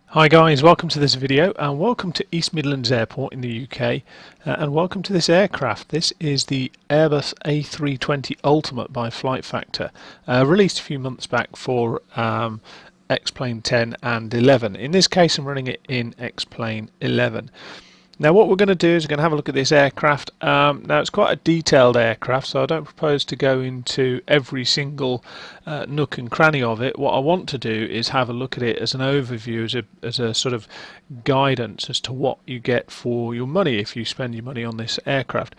Hi guys, welcome to this video and welcome to East Midlands Airport in the UK and welcome to this aircraft. This is the Airbus A320 Ultimate by Flight Factor, released a few months back for X-Plane 10 and 11. In this case I'm running it in X-Plane 11. Now what we're going to do is we're going to have a look at this aircraft. Now it's quite a detailed aircraft, so I don't propose to go into every single nook and cranny of it. What I want to do is have a look at it as an overview, as a sort of guidance as to what you get for your money if you spend your money on this aircraft.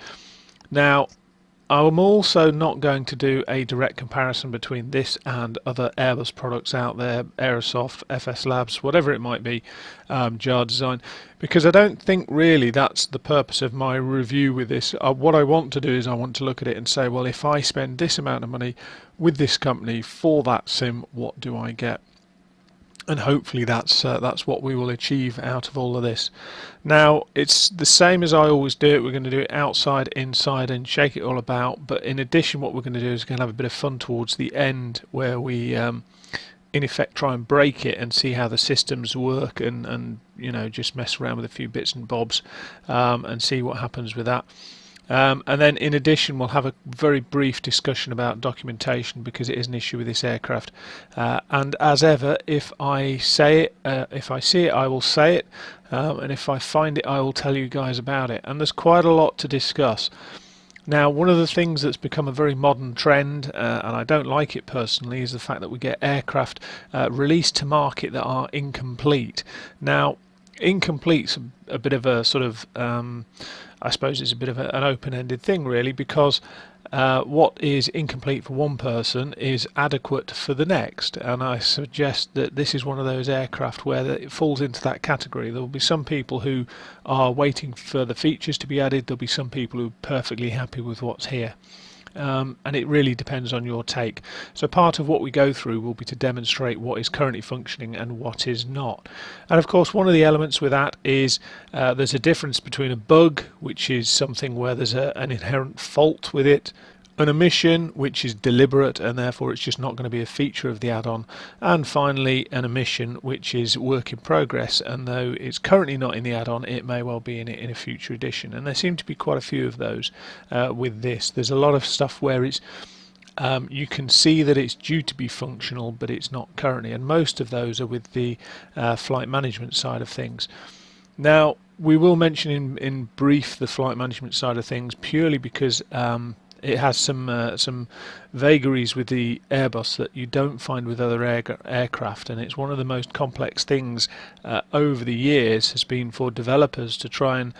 Now I'm also not going to do a direct comparison between this and other Airbus products out there, Aerosoft, FS Labs, whatever it might be, JAR Design, because I don't think really that's the purpose of my review with this. What I want to do is I want to look at it and say, well, if I spend this amount of money with this company for that sim, what do I get? And hopefully that's what we will achieve out of all of this. Now it's the same as I always do it. We're going to do it outside, inside and shake it all about, but in addition what we're going to do is we're going to have a bit of fun towards the end where we in effect try and break it and see how the systems work and you know, just mess around with a few bits and bobs and see what happens with that. And then in addition we'll have a very brief discussion about documentation because it is an issue with this aircraft, and as ever, if I say it, if I see it I will say it, and if I find it I will tell you guys about it, and there's quite a lot to discuss. Now one of the things that's become a very modern trend, and I don't like it personally, is the fact that we get aircraft released to market that are incomplete. Now incomplete's a bit of a sort of I suppose it's a bit of an open-ended thing really, because what is incomplete for one person is adequate for the next, and I suggest that this is one of those aircraft where it falls into that category. There will be some people who are waiting for further features to be added, there'll be some people who are perfectly happy with what's here. And it really depends on your take. So part of what we go through will be to demonstrate what is currently functioning and what is not. And of course one of the elements with that is there's a difference between a bug, which is something where there's an inherent fault with it, an omission which is deliberate and therefore it's just not going to be a feature of the add-on, and finally an omission which is work in progress, and though it's currently not in the add-on it may well be in it in a future edition, and there seem to be quite a few of those with this. There's a lot of stuff where it's you can see that it's due to be functional but it's not currently, and most of those are with the flight management side of things. Now we will mention in brief the flight management side of things purely because it has some vagaries with the Airbus that you don't find with other aircraft, and it's one of the most complex things over the years has been for developers to try and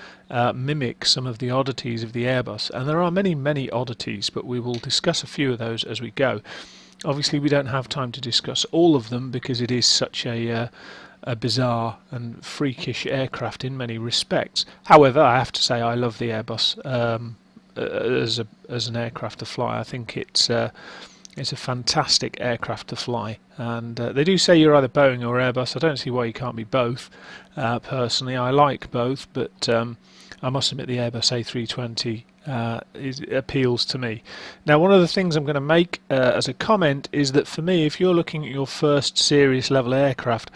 mimic some of the oddities of the Airbus, and there are many oddities, but we will discuss a few of those as we go. Obviously we don't have time to discuss all of them because it is such a bizarre and freakish aircraft in many respects. However, I have to say I love the Airbus as an aircraft to fly. I think it's a fantastic aircraft to fly, and they do say you're either Boeing or Airbus. I don't see why you can't be both. Personally I like both, but I must admit the Airbus A320 appeals to me. Now one of the things I'm going to make as a comment is that for me, if you're looking at your first serious level aircraft,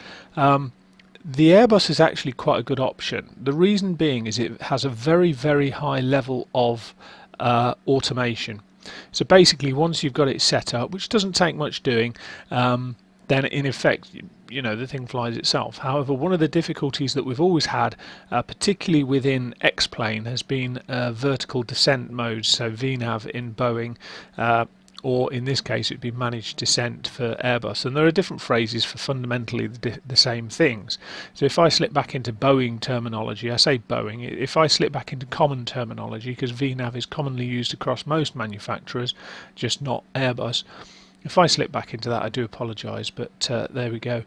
the Airbus is actually quite a good option. The reason being is it has a very high level of automation. So basically once you've got it set up, which doesn't take much doing, then in effect you know the thing flies itself. However, one of the difficulties that we've always had, particularly within X-Plane, has been vertical descent modes, so VNAV in Boeing, or in this case it would be managed descent for Airbus, and there are different phrases for fundamentally the same things. So if I slip back into Boeing terminology, I say Boeing, if I slip back into common terminology, because VNAV is commonly used across most manufacturers, just not Airbus, if I slip back into that I do apologise, but there we go.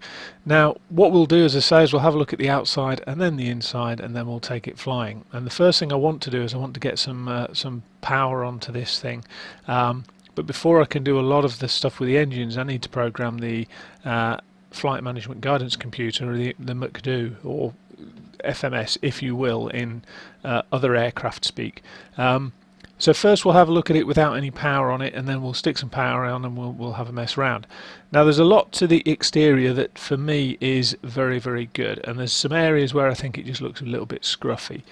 Now what we'll do, as I say, is we'll have a look at the outside and then the inside, and then we'll take it flying. And the first thing I want to do is I want to get some power onto this thing. But before I can do a lot of the stuff with the engines, I need to program the flight management guidance computer, or the MCDU, or FMS if you will, in other aircraft speak. So first we'll have a look at it without any power on it, and then we'll stick some power on and we'll have a mess around. Now there's a lot to the exterior that for me is very, very good, and there's some areas where I think it just looks a little bit scruffy.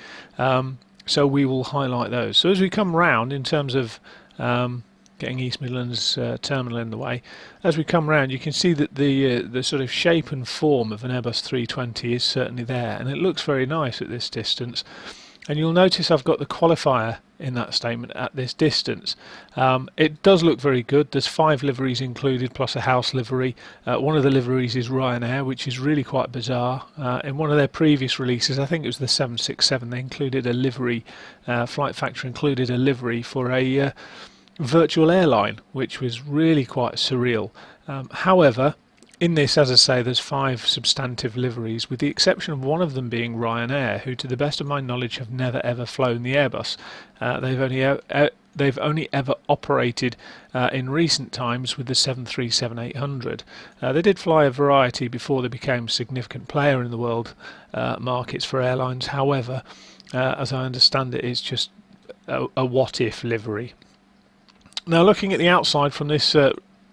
So we will highlight those. So as we come round in terms of getting East Midlands terminal in the way, as we come round you can see that the sort of shape and form of an Airbus 320 is certainly there, and it looks very nice at this distance. And you'll notice I've got the qualifier in that statement at this distance. It does look very good. There's 5 liveries included plus a house livery. One of the liveries is Ryanair, which is really quite bizarre. In one of their previous releases, I think it was the 767, they included a livery, Flight Factor included a livery for a virtual airline, which was really quite surreal. However, in this, as I say, there's 5 substantive liveries, with the exception of one of them being Ryanair, who to the best of my knowledge have never ever flown the Airbus. They've only ever operated in recent times with the 737-800. They did fly a variety before they became a significant player in the world markets for airlines. However, as I understand it, it's just a what-if livery. Now looking at the outside from this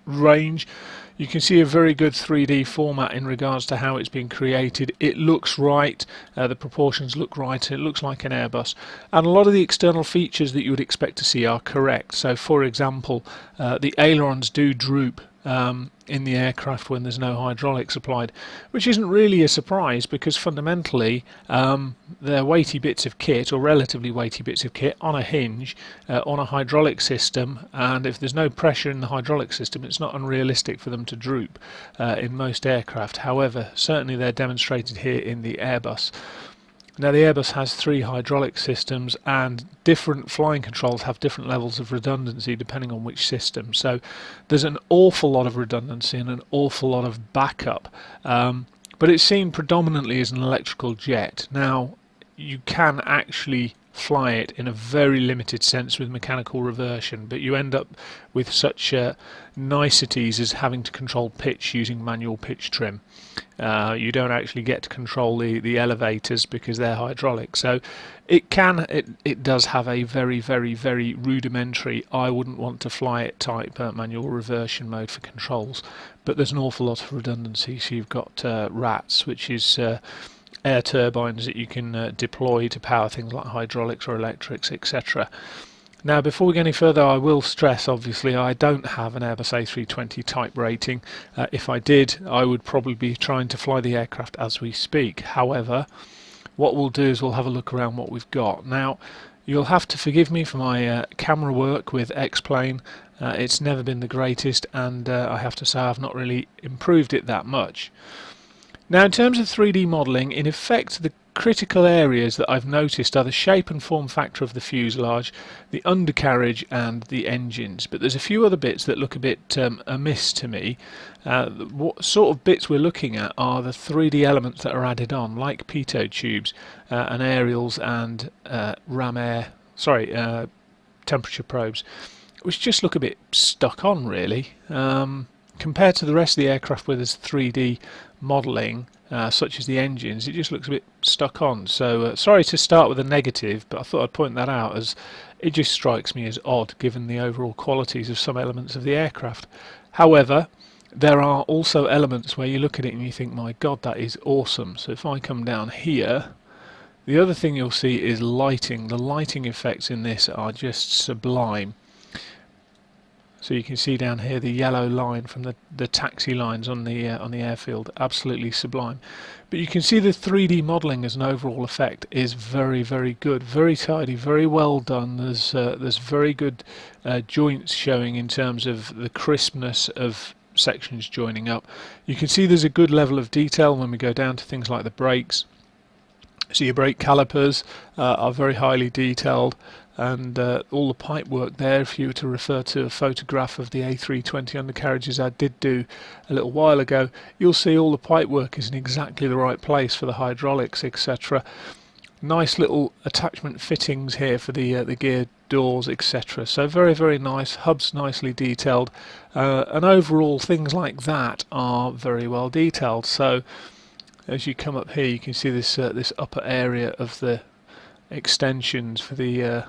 range, you can see a very good 3D format in regards to how it's been created. It looks right, the proportions look right, it looks like an Airbus, and a lot of the external features that you would expect to see are correct. So for example, the ailerons do droop in the aircraft when there's no hydraulics applied, which isn't really a surprise because fundamentally they're weighty bits of kit, or relatively weighty bits of kit, on a hinge on a hydraulic system, and if there's no pressure in the hydraulic system it's not unrealistic for them to droop in most aircraft. However, certainly they're demonstrated here in the Airbus. Now the Airbus has 3 hydraulic systems, and different flying controls have different levels of redundancy depending on which system. So there's an awful lot of redundancy and an awful lot of backup, but it's seen predominantly as an electrical jet. Now you can actually fly it in a very limited sense with mechanical reversion, but you end up with such niceties as having to control pitch using manual pitch trim. You don't actually get to control the elevators because they're hydraulic. So it does have a very, very, very rudimentary, I wouldn't want to fly it type manual reversion mode for controls, but there's an awful lot of redundancy. So you've got RATs, which is air turbines that you can deploy to power things like hydraulics or electrics, etc. Now before we go any further, I will stress obviously I don't have an Airbus A320 type rating. If I did, I would probably be trying to fly the aircraft as we speak. However, what we'll do is we'll have a look around what we've got. Now you'll have to forgive me for my camera work with X-Plane. It's never been the greatest, and I have to say I've not really improved it that much. Now in terms of 3D modelling, in effect the critical areas that I've noticed are the shape and form factor of the fuselage, the undercarriage and the engines, but there's a few other bits that look a bit amiss to me. What sort of bits we're looking at are the 3D elements that are added on, like pitot tubes and aerials and temperature probes, which just look a bit stuck on really. Compared to the rest of the aircraft where there's 3D modelling, such as the engines, it just looks a bit stuck on. So sorry to start with a negative, but I thought I'd point that out as it just strikes me as odd given the overall qualities of some elements of the aircraft. However, there are also elements where you look at it and you think, my god, that is awesome. So if I come down here, the other thing you'll see is lighting. The lighting effects in this are just sublime. So you can see down here the yellow line from the taxi lines on the airfield, absolutely sublime. But you can see the 3D modelling as an overall effect is very, very good, very tidy, very well done. There's very good joints showing in terms of the crispness of sections joining up. You can see there's a good level of detail when we go down to things like the brakes. So your brake calipers are very highly detailed, and all the pipe work there, if you were to refer to a photograph of the A320 undercarriages I did do a little while ago, you'll see all the pipe work is in exactly the right place for the hydraulics, etc. Nice little attachment fittings here for the gear doors, etc. So very, very nice. Hubs nicely detailed, and overall things like that are very well detailed. So as you come up here, you can see this upper area of the extensions for the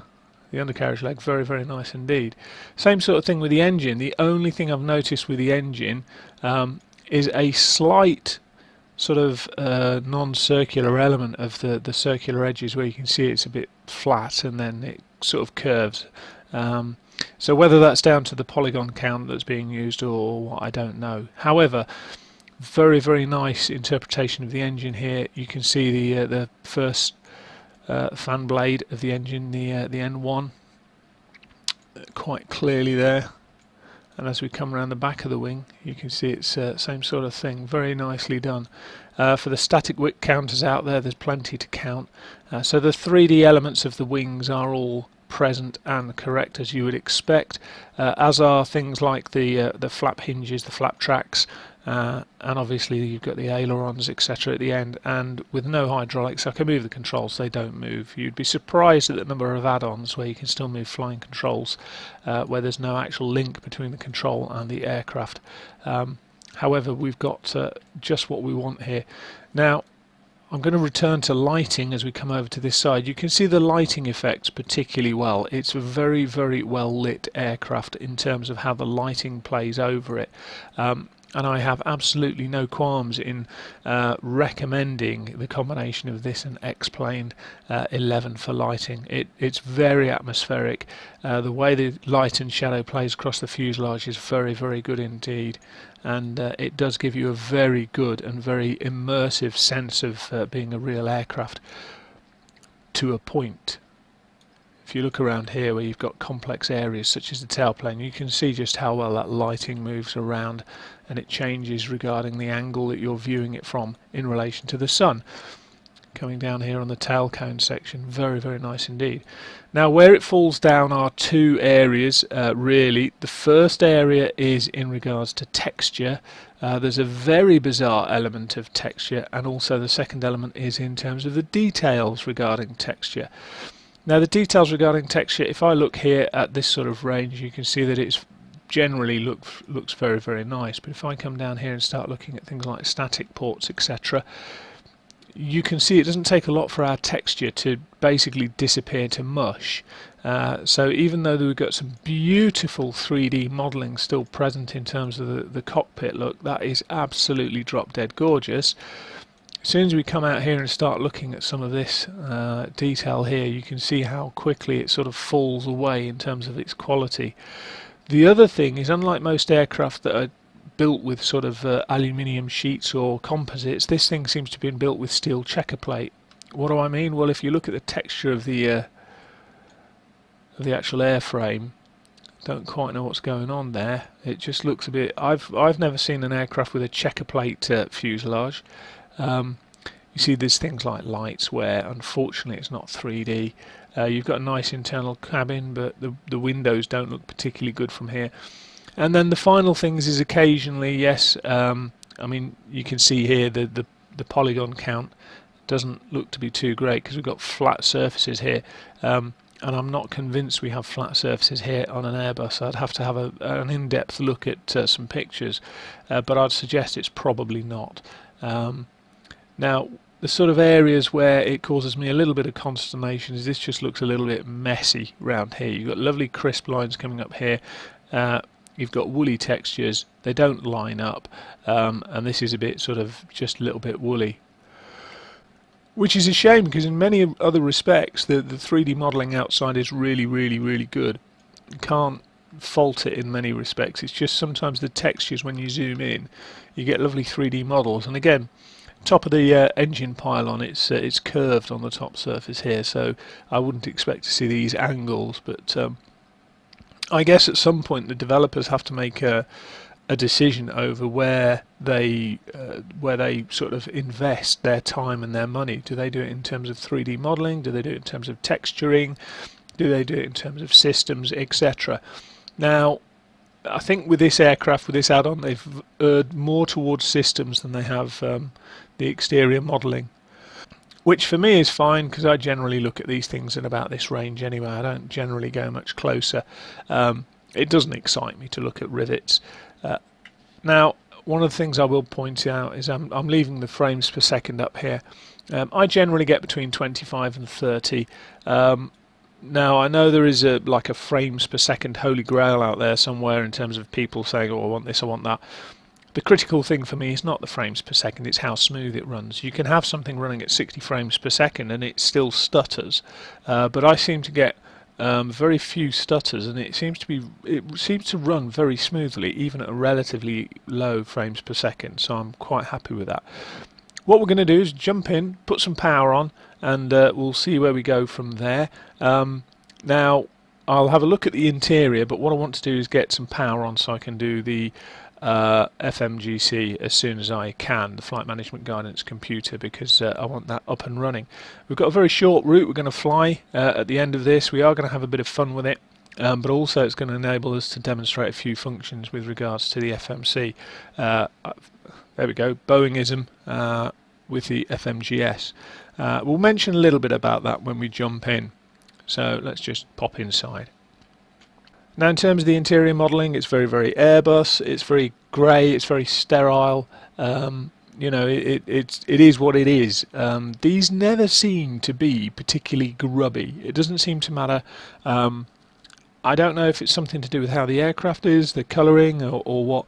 The undercarriage leg, very, very nice indeed. Same sort of thing with the engine. The only thing I've noticed with the engine is a slight sort of non-circular element of the circular edges, where you can see it's a bit flat and then it sort of curves. So whether that's down to the polygon count that's being used or what, I don't know. However, very, very nice interpretation of the engine here. You can see the first fan blade of the engine, the N1, quite clearly there. And as we come around the back of the wing, you can see it's same sort of thing, very nicely done. For the static wick counters out there, there's plenty to count. So the 3D elements of the wings are all present and correct, as you would expect, as are things like the flap hinges, the flap tracks, and obviously you've got the ailerons, etc. at the end. And with no hydraulics, I can move the controls, they don't move. You'd be surprised at the number of add-ons where you can still move flying controls, where there's no actual link between the control and the aircraft. However, we've got just what we want here. Now, I'm going to return to lighting as we come over to this side. You can see the lighting effects particularly well. It's a very, very well lit aircraft in terms of how the lighting plays over it. And I have absolutely no qualms in recommending the combination of this and X-Plane 11 for lighting. It's very atmospheric. The way the light and shadow plays across the fuselage is very, very good indeed. And it does give you a very good and very immersive sense of being a real aircraft to a point. If you look around here where you've got complex areas such as the tailplane, you can see just how well that lighting moves around, and it changes regarding the angle that you're viewing it from in relation to the sun. Coming down here on the tail cone section, very, very nice indeed. Now, where it falls down are two areas really. The first area is in regards to texture. There's a very bizarre element of texture, and also the second element is in terms of the details regarding texture. Now, the details regarding texture, if I look here at this sort of range, you can see that it's generally looks very, very nice. But if I come down here and start looking at things like static ports, etc., you can see it doesn't take a lot for our texture to basically disappear to mush. So even though we've got some beautiful 3D modelling still present in terms of the cockpit look, that is absolutely drop dead gorgeous. As soon as we come out here and start looking at some of this detail here, you can see how quickly it sort of falls away in terms of its quality. The other thing is, unlike most aircraft that are built with sort of aluminium sheets or composites, this thing seems to have been built with steel checker plate. What do I mean? Well, if you look at the texture of the actual airframe, don't quite know what's going on there. It just looks a bit. I've never seen an aircraft with a checker plate fuselage. You see there's things like lights where unfortunately it's not 3D. You've got a nice internal cabin, but the windows don't look particularly good from here. And then the final things is occasionally, yes, I mean, you can see here the polygon count doesn't look to be too great because we've got flat surfaces here. And I'm not convinced we have flat surfaces here on an Airbus. I'd have to have an in-depth look at some pictures, but I'd suggest it's probably not. Now, the sort of areas where it causes me a little bit of consternation is this just looks a little bit messy round here. You've got lovely crisp lines coming up here. You've got woolly textures. They don't line up, and this is a bit sort of just a little bit woolly. Which is a shame, because in many other respects the 3D modelling outside is really, really, really good. You can't fault it in many respects. It's just sometimes the textures, when you zoom in, you get lovely 3D models. And again, top of the engine pylon, it's curved on the top surface here, so I wouldn't expect to see these angles. But I guess at some point the developers have to make a decision over where they sort of invest their time and their money. Do they do it in terms of 3D modelling? Do they do it in terms of texturing? Do they do it in terms of systems, etc.? Now, I think with this aircraft, with this add-on, they've erred more towards systems than they have the exterior modelling, which for me is fine, because I generally look at these things in about this range anyway. I don't generally go much closer. It doesn't excite me to look at rivets. Now, one of the things I will point out is I'm leaving the frames per second up here. I generally get between 25 and 30. Now I know there is a like a frames per second holy grail out there somewhere in terms of people saying, oh, I want this, I want that. The critical thing for me is not the frames per second, it's how smooth it runs. You can have something running at 60 frames per second and it still stutters, but I seem to get very few stutters, and it seems to run very smoothly even at a relatively low frames per second, so I'm quite happy with that. What we're going to do is jump in, put some power on, and we'll see where we go from there. Now I'll have a look at the interior, but what I want to do is get some power on so I can do the FMGS as soon as I can, the Flight Management Guidance Computer, because I want that up and running. We've got a very short route we're going to fly at the end of this. We are going to have a bit of fun with it, but also it's going to enable us to demonstrate a few functions with regards to the FMC. There we go, Boeingism with the FMGS. We'll mention a little bit about that when we jump in, so let's just pop inside. Now in terms of the interior modelling, it's very, very Airbus, it's very grey, it's very sterile, you know, it is what it is. These never seem to be particularly grubby, it doesn't seem to matter. I don't know if it's something to do with how the aircraft is, the colouring, or what.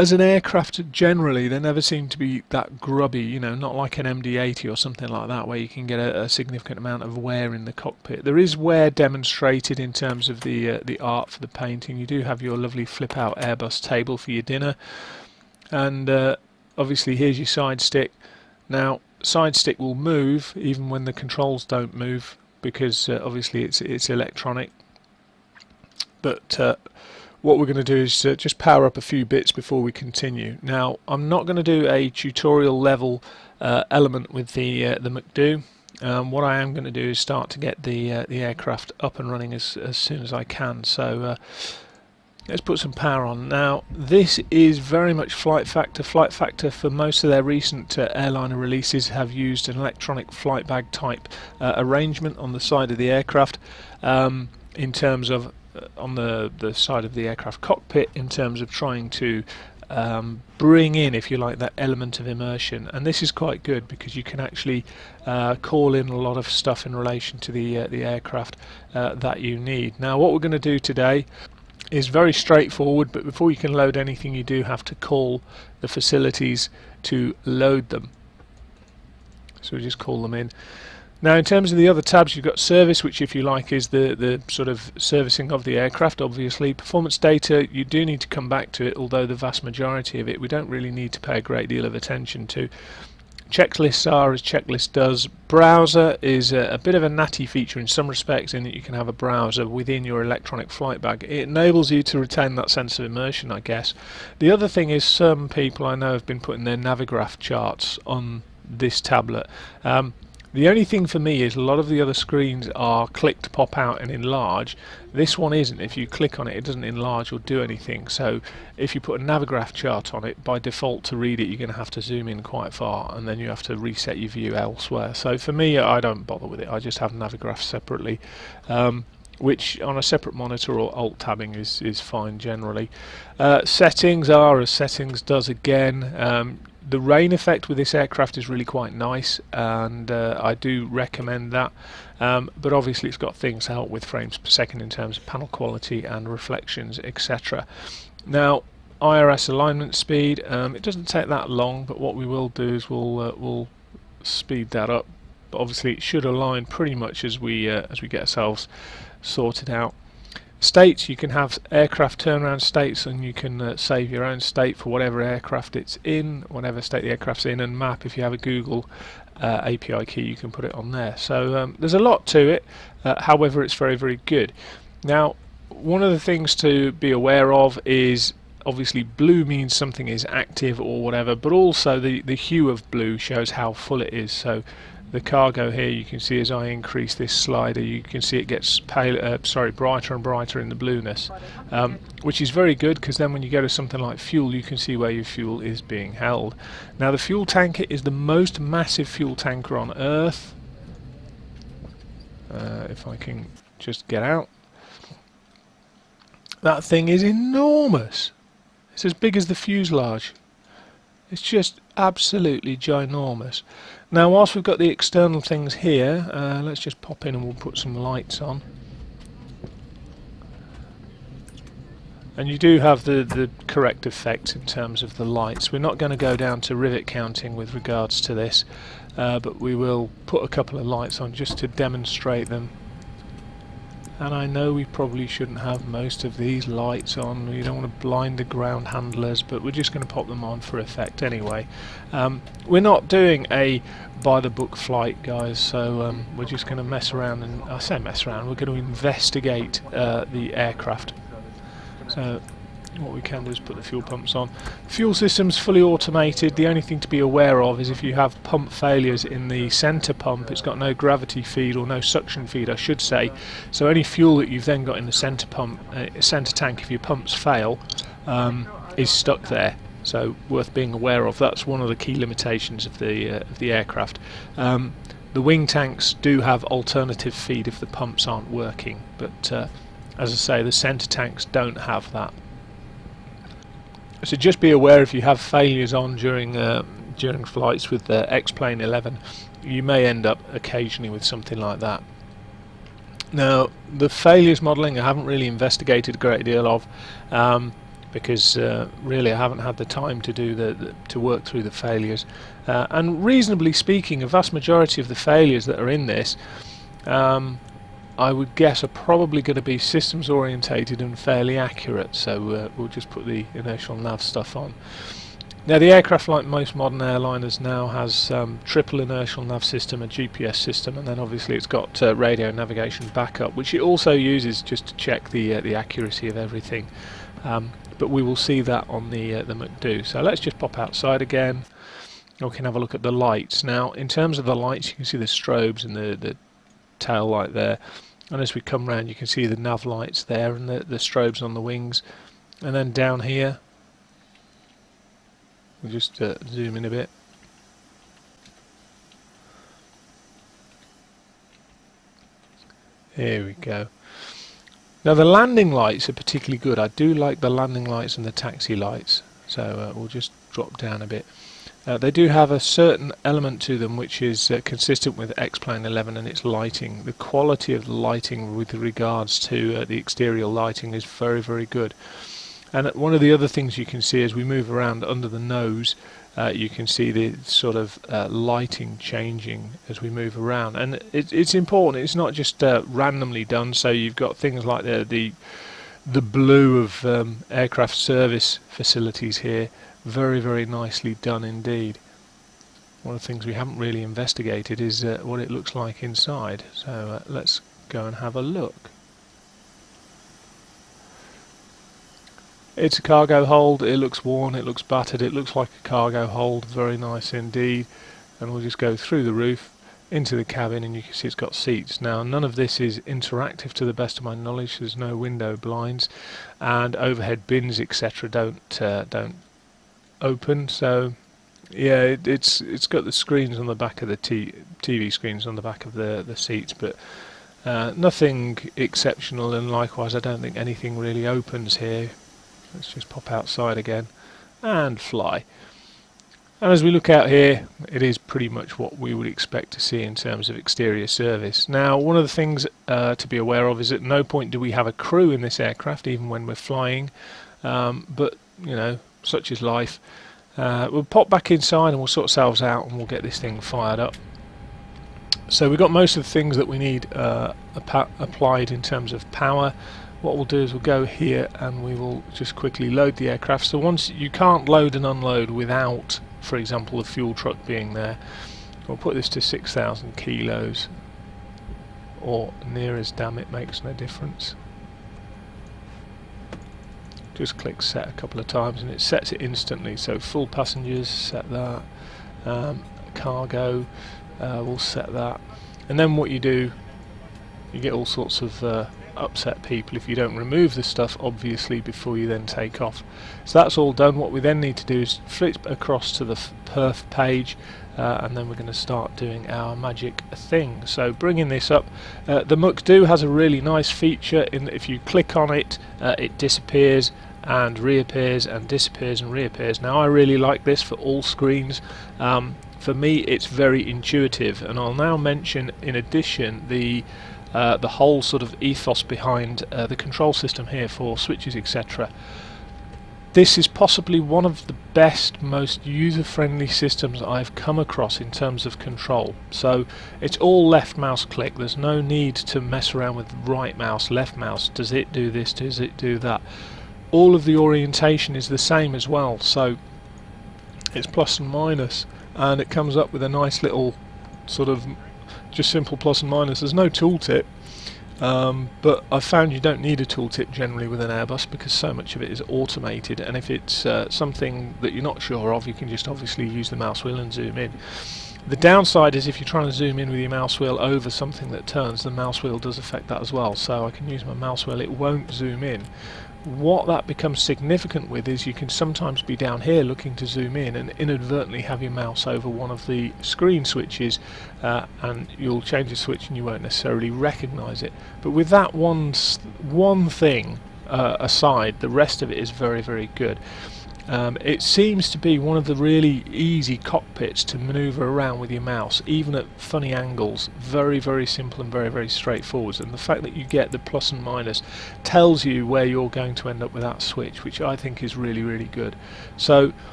As an aircraft generally, they never seem to be that grubby, you know, not like an MD-80 or something like that where you can get a significant amount of wear in the cockpit. There is wear demonstrated in terms of the art for the painting. You do have your lovely flip-out Airbus table for your dinner, and obviously here's your side stick. Now, side stick will move even when the controls don't move, because obviously it's electronic. But what we're going to do is just power up a few bits before we continue. Now, I'm not going to do a tutorial level element with the MCDU. What I am going to do is start to get the aircraft up and running as soon as I can. So let's put some power on. Now, this is very much Flight Factor. Flight Factor, for most of their recent airliner releases, have used an electronic flight bag type arrangement on the side of the aircraft, in terms of on the side of the aircraft cockpit, in terms of trying to bring in, if you like, that element of immersion. And this is quite good because you can actually call in a lot of stuff in relation to the aircraft that you need. Now, what we're going to do today is very straightforward, but before you can load anything, you do have to call the facilities to load them. So we just call them in. Now, in terms of the other tabs, you've got service, which, if you like, is the sort of servicing of the aircraft. Obviously, performance data, you do need to come back to it, although the vast majority of it we don't really need to pay a great deal of attention to. Checklists are as checklist does. Browser is a bit of a natty feature in some respects, in that you can have a browser within your electronic flight bag. It enables you to retain that sense of immersion, I guess. The other thing is, some people I know have been putting their Navigraph charts on this tablet. The only thing for me is a lot of the other screens are click to pop out and enlarge. This one isn't. If you click on it, it doesn't enlarge or do anything. So if you put a Navigraph chart on it, by default to read it, you're going to have to zoom in quite far, and then you have to reset your view elsewhere. So for me, I don't bother with it. I just have Navigraph separately, which on a separate monitor or alt tabbing is fine generally. Settings are as settings does again. The rain effect with this aircraft is really quite nice, and I do recommend that, but obviously it's got things to help with frames per second in terms of panel quality and reflections, etc. Now, IRS alignment speed, it doesn't take that long, but what we will do is we'll speed that up. But obviously it should align pretty much as we get ourselves sorted out. States, you can have aircraft turnaround states, and you can save your own state for whatever aircraft it's in, whatever state the aircraft's in, and map, if you have a Google API key, you can put it on there. So there's a lot to it, however it's very, very good. Now, one of the things to be aware of is, obviously blue means something is active or whatever, but also the hue of blue shows how full it is. So the cargo here, you can see as I increase this slider, you can see it gets brighter and brighter in the blueness, which is very good, because then when you go to something like fuel, you can see where your fuel is being held. Now, the fuel tanker is the most massive fuel tanker on Earth. If I can just get out. That thing is enormous. It's as big as the fuselage. It's just absolutely ginormous. Now whilst we've got the external things here, let's just pop in and we'll put some lights on. And you do have the correct effect in terms of the lights. We're not going to go down to rivet counting with regards to this, but we will put a couple of lights on just to demonstrate them. And I know we probably shouldn't have most of these lights on, you don't want to blind the ground handlers, but we're just going to pop them on for effect anyway. We're not doing a by the book flight, guys, so we're just going to mess around, and I say mess around, we're going to investigate the aircraft. So what we can do is put the fuel pumps on. Fuel system's fully automated. The only thing to be aware of is if you have pump failures in the centre pump, it's got no gravity feed, or no suction feed I should say, so any fuel that you've then got in the centre pump, centre tank, if your pumps fail, is stuck there. So worth being aware of. That's one of the key limitations of the aircraft. The wing tanks do have alternative feed if the pumps aren't working, but as I say, the centre tanks don't have that. So just be aware if you have failures on during flights with the X-Plane 11, you may end up occasionally with something like that. Now the failures modelling I haven't really investigated a great deal of, because really I haven't had the time to do to work through the failures, and reasonably speaking, a vast majority of the failures that are in this, I would guess are probably going to be systems orientated and fairly accurate, so we'll just put the inertial nav stuff on. Now the aircraft, like most modern airliners now, has triple inertial nav system, a GPS system, and then obviously it's got radio navigation backup, which it also uses just to check the accuracy of everything, but we will see that on the MCDU. So let's just pop outside again. We can have a look at the lights. Now in terms of the lights, you can see the strobes and the tail light there, and as we come round you can see the nav lights there and the strobes on the wings, and then down here we'll just zoom in a bit. Here we go. Now the landing lights are particularly good. I do like the landing lights and the taxi lights, so we'll just drop down a bit. They do have a certain element to them which is consistent with X-Plane 11 and its lighting. The quality of the lighting with regards to the exterior lighting is very, very good. And one of the other things you can see as we move around under the nose, you can see the sort of lighting changing as we move around. And it's important, it's not just randomly done, so you've got things like the blue of aircraft service facilities here. Very, very nicely done indeed. One of the things we haven't really investigated is what it looks like inside, so let's go and have a look. It's a cargo hold. It looks worn, it looks battered, it looks like a cargo hold. Very nice indeed. And we'll just go through the roof into the cabin, and you can see it's got seats. Now none of this is interactive to the best of my knowledge. There's no window blinds, and overhead bins etc. don't open, so yeah, it's got the screens on the back of the TV screens on the back of the seats, but nothing exceptional, and likewise I don't think anything really opens here. Let's just pop outside again and fly. And as we look out here, it is pretty much what we would expect to see in terms of exterior service. Now one of the things to be aware of is at no point do we have a crew in this aircraft, even when we're flying, but you know, such is life. We'll pop back inside and we'll sort ourselves out and we'll get this thing fired up. So we've got most of the things that we need applied in terms of power. What we'll do is we'll go here and we will just quickly load the aircraft. So once you can't load and unload without, for example, the fuel truck being there. We'll put this to 6,000 kilos, or near as, damn it, makes no difference. Just click set a couple of times and it sets it instantly. So full passengers, set that. Cargo, we'll set that. And then what you do, you get all sorts of upset people if you don't remove the stuff, obviously, before you then take off. So that's all done. What we then need to do is flip across to the perf page, and then we're going to start doing our magic thing. So bringing this up, the MCDU has a really nice feature in that if you click on it, it disappears and reappears and disappears and reappears. Now I really like this for all screens. For me, it's very intuitive, and I'll now mention, in addition, the whole sort of ethos behind the control system here for switches, etc. This is possibly one of the best, most user-friendly systems I've come across in terms of control. So it's all left mouse click. There's no need to mess around with right mouse, left mouse. Does it do this? Does it do that? All of the orientation is the same as well. So it's plus and minus, and it comes up with a nice little sort of just simple plus and minus. There's no tooltip. But I've found you don't need a tooltip generally with an Airbus, because so much of it is automated, and if it's something that you're not sure of, you can just obviously use the mouse wheel and zoom in. The downside is if you're trying to zoom in with your mouse wheel over something that turns, the mouse wheel does affect that as well. So I can use my mouse wheel, it won't zoom in. What that becomes significant with is you can sometimes be down here looking to zoom in and inadvertently have your mouse over one of the screen switches, and you'll change the switch and you won't necessarily recognise it. But with that one thing aside, the rest of it is very, very good. It seems to be one of the really easy cockpits to manoeuvre around with your mouse, even at funny angles. Very, very simple and very, very straightforward. And the fact that you get the plus and minus tells you where you're going to end up with that switch, which I think is really, really good. So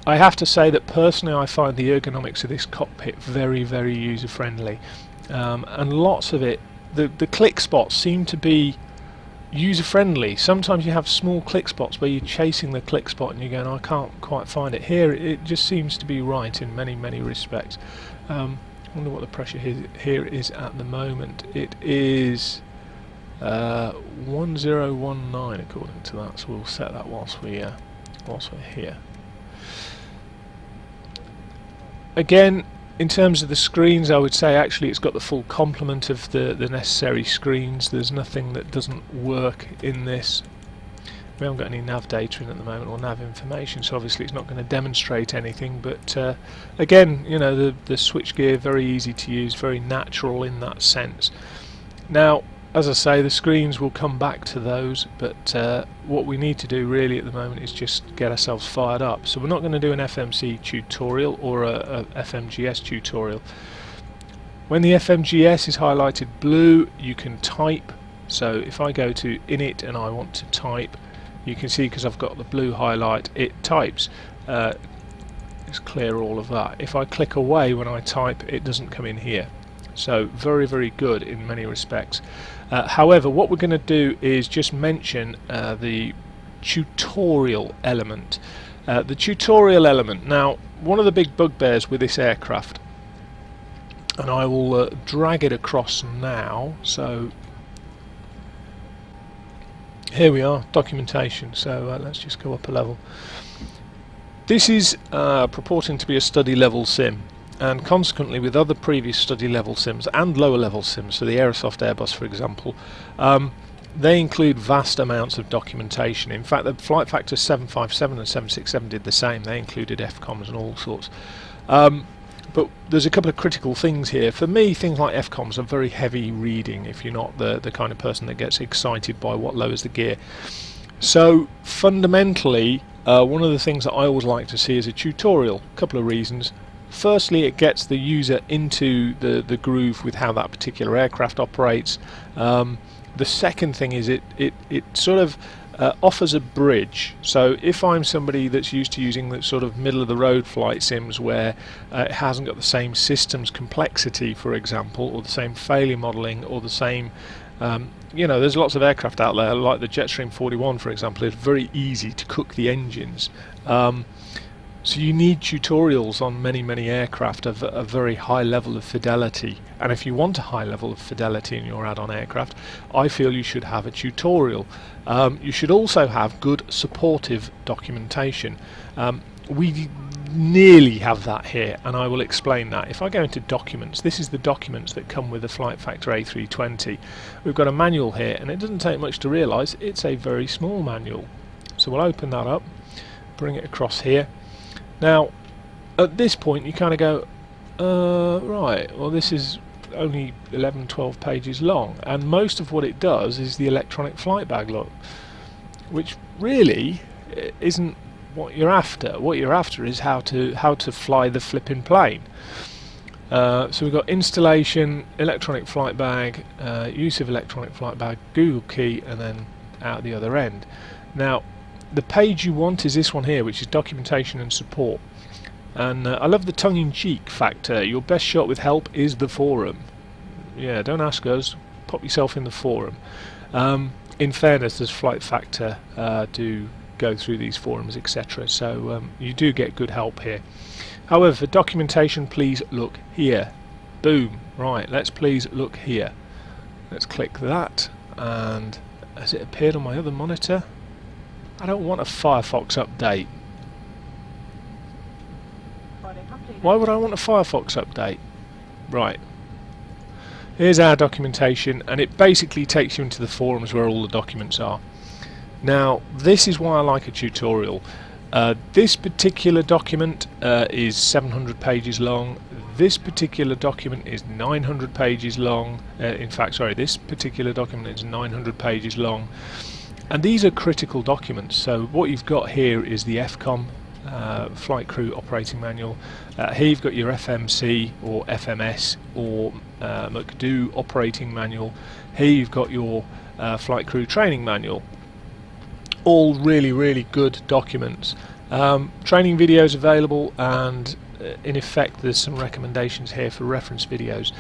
I have to say that personally I find the ergonomics of this cockpit very, very user-friendly. And lots of it, the click spots seem to be user-friendly. Sometimes you have small click spots where you're chasing the click spot and you're going, I can't quite find it. Here it just seems to be right in many, many respects. I wonder what the pressure here is at the moment. It is 1019 according to that, so we'll set that whilst we're here. Again, in terms of the screens, I would say actually it's got the full complement of the necessary screens. There's nothing that doesn't work in this. We haven't got any nav data in at the moment, or nav information, so obviously it's not going to demonstrate anything, but again, you know, the switchgear, very easy to use, very natural in that sense. Now, as I say, the screens will come back to those, but what we need to do really at the moment is just get ourselves fired up. So we're not going to do an FMC tutorial or a FMGS tutorial. When the FMGS is highlighted blue, you can type. So if I go to init and I want to type, you can see, because I've got the blue highlight, it types. Let's clear all of that. If I click away when I type, it doesn't come in here. So very, very good in many respects. However, what we're going to do is just mention the tutorial element. The tutorial element. Now, one of the big bugbears with this aircraft, and I will drag it across now. So here we are, documentation. So let's just go up a level. This is purporting to be a study level sim, and consequently with other previous study level sims and lower level sims, so the Aerosoft Airbus for example, they include vast amounts of documentation. In fact, the Flight Factor 757 and 767 did the same. They included FCOMs and all sorts. But there's a couple of critical things here. For me, things like FCOMs are very heavy reading if you're not the kind of person that gets excited by what lowers the gear. So fundamentally, one of the things that I always like to see is a tutorial. A couple of reasons. Firstly, it gets the user into the groove with how that particular aircraft operates. The second thing is it sort of offers a bridge. So if I'm somebody that's used to using the sort of middle of the road flight sims where it hasn't got the same systems complexity, for example, or the same failure modelling, or the same you know, there's lots of aircraft out there like the Jetstream 41 for example. It's very easy to cook the engines. So you need tutorials on many aircraft of a very high level of fidelity, and if you want a high level of fidelity in your add-on aircraft, I feel you should have a tutorial. You should also have good supportive documentation. We nearly have that here, and I will explain that. If I go into documents, this is the documents that come with the Flight Factor A320. We've got a manual here, and it doesn't take much to realise it's a very small manual. So we'll open that up, bring it across here. Now, at this point you kind of go, right, well this is only 11-12 pages long, and most of what it does is the electronic flight bag look, which really isn't what you're after. What you're after is how to fly the flipping plane. So we've got installation, electronic flight bag, use of electronic flight bag, Google key, and then out the other end. Now, the page you want is this one here, which is documentation and support. And I love the tongue-in-cheek factor. Your best shot with help is the forum. Yeah, don't ask us. Pop yourself in the forum. In fairness, there's Flight Factor do go through these forums, etc. So you do get good help here. However, for documentation, please look here. Boom. Right, let's please look here. Let's click that, and has it appeared on my other monitor? I don't want a Firefox update. Why would I want a Firefox update? Right. Here's our documentation, and it basically takes you into the forums where all the documents are. Now, this is why I like a tutorial. This particular document is 700 pages long. This particular document is 900 pages long. In fact, sorry, this particular document is 900 pages long. And these are critical documents. So what you've got here is the FCOM, Flight Crew Operating Manual. Here you've got your FMC or FMS or MCDU Operating Manual. Here you've got your Flight Crew Training Manual. All really good documents. Training videos available, and in effect there's some recommendations here for reference videos.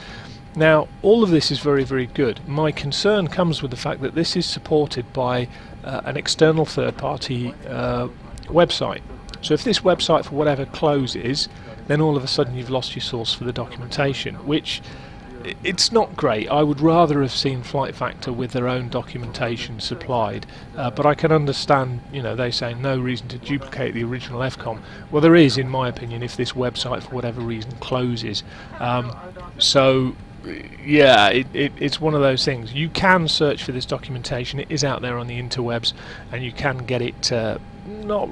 Now, all of this is very good. My concern comes with the fact that this is supported by an external third-party website. So if this website for whatever closes, then all of a sudden you've lost your source for the documentation, which it's not great. I would rather have seen Flight Factor with their own documentation supplied, but I can understand, you know, they say no reason to duplicate the original FCOM. Well, there is, in my opinion, if this website for whatever reason closes. So yeah, it's one of those things. You can search for this documentation. It is out there on the interwebs, and you can get it not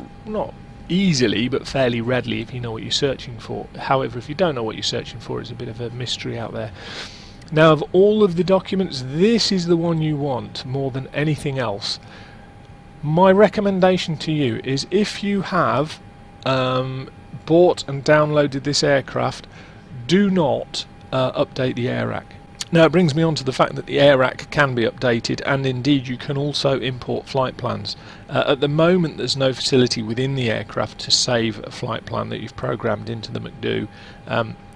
easily but fairly readily if you know what you're searching for. However, if you don't know what you're searching for, it's a bit of a mystery out there. Now, of all of the documents, this is the one you want more than anything else. My recommendation to you is, if you have bought and downloaded this aircraft, do not update the air rack. Now, it brings me on to the fact that the air rack can be updated, and indeed you can also import flight plans. At the moment there's no facility within the aircraft to save a flight plan that you've programmed into the MCDU.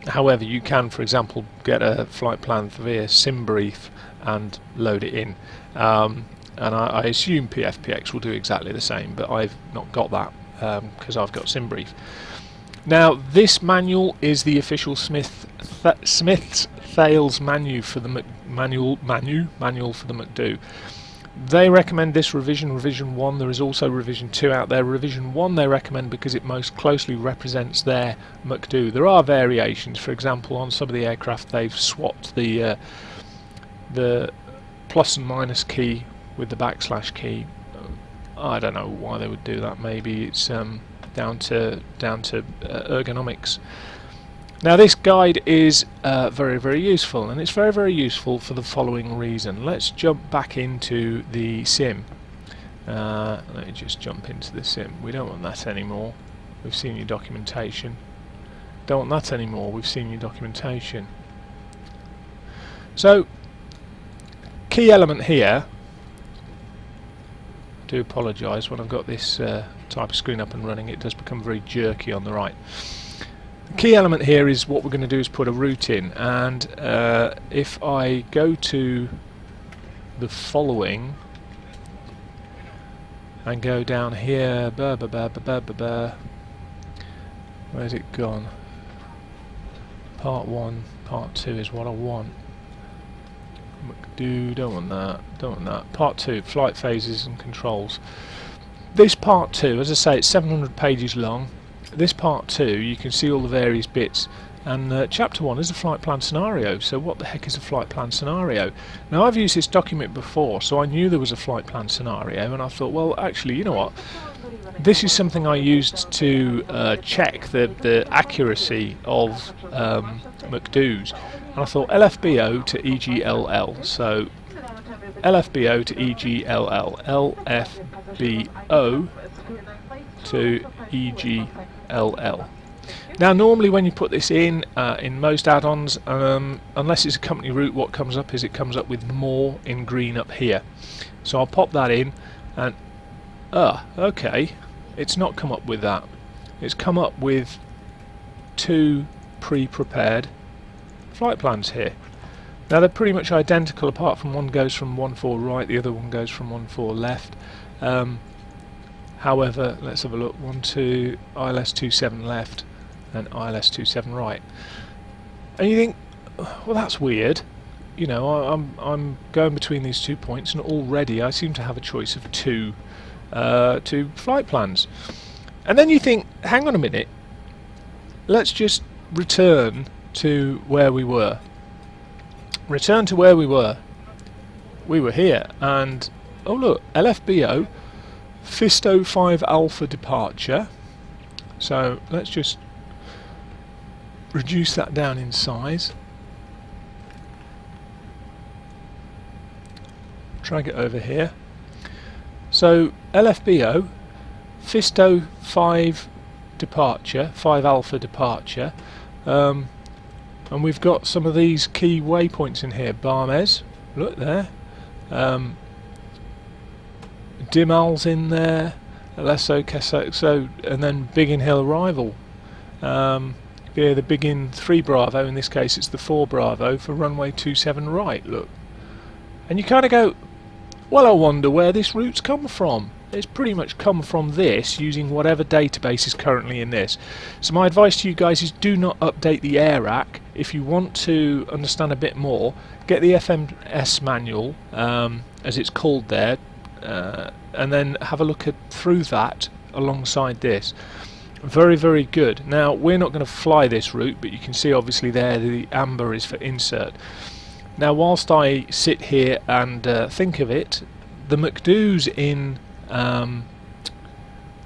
However, you can, for example, get a flight plan via SimBrief and load it in. And I assume PFPX will do exactly the same, but I've not got that because I've got SimBrief. Now, this manual is the official Smith's Thales manual for the manual for the MCDU. They recommend this revision 1. There is also revision 2 out there. Revision 1 they recommend because it most closely represents their MCDU. There are variations. For example, on some of the aircraft they've swapped the plus and minus key with the backslash key. I don't know why they would do that. Maybe it's down to ergonomics. Now, this guide is very useful, and it's very useful for the following reason. Let's jump back into the sim. Let me just jump into the sim. We don't want that anymore. We've seen your documentation. Don't want that anymore. We've seen your documentation. So, key element here. I do apologise, when I've got this type of screen up and running, it does become very jerky on the right. The key element here is what we're going to do is put a route in, and if I go to the following and go down here, where's it gone? Part 1, part 2 is what I want. Don't want that. Part 2, flight phases and controls. This part 2, as I say, it's 700 pages long. This part 2, you can see all the various bits, and chapter 1 is a flight plan scenario. So what the heck is a flight plan scenario? Now, I've used this document before, so I knew there was a flight plan scenario, and I thought, well, actually, you know what, this is something I used to check the accuracy of MCDUs, and I thought LFBO to EGLL. So LFBO to EGLL, LFBO to EGLL. Now normally when you put this in most add-ons, unless it's a company route, what comes up is it comes up with more in green up here. So I'll pop that in, and okay, it's not come up with that. It's come up with two pre-prepared flight plans here. Now they're pretty much identical, apart from one goes from 1.4 right, the other one goes from 1.4 left. However, let's have a look. 1.2 ILS 27 left and ILS 27 right. And you think, well, that's weird. You know, I'm going between these 2 points, and already I seem to have a choice of two flight plans. And then you think, hang on a minute, let's just return to where we were. Return to where we were. We were here, and oh look, LFBO, Fisto 5 Alpha departure. So let's just reduce that down in size. Drag it over here. So LFBO, Fisto 5 departure, 5 Alpha departure, and we've got some of these key waypoints in here. Barmes, look there. Dimal's in there, Alesso, Casso, and then Biggin Hill arrival. Yeah, the Biggin 3 Bravo, in this case it's the 4 Bravo for runway 27 right, look. And you kind of go, well, I wonder where this route's come from. It's pretty much come from this, using whatever database is currently in this. So my advice to you guys is do not update the AirRack. If you want to understand a bit more, get the FMGS manual, as it's called there, and then have a look through that alongside this. Very, very good. Now, we're not going to fly this route, but you can see obviously there the amber is for insert. Now, whilst I sit here and think of it, the MCDUs in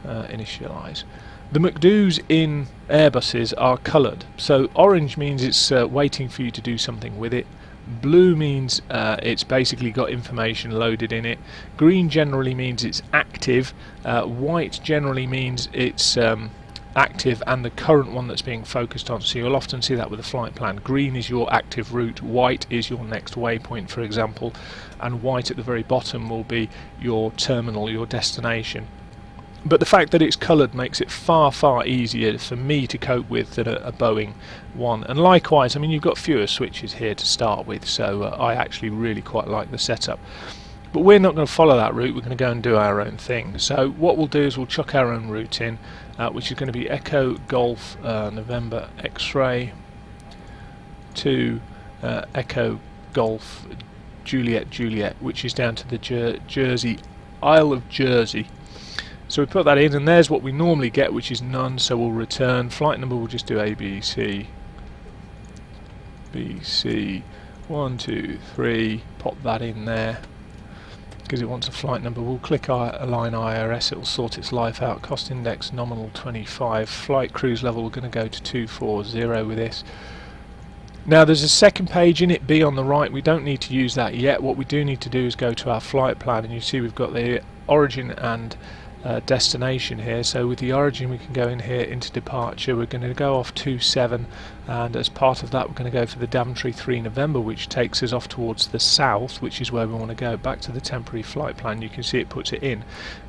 initialize. The MCDUs in Airbuses are coloured. So orange means it's waiting for you to do something with it. Blue means it's basically got information loaded in it. Green generally means it's active. White generally means it's active and the current one that's being focused on. So you'll often see that with a flight plan. Green is your active route, white is your next waypoint, for example, and white at the very bottom will be your terminal, your destination. But the fact that it's coloured makes it far, far easier for me to cope with than a Boeing one. And likewise, I mean, you've got fewer switches here to start with, so I actually really quite like the setup. But we're not going to follow that route, we're going to go and do our own thing. So what we'll do is we'll chuck our own route in, which is going to be Echo Golf November X-Ray to Echo Golf Juliet Juliet, which is down to the Jersey, Isle of Jersey. So we put that in, and there's what we normally get, which is none, so we'll return. Flight number we'll just do ABC. BC 1, 2, 3, pop that in there. Because it wants a flight number, we'll click Align IRS, it will sort its life out. Cost index nominal 25. Flight cruise level, we're going to go to 240 with this. Now there's a second page in it, B on the right. We don't need to use that yet. What we do need to do is go to our flight plan, and you see we've got the origin and destination here. So with the origin we can go in here into departure. We're going to go off 27, and as part of that we're going to go for the Daventry 3 November, which takes us off towards the south, which is where we want to go. Back to the temporary flight plan, you can see it puts it in.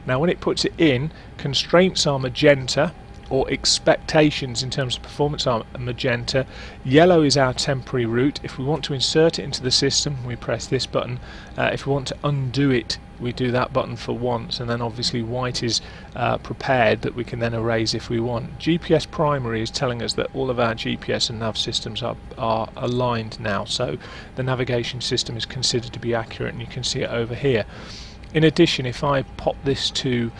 Now when it puts it in, constraints are magenta, or expectations in terms of performance are magenta. Yellow is our temporary route. If we want to insert it into the system, we press this button. If we want to undo it, we do that button for once, and then obviously white is prepared that we can then erase if we want. GPS primary is telling us that all of our GPS and nav systems are aligned now, so the navigation system is considered to be accurate, and you can see it over here. In addition, if I pop this to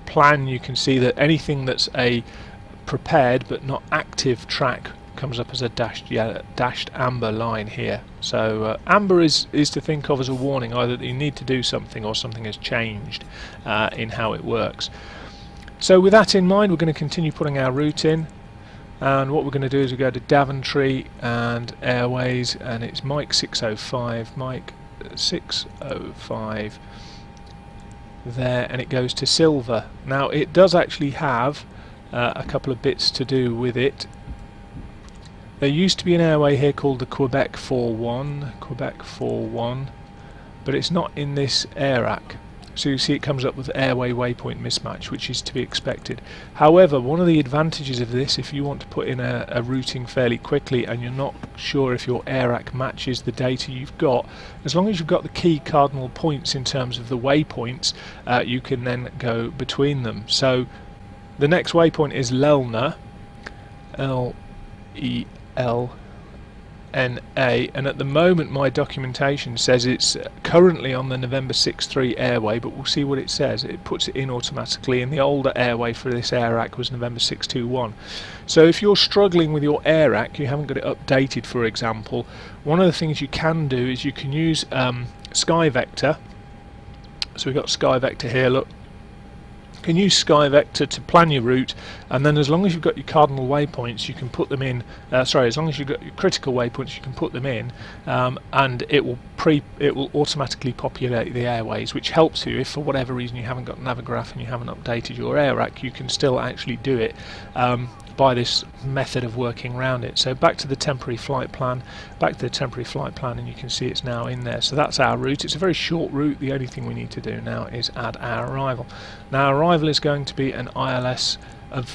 plan, you can see that anything that's a prepared but not active track comes up as a dashed amber line here. So amber is to think of as a warning, either that you need to do something or something has changed in how it works. So with that in mind, we're going to continue putting our route in, and what we're going to do is we go to Daventry and Airways, and it's Mike 605, Mike 605 there, and it goes to silver. Now it does actually have a couple of bits to do with it. There used to be an airway here called the Quebec 41, but it's not in this air rack. So you see it comes up with airway waypoint mismatch, which is to be expected. However, one of the advantages of this, if you want to put in a routing fairly quickly and you're not sure if your air rack matches the data you've got, as long as you've got the key cardinal points in terms of the waypoints, you can then go between them. So the next waypoint is Lelna, L-E-L-N-A, and at the moment my documentation says it's currently on the November 6-3 airway, but we'll see what it says. It puts it in automatically, and the older airway for this air rack was November 621. So if you're struggling with your air rack, you haven't got it updated, for example, one of the things you can do is you can use SkyVector. So we've got SkyVector here, look. You can use SkyVector to plan your route, and then as long as you've got your cardinal waypoints, you can put them in. As long as you've got your critical waypoints, you can put them in, and it will automatically populate the airways, which helps you if for whatever reason you haven't got Navigraph and you haven't updated your air rack. You can still actually do it by this method of working around it. So back to the temporary flight plan, and you can see it's now in there. So that's our route. It's a very short route. The only thing we need to do now is add our arrival. Now our arrival is going to be an ILS of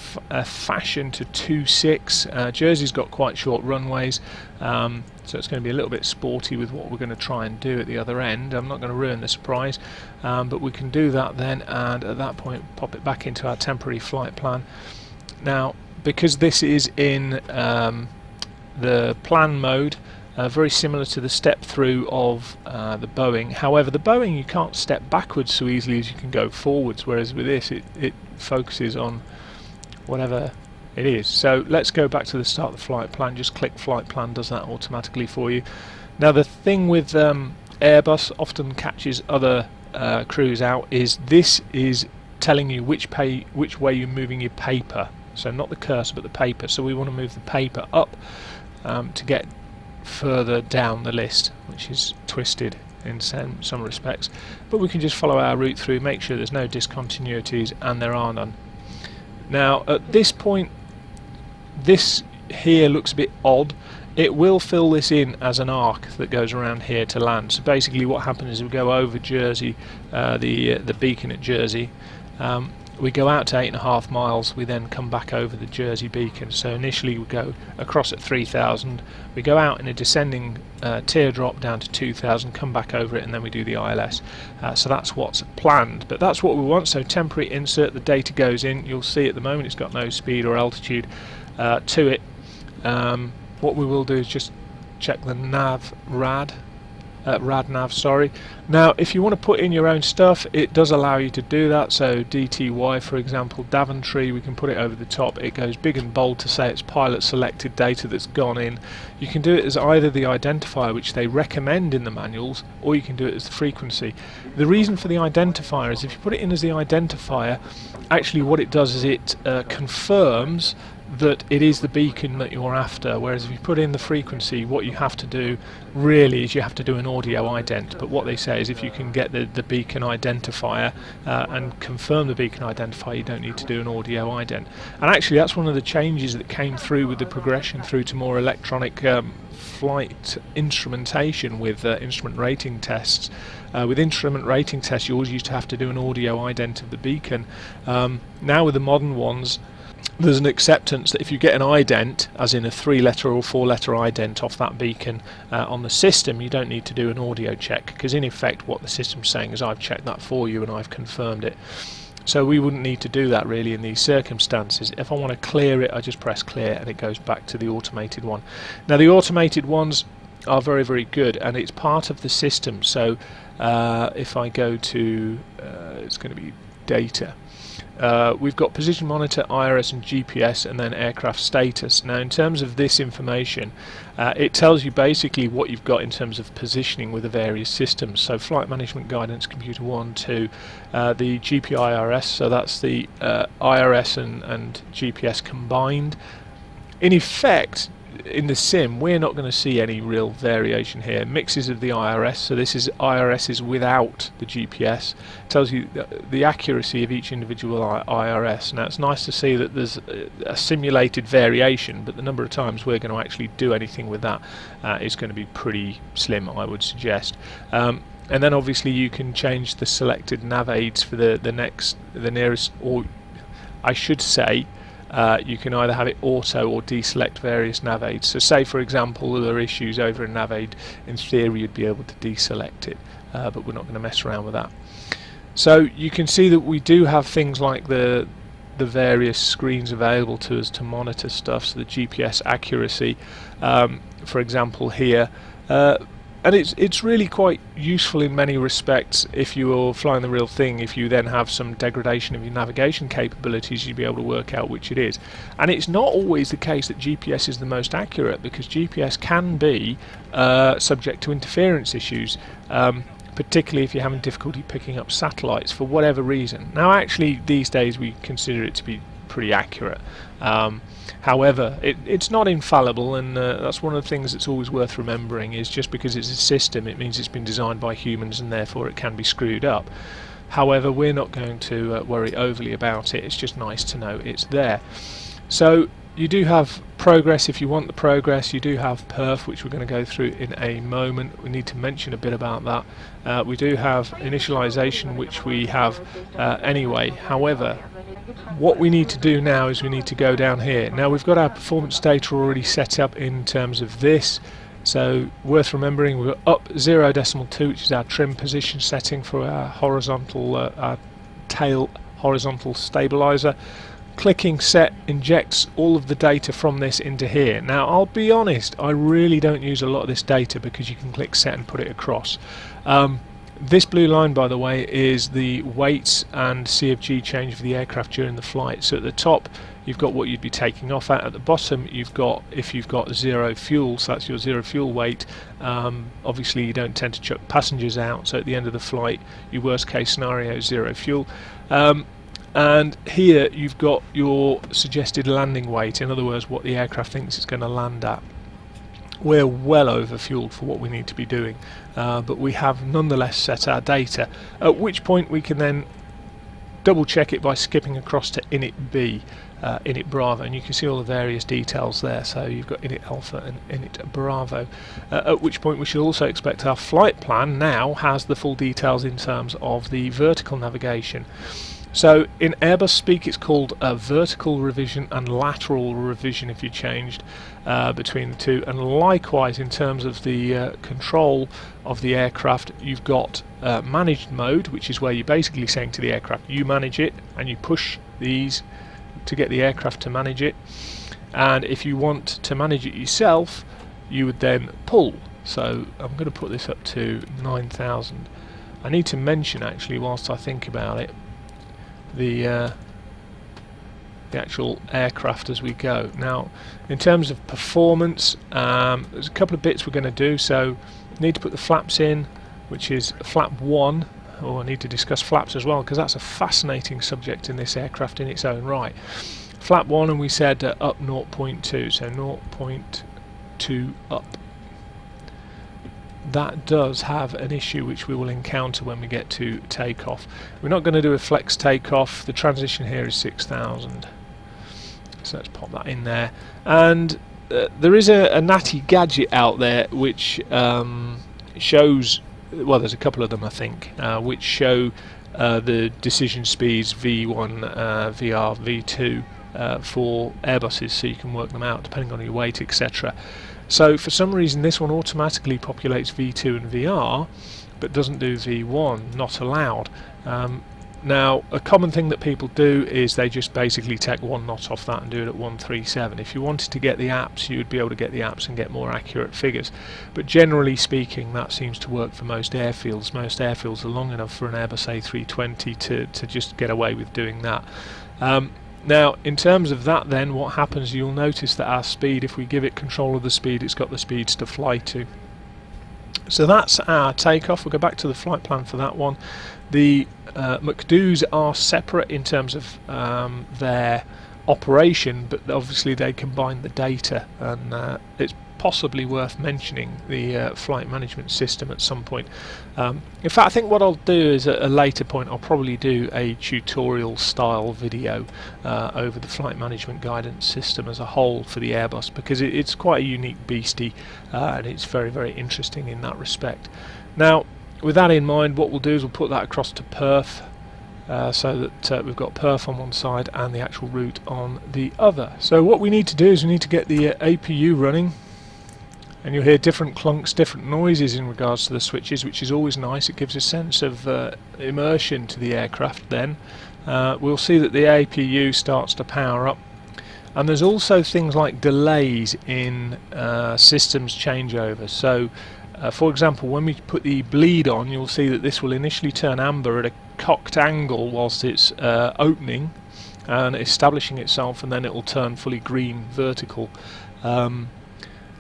fashion to 2.6. Jersey's got quite short runways, so it's going to be a little bit sporty with what we're going to try and do at the other end. I'm not going to ruin the surprise, but we can do that then, and at that point pop it back into our temporary flight plan. Now, because this is in the plan mode, very similar to the step through of the Boeing. However, the Boeing you can't step backwards so easily as you can go forwards, whereas with this it focuses on whatever it is. So let's go back to the start of the flight plan. Just click flight plan, does that automatically for you. Now the thing with Airbus often catches other crews out is this is telling you which way you're moving your paper. So not the cursor but the paper. So we want to move the paper up to get further down the list, which is twisted in some respects, but we can just follow our route through, make sure there's no discontinuities, and there are none. Now at this point, this here looks a bit odd. It will fill this in as an arc that goes around here to land. So basically what happens is we go over Jersey, the beacon at Jersey, we go out to 8.5 miles, we then come back over the Jersey beacon. So initially we go across at 3,000, we go out in a descending teardrop down to 2,000, come back over it, and then we do the ILS. So that's what's planned, but that's what we want. So temporary insert, the data goes in. You'll see at the moment it's got no speed or altitude to it. What we will do is just check the nav radnav, sorry. Now if you want to put in your own stuff, it does allow you to do that. So DTY, for example, Daventry, we can put it over the top. It goes big and bold to say it's pilot selected data that's gone in. You can do it as either the identifier, which they recommend in the manuals, or you can do it as the frequency. The reason for the identifier is if you put it in as the identifier, actually what it does is it confirms that it is the beacon that you're after, whereas if you put in the frequency, what you have to do really is you have to do an audio ident. But what they say is if you can get the beacon identifier and confirm the beacon identifier, you don't need to do an audio ident. And actually that's one of the changes that came through with the progression through to more electronic flight instrumentation with instrument rating tests. With instrument rating tests you always used to have to do an audio ident of the beacon. Now with the modern ones, there's an acceptance that if you get an ident, as in a 3-letter or 4-letter ident off that beacon on the system, you don't need to do an audio check, because in effect what the system's saying is I've checked that for you and I've confirmed it. So we wouldn't need to do that really in these circumstances. If I want to clear it, I just press clear and it goes back to the automated one. Now the automated ones are very, very good, and it's part of the system. So if I go to, it's going to be data. We've got position monitor, IRS and GPS, and then aircraft status. Now in terms of this information, it tells you basically what you've got in terms of positioning with the various systems. So flight management guidance, computer 1, 2, the GPIRS, so that's the IRS and GPS combined. In effect, in the sim, we're not going to see any real variation here. Mixes of the IRS, so this is IRS is without the GPS. It tells you the accuracy of each individual IRS. Now it's nice to see that there's a simulated variation, but the number of times we're going to actually do anything with that is going to be pretty slim, I would suggest. And then obviously you can change the selected nav aids for the nearest, or I should say, you can either have it auto or deselect various nav aids. So say for example there are issues over a nav aid, in theory you'd be able to deselect it, but we're not going to mess around with that. So you can see that we do have things like the various screens available to us to monitor stuff, so the GPS accuracy, for example here, and it's really quite useful in many respects. If you are flying the real thing, if you then have some degradation of your navigation capabilities, you'll be able to work out which it is. And it's not always the case that GPS is the most accurate, because GPS can be subject to interference issues, particularly if you're having difficulty picking up satellites for whatever reason. Now actually these days we consider it to be pretty accurate. However, it's not infallible, and that's one of the things that's always worth remembering, is just because it's a system it means it's been designed by humans and therefore it can be screwed up. However, we're not going to worry overly about it. It's just nice to know it's there. So you do have progress if you want the progress. You do have perf, which we're going to go through in a moment. We need to mention a bit about that. We do have initialization, which we have anyway. However, what we need to do now is we need to go down here. Now we've got our performance data already set up in terms of this, so worth remembering we're up 0.2, which is our trim position setting for our horizontal, our tail horizontal stabilizer. Clicking set injects all of the data from this into here. Now I'll be honest, I really don't use a lot of this data because you can click set and put it across. This blue line, by the way, is the weights and CFG change for the aircraft during the flight. So at the top you've got what you'd be taking off at the bottom you've got if you've got zero fuel, so that's your zero fuel weight. Obviously you don't tend to chuck passengers out, so at the end of the flight your worst case scenario is zero fuel. And here you've got your suggested landing weight, in other words what the aircraft thinks it's going to land at. We're well over fueled for what we need to be doing, but we have nonetheless set our data, at which point we can then double check it by skipping across to init B, init Bravo, and you can see all the various details there. So you've got init Alpha and init Bravo, at which point we should also expect our flight plan now has the full details in terms of the vertical navigation. So in Airbus speak it's called a vertical revision and lateral revision if you changed between the two, and likewise in terms of the control of the aircraft you've got managed mode, which is where you're basically saying to the aircraft you manage it, and you push these to get the aircraft to manage it, and if you want to manage it yourself you would then pull. So I'm going to put this up to 9,000. I need to mention actually whilst I think about it the actual aircraft as we go. Now in terms of performance there's a couple of bits we're going to do. So need to put the flaps in, which is flap 1. I need to discuss flaps as well because that's a fascinating subject in this aircraft in its own right. Flap 1, and we said up 0.2, so 0.2 up. That does have an issue which we will encounter when we get to takeoff. We're not going to do a flex takeoff. The transition here is 6,000, so let's pop that in there. And there is a natty gadget out there which shows, well there's a couple of them I think, which show the decision speeds V1, VR, V2 for Airbuses, so you can work them out depending on your weight, etc. So for some reason this one automatically populates V2 and VR but doesn't do V1, not allowed. Now a common thing that people do is they just basically take one knot off that and do it at 137. If you wanted to get the apps you would be able to get the apps and get more accurate figures, but generally speaking that seems to work for most airfields. Most airfields are long enough for an Airbus A320 to just get away with doing that. Now in terms of that then what happens, you'll notice that our speed, if we give it control of the speed, it's got the speeds to fly to. So that's our takeoff. We'll go back to the flight plan for that one. The MCDUs are separate in terms of their operation, but obviously they combine the data, and it's possibly worth mentioning the flight management system at some point. In fact, I think what I'll do is at a later point I'll probably do a tutorial style video over the flight management guidance system as a whole for the Airbus, because it's quite a unique beastie, and it's very, very interesting in that respect. Now, with that in mind, what we'll do is we'll put that across to perf, so that we've got perf on one side and the actual route on the other. So what we need to do is we need to get the APU running, and you'll hear different clunks, different noises in regards to the switches, which is always nice. It gives a sense of immersion to the aircraft. Then we'll see that the APU starts to power up, and there's also things like delays in systems changeover. So for example, when we put the bleed on, you'll see that this will initially turn amber at a cocked angle whilst it's opening and establishing itself, and then it will turn fully green vertical.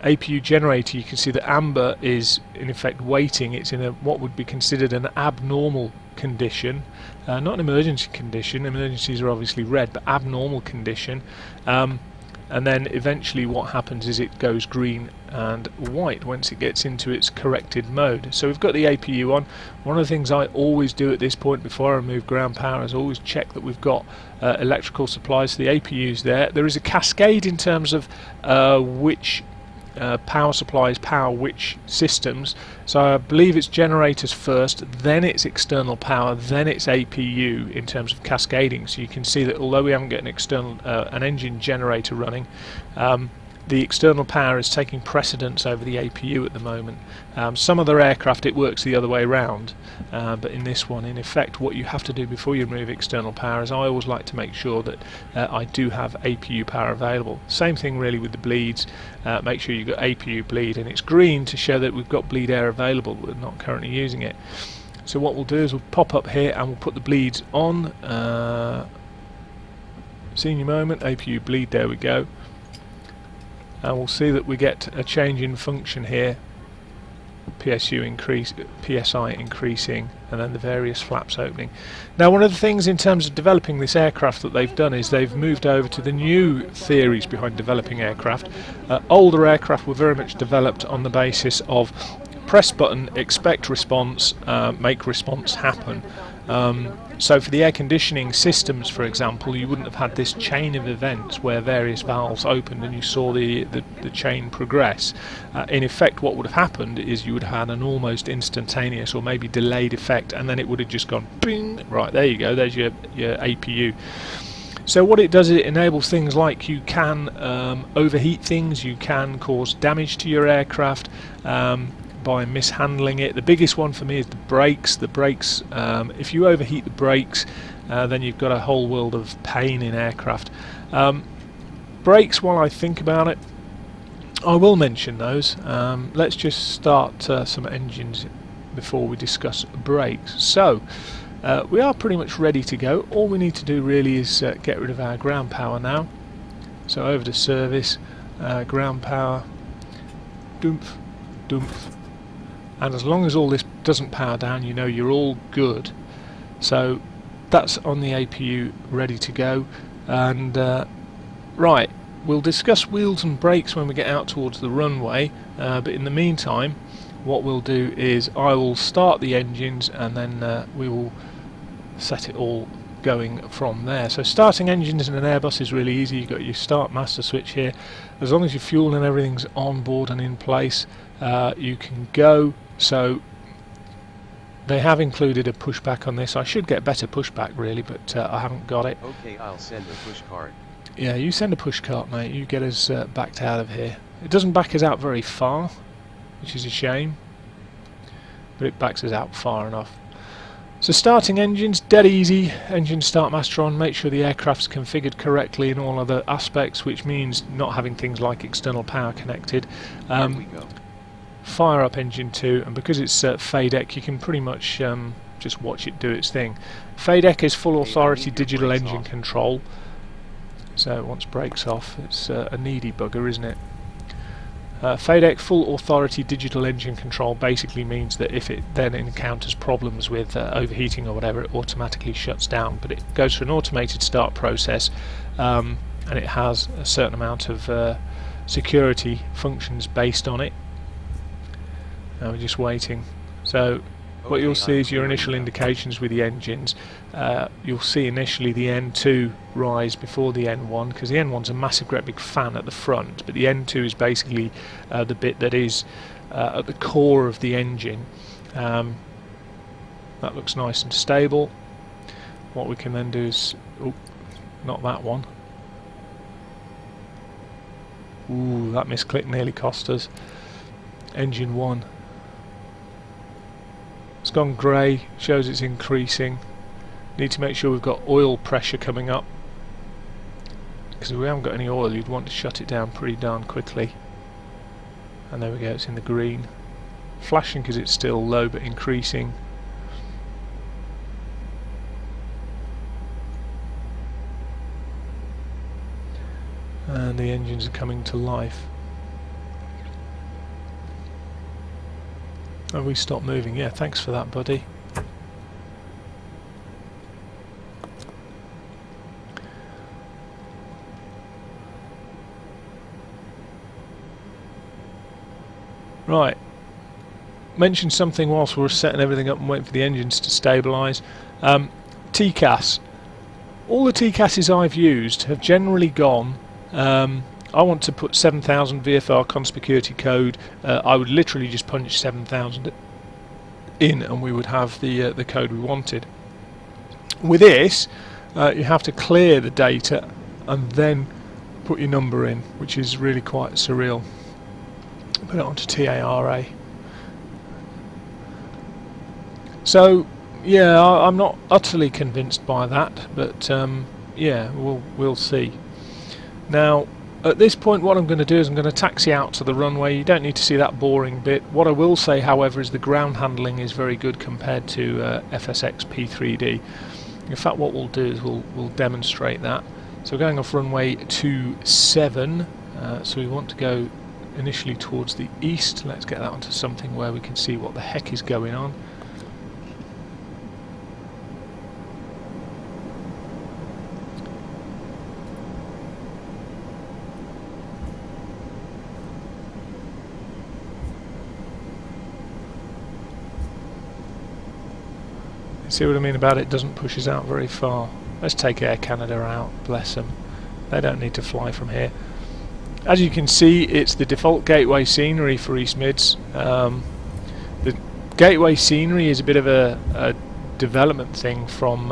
APU generator, you can see that amber is in effect waiting. It's in a what would be considered an abnormal condition, not an emergency condition. Emergencies are obviously red, but abnormal condition. And then eventually what happens is it goes green and white once it gets into its corrected mode. So we've got the APU on. One of the things I always do at this point before I remove ground power is always check that we've got electrical supplies. So the APU's there. There is a cascade in terms of which power supplies power which systems. So I believe it's generators first, then it's external power, then it's APU in terms of cascading. So you can see that although we haven't got an external an engine generator running, the external power is taking precedence over the APU at the moment. Some other aircraft it works the other way around, but in this one, in effect, what you have to do before you remove external power is I always like to make sure that I do have APU power available. Same thing really with the bleeds. Make sure you've got APU bleed, and it's green to show that we've got bleed air available. We're not currently using it. So what we'll do is we'll pop up here and we'll put the bleeds on. Senior moment, APU bleed, there we go. And we'll see that we get a change in function here, PSI increasing, and then the various flaps opening. Now, one of the things in terms of developing this aircraft that they've done is they've moved over to the new theories behind developing aircraft. Older aircraft were very much developed on the basis of press button, expect response, make response happen. So for the air conditioning systems, for example, you wouldn't have had this chain of events where various valves opened and you saw the chain progress. In effect, what would have happened is you would have had an almost instantaneous or maybe delayed effect, and then it would have just gone bing, right, there you go, there's your APU. So what it does is it enables things like you can overheat things, you can cause damage to your aircraft by mishandling it. The biggest one for me is the brakes. The brakes, if you overheat the brakes, then you've got a whole world of pain in aircraft. Brakes, while I think about it, I will mention those. Let's just start some engines before we discuss brakes. So we are pretty much ready to go. All we need to do really is get rid of our ground power now. So over to service, ground power, doomph, doomph. And as long as all this doesn't power down, you know you're all good. So that's on the APU ready to go. And right, we'll discuss wheels and brakes when we get out towards the runway, but in the meantime what we'll do is I will start the engines, and then we will set it all going from there. So starting engines in an Airbus is really easy. You've got your start master switch here. As long as your fuel and everything's on board and in place, you can go. So they have included a pushback on this. I should get better pushback really, but I haven't got it. Okay, I'll send a push cart. Yeah, you send a push cart, mate. You get us backed out of here. It doesn't back us out very far, which is a shame, but it backs us out far enough. So starting engines, dead easy. Engine start master on. Make sure the aircraft's configured correctly in all other aspects, which means not having things like external power connected. Here we go. Fire up engine 2, and because it's FADEC, you can pretty much just watch it do its thing. FADEC is full authority digital engine control. So once brakes off, it's a needy bugger, isn't it? FADEC full authority digital engine control basically means that if it then encounters problems with overheating or whatever, it automatically shuts down, but it goes through an automated start process. and it has a certain amount of security functions based on it. Now we're just waiting. So what you'll see is your initial indications with the engines. You'll see initially the N2 rise before the N1, because the N1's a massive great big fan at the front, but the N2 is basically the bit that is at the core of the engine. That looks nice and stable. What we can then do is, oh, not that one. Ooh, that misclick nearly cost us. Engine 1. It's gone grey, shows it's increasing. Need to make sure we've got oil pressure coming up, because if we haven't got any oil you'd want to shut it down pretty darn quickly. And there we go, it's in the green. Flashing because it's still low but increasing. And the engines are coming to life. Oh, we stopped moving. Yeah, thanks for that, buddy. Right. Mentioned something whilst we were setting everything up and waiting for the engines to stabilise. TCAS. All the TCASs I've used have generally gone. I want to put 7000 VFR conspicuity code. I would literally just punch 7000 in and we would have the code we wanted. With this, you have to clear the data and then put your number in, which is really quite surreal. Put it onto TARA. So yeah, I'm not utterly convinced by that, but yeah, we'll see. Now, at this point what I'm going to do is I'm going to taxi out to the runway. You don't need to see that boring bit. What I will say, however, is the ground handling is very good compared to FSX P3D. In fact, what we'll do is we'll demonstrate that. So we're going off runway 27, so we want to go initially towards the east. Let's get that onto something where we can see what the heck is going on. See what I mean about it doesn't push us out very far. Let's take Air Canada out, bless them. They don't need to fly from here. As you can see, it's the default gateway scenery for East Mids. The gateway scenery is a bit of a development thing from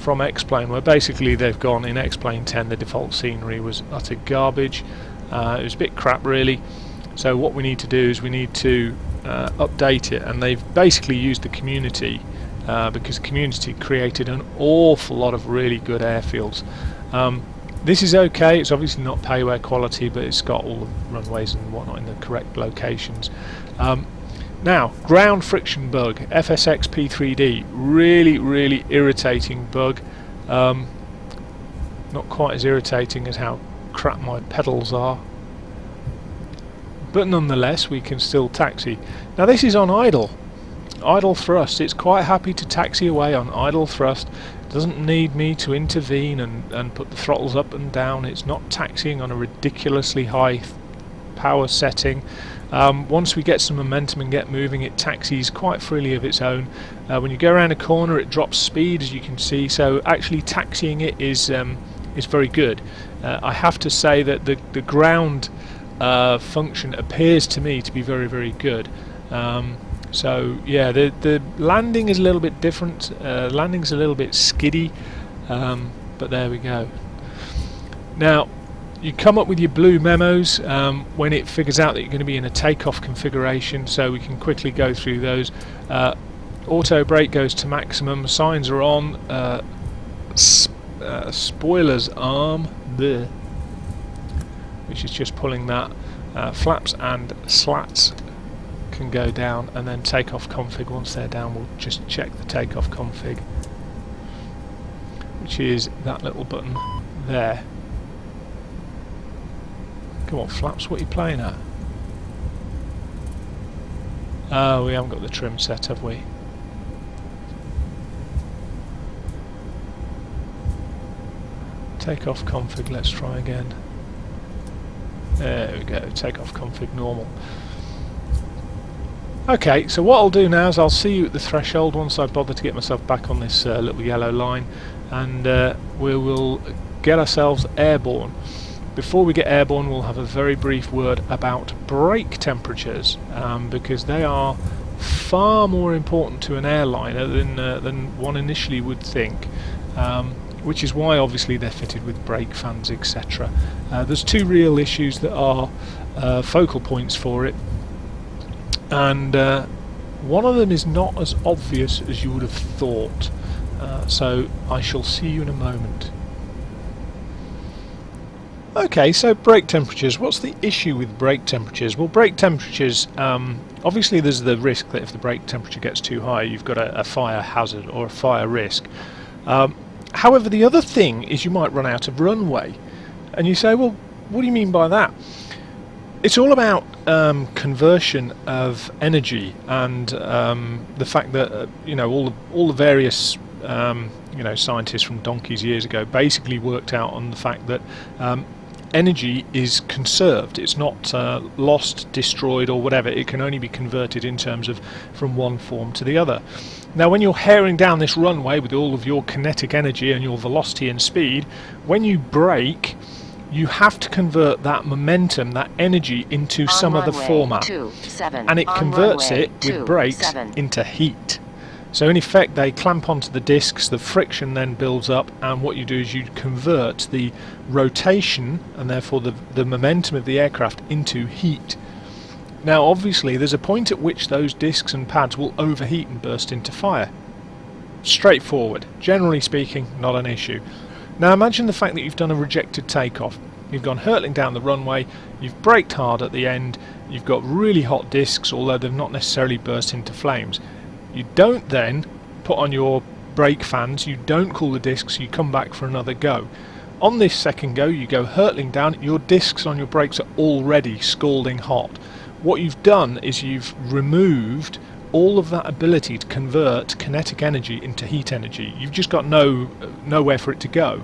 X-Plane, where basically they've gone in X-Plane 10 the default scenery was utter garbage. It was a bit crap really. So what we need to do is we need to update it, and they've basically used the community because the community created an awful lot of really good airfields. This is okay, it's obviously not payware quality, but it's got all the runways and whatnot in the correct locations. Now, ground friction bug, FSX P3D, really irritating bug. Not quite as irritating as how crap my pedals are, but nonetheless we can still taxi. Now this is on idle thrust. It's quite happy to taxi away on idle thrust. Doesn't need me to intervene and put the throttles up and down. It's not taxiing on a ridiculously high power setting. Once we get some momentum and get moving, it taxis quite freely of its own. When you go around a corner it drops speed, as you can see, so actually taxiing it is very good. I have to say that the ground function appears to me to be very good. So yeah, the landing is a little bit different. Landing's a little bit skiddy, but there we go. Now you come up with your blue memos when it figures out that you're going to be in a takeoff configuration, so we can quickly go through those. Auto brake goes to maximum, signs are on, spoilers arm there, which is just pulling that. Flaps and slats can go down, and then takeoff config, once they're down we'll just check the takeoff config, which is that little button there. Come on flaps, what are you playing at? Oh, we haven't got the trim set, have we? Takeoff config, let's try again. There we go, takeoff config normal. Okay, so what I'll do now is I'll see you at the threshold once I bother to get myself back on this little yellow line, and we will get ourselves airborne. Before we get airborne, we'll have a very brief word about brake temperatures, because they are far more important to an airliner than one initially would think, which is why obviously they're fitted with brake fans, etc. There's two real issues that are focal points for it, and one of them is not as obvious as you would have thought, so I shall see you in a moment. Okay, so brake temperatures. What's the issue with brake temperatures? Well, brake temperatures, obviously there's the risk that if the brake temperature gets too high, you've got a fire hazard or a fire risk. However, the other thing is you might run out of runway. And you say, well, what do you mean by that? It's all about conversion of energy, and the fact that all the various scientists from donkeys years ago basically worked out on the fact that energy is conserved. It's not lost, destroyed, or whatever. It can only be converted in terms of from one form to the other. Now, when you're herring down this runway with all of your kinetic energy and your velocity and speed, when you brake, you have to convert that momentum, that energy, into some other format, and it converts it with brakes into heat. So in effect they clamp onto the discs, the friction then builds up, and what you do is you convert the rotation and therefore the momentum of the aircraft into heat. Now obviously there's a point at which those discs and pads will overheat and burst into fire. Straightforward, generally speaking, not an issue. Now imagine the fact that you've done a rejected takeoff. You've gone hurtling down the runway, you've braked hard at the end, you've got really hot discs, although they've not necessarily burst into flames. You don't then put on your brake fans, you don't cool the discs, you come back for another go. On this second go, you go hurtling down, your discs on your brakes are already scalding hot. What you've done is you've removed all of that ability to convert kinetic energy into heat energy. You've just got nowhere for it to go.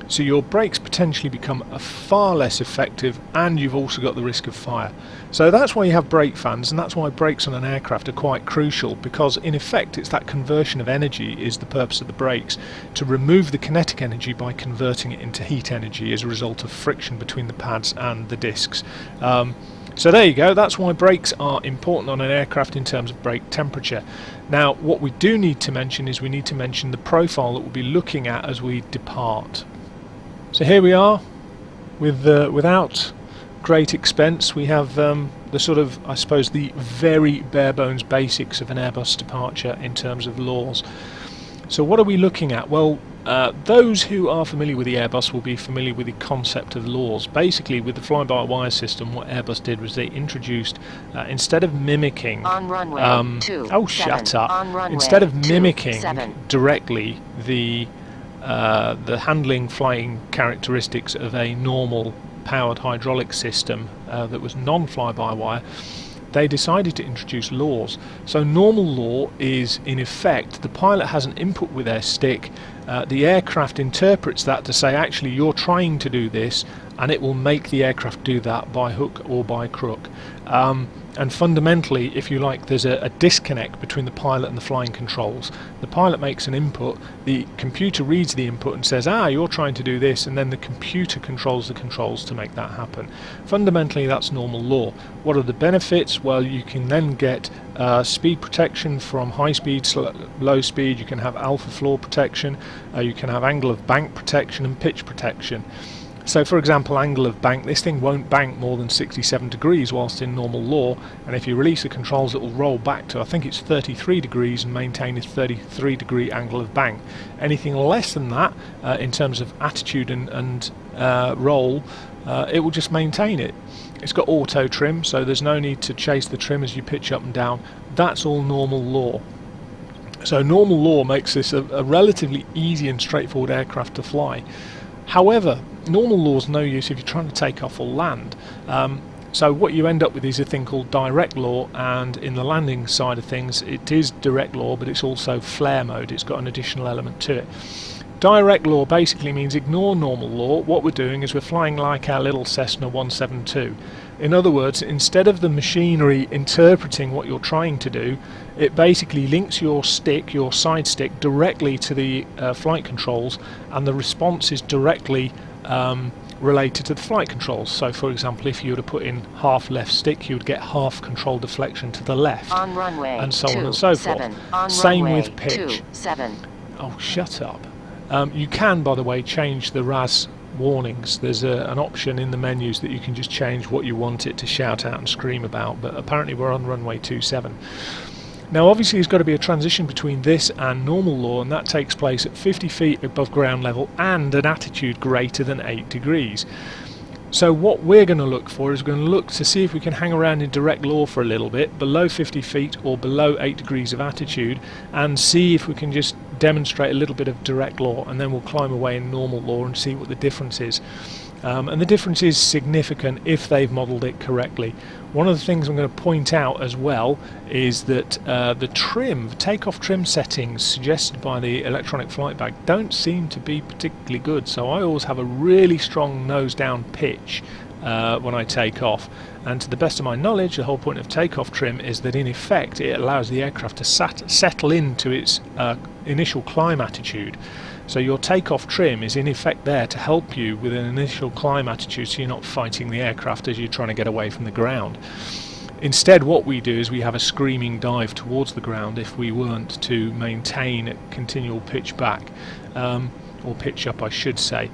So your brakes potentially become far less effective, and you've also got the risk of fire. So that's why you have brake fans, and that's why brakes on an aircraft are quite crucial, because in effect it's that conversion of energy is the purpose of the brakes, to remove the kinetic energy by converting it into heat energy as a result of friction between the pads and the discs. So there you go, that's why brakes are important on an aircraft in terms of brake temperature. Now what we do need to mention is we need to mention the profile that we'll be looking at as we depart. So here we are, without great expense. We have the sort of, I suppose, the very bare bones basics of an Airbus departure in terms of laws. So what are we looking at? Well, those who are familiar with the Airbus will be familiar with the concept of laws. Basically, with the fly-by-wire system, what Airbus did was they introduced, instead of mimicking, instead of mimicking directly the handling flying characteristics of a normal powered hydraulic system that was non-fly-by-wire, they decided to introduce laws. So normal law is, in effect, the pilot has an input with their stick, the aircraft interprets that to say actually you're trying to do this, and it will make the aircraft do that by hook or by crook. And fundamentally, if you like, there's a disconnect between the pilot and the flying controls. The pilot makes an input, the computer reads the input and says, you're trying to do this, and then the computer controls the controls to make that happen. Fundamentally, that's normal law. What are the benefits? Well, you can then get speed protection from high speed, low speed, you can have alpha floor protection, you can have angle of bank protection and pitch protection. So for example, angle of bank, this thing won't bank more than 67 degrees whilst in normal law, and if you release the controls it will roll back to, I think it's 33 degrees and maintain a 33 degree angle of bank. Anything less than that, in terms of attitude and roll, it will just maintain it. It's got auto trim, so there's no need to chase the trim as you pitch up and down. That's all normal law. So normal law makes this a relatively easy and straightforward aircraft to fly. However, normal law is no use if you're trying to take off or land. So what you end up with is a thing called direct law, and in the landing side of things it is direct law, but it's also flare mode. It's got an additional element to it. Direct law basically means ignore normal law. What we're doing is we're flying like our little Cessna 172. In other words, instead of the machinery interpreting what you're trying to do, it basically links your stick, your side stick, directly to the flight controls, and the response is directly related to the flight controls. So for example, if you were to put in half left stick, you would get half control deflection to the left, on runway and so on and 27, so forth. on Same runway with pitch. 27. Oh, shut up. You can, by the way, change the RAS warnings. There's an option in the menus that you can just change what you want it to shout out and scream about, but apparently we're on runway 27. Now obviously there's got to be a transition between this and normal law, and that takes place at 50 feet above ground level and an attitude greater than 8 degrees. So what we're going to look for is we're going to look to see if we can hang around in direct law for a little bit, below 50 feet or below 8 degrees of attitude, and see if we can just demonstrate a little bit of direct law, and then we'll climb away in normal law and see what the difference is. And the difference is significant if they've modelled it correctly. One of the things I'm going to point out as well is that the takeoff trim settings suggested by the electronic flight bag don't seem to be particularly good. So I always have a really strong nose down pitch when I take off. And to the best of my knowledge, the whole point of takeoff trim is that in effect it allows the aircraft to settle into its initial climb attitude. So your takeoff trim is in effect there to help you with an initial climb attitude, so you're not fighting the aircraft as you're trying to get away from the ground. Instead, what we do is we have a screaming dive towards the ground if we weren't to maintain a continual pitch back, or pitch up I should say.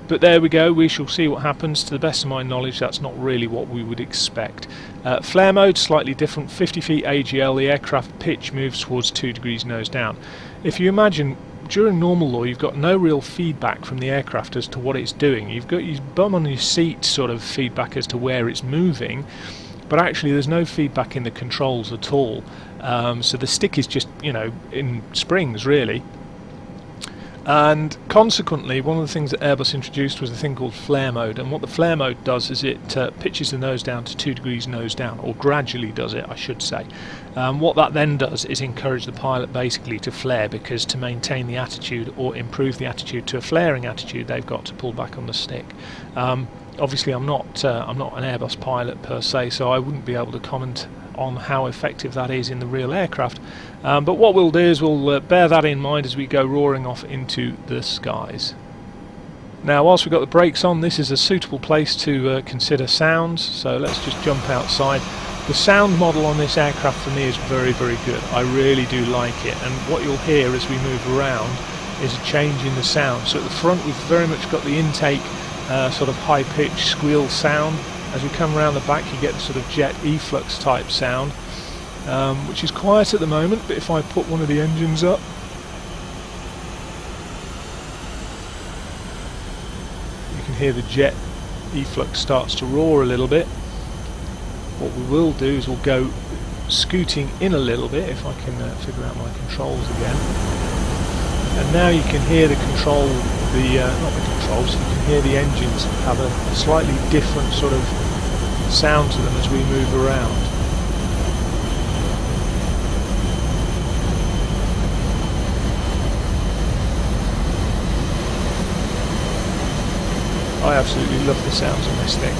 But there we go, we shall see what happens. To the best of my knowledge, that's not really what we would expect. Flare mode, slightly different. 50 feet AGL, the aircraft pitch moves towards 2 degrees nose down. If you imagine, during normal law, you've got no real feedback from the aircraft as to what it's doing. You've got your bum on your seat sort of feedback as to where it's moving, but actually there's no feedback in the controls at all. So the stick is just, you know, in springs really. And consequently, one of the things that Airbus introduced was a thing called flare mode, and what the flare mode does is it pitches the nose down to 2 degrees nose down, or gradually does it, I should say. What that then does is encourage the pilot basically to flare, because to maintain the attitude or improve the attitude to a flaring attitude, they've got to pull back on the stick. Obviously I'm not an Airbus pilot per se, so I wouldn't be able to comment on how effective that is in the real aircraft, but what we'll do is we'll bear that in mind as we go roaring off into the skies. Now whilst we've got the brakes on, this is a suitable place to consider sounds, so let's just jump outside. The sound model on this aircraft for me is very, very good. I really do like it, and what you'll hear as we move around is a change in the sound. So at the front we've very much got the intake sort of high-pitched squeal sound. As we come around the back you get the sort of jet efflux type sound, which is quiet at the moment, but if I put one of the engines up, you can hear the jet efflux starts to roar a little bit. What we will do is we'll go scooting in a little bit, if I can figure out my controls again. And now you can hear the control, not the controls, you can hear the engines have a slightly different sort of sound to them as we move around. I absolutely love the sounds on this thing.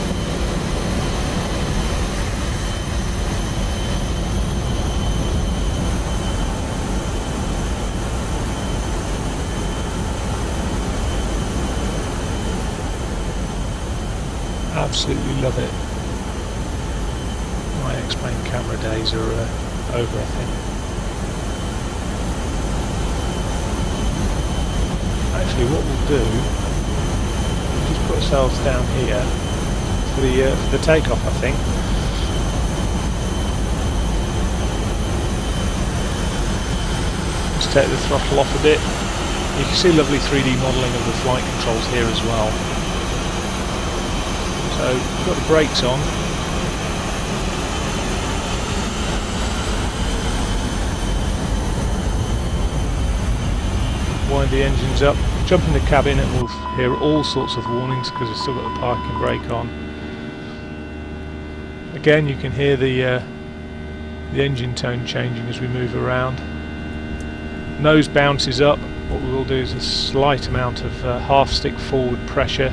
Absolutely love it. My X-Plane camera days are over, I think. Actually, what we'll do, we'll just put ourselves down here for the takeoff, I think. Just take the throttle off a bit. You can see lovely 3D modelling of the flight controls here as well. So we've got the brakes on. Wind the engines up, jump in the cabin, and we'll hear all sorts of warnings because we've still got the parking brake on. Again, you can hear the engine tone changing as we move around. Nose bounces up, What we will do is a slight amount of half stick forward pressure,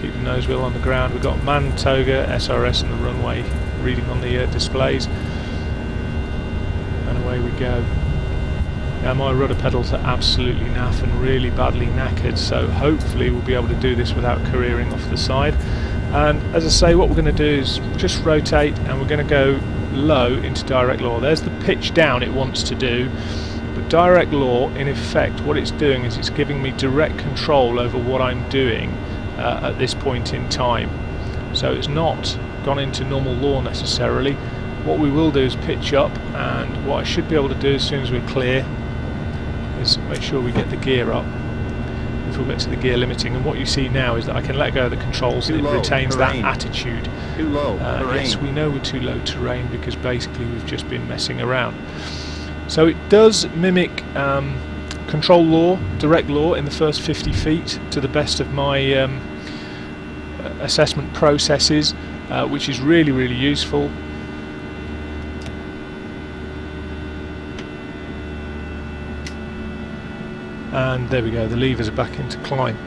keep the nose wheel on the ground. We've got man, toga, SRS and the runway reading on the displays, and away we go. Now my rudder pedals are absolutely naff and really badly knackered, so hopefully we'll be able to do this without careering off the side. And as I say, what we're going to do is just rotate, and we're going to go low into direct law. There's the pitch down it wants to do, but direct law, in effect, what it's doing is it's giving me direct control over what I'm doing at this point in time. So it's not gone into normal law necessarily. What we will do is pitch up, and what I should be able to do as soon as we're clear is make sure we get the gear up before we get to the gear limiting. And what you see now is that I can let go of the controls and it retains that attitude. Too low. Yes, we know we're too low terrain because basically we've just been messing around. So it does mimic control law, direct law in the first 50 feet to the best of my assessment processes, which is really, really useful. And there we go, the levers are back into climb.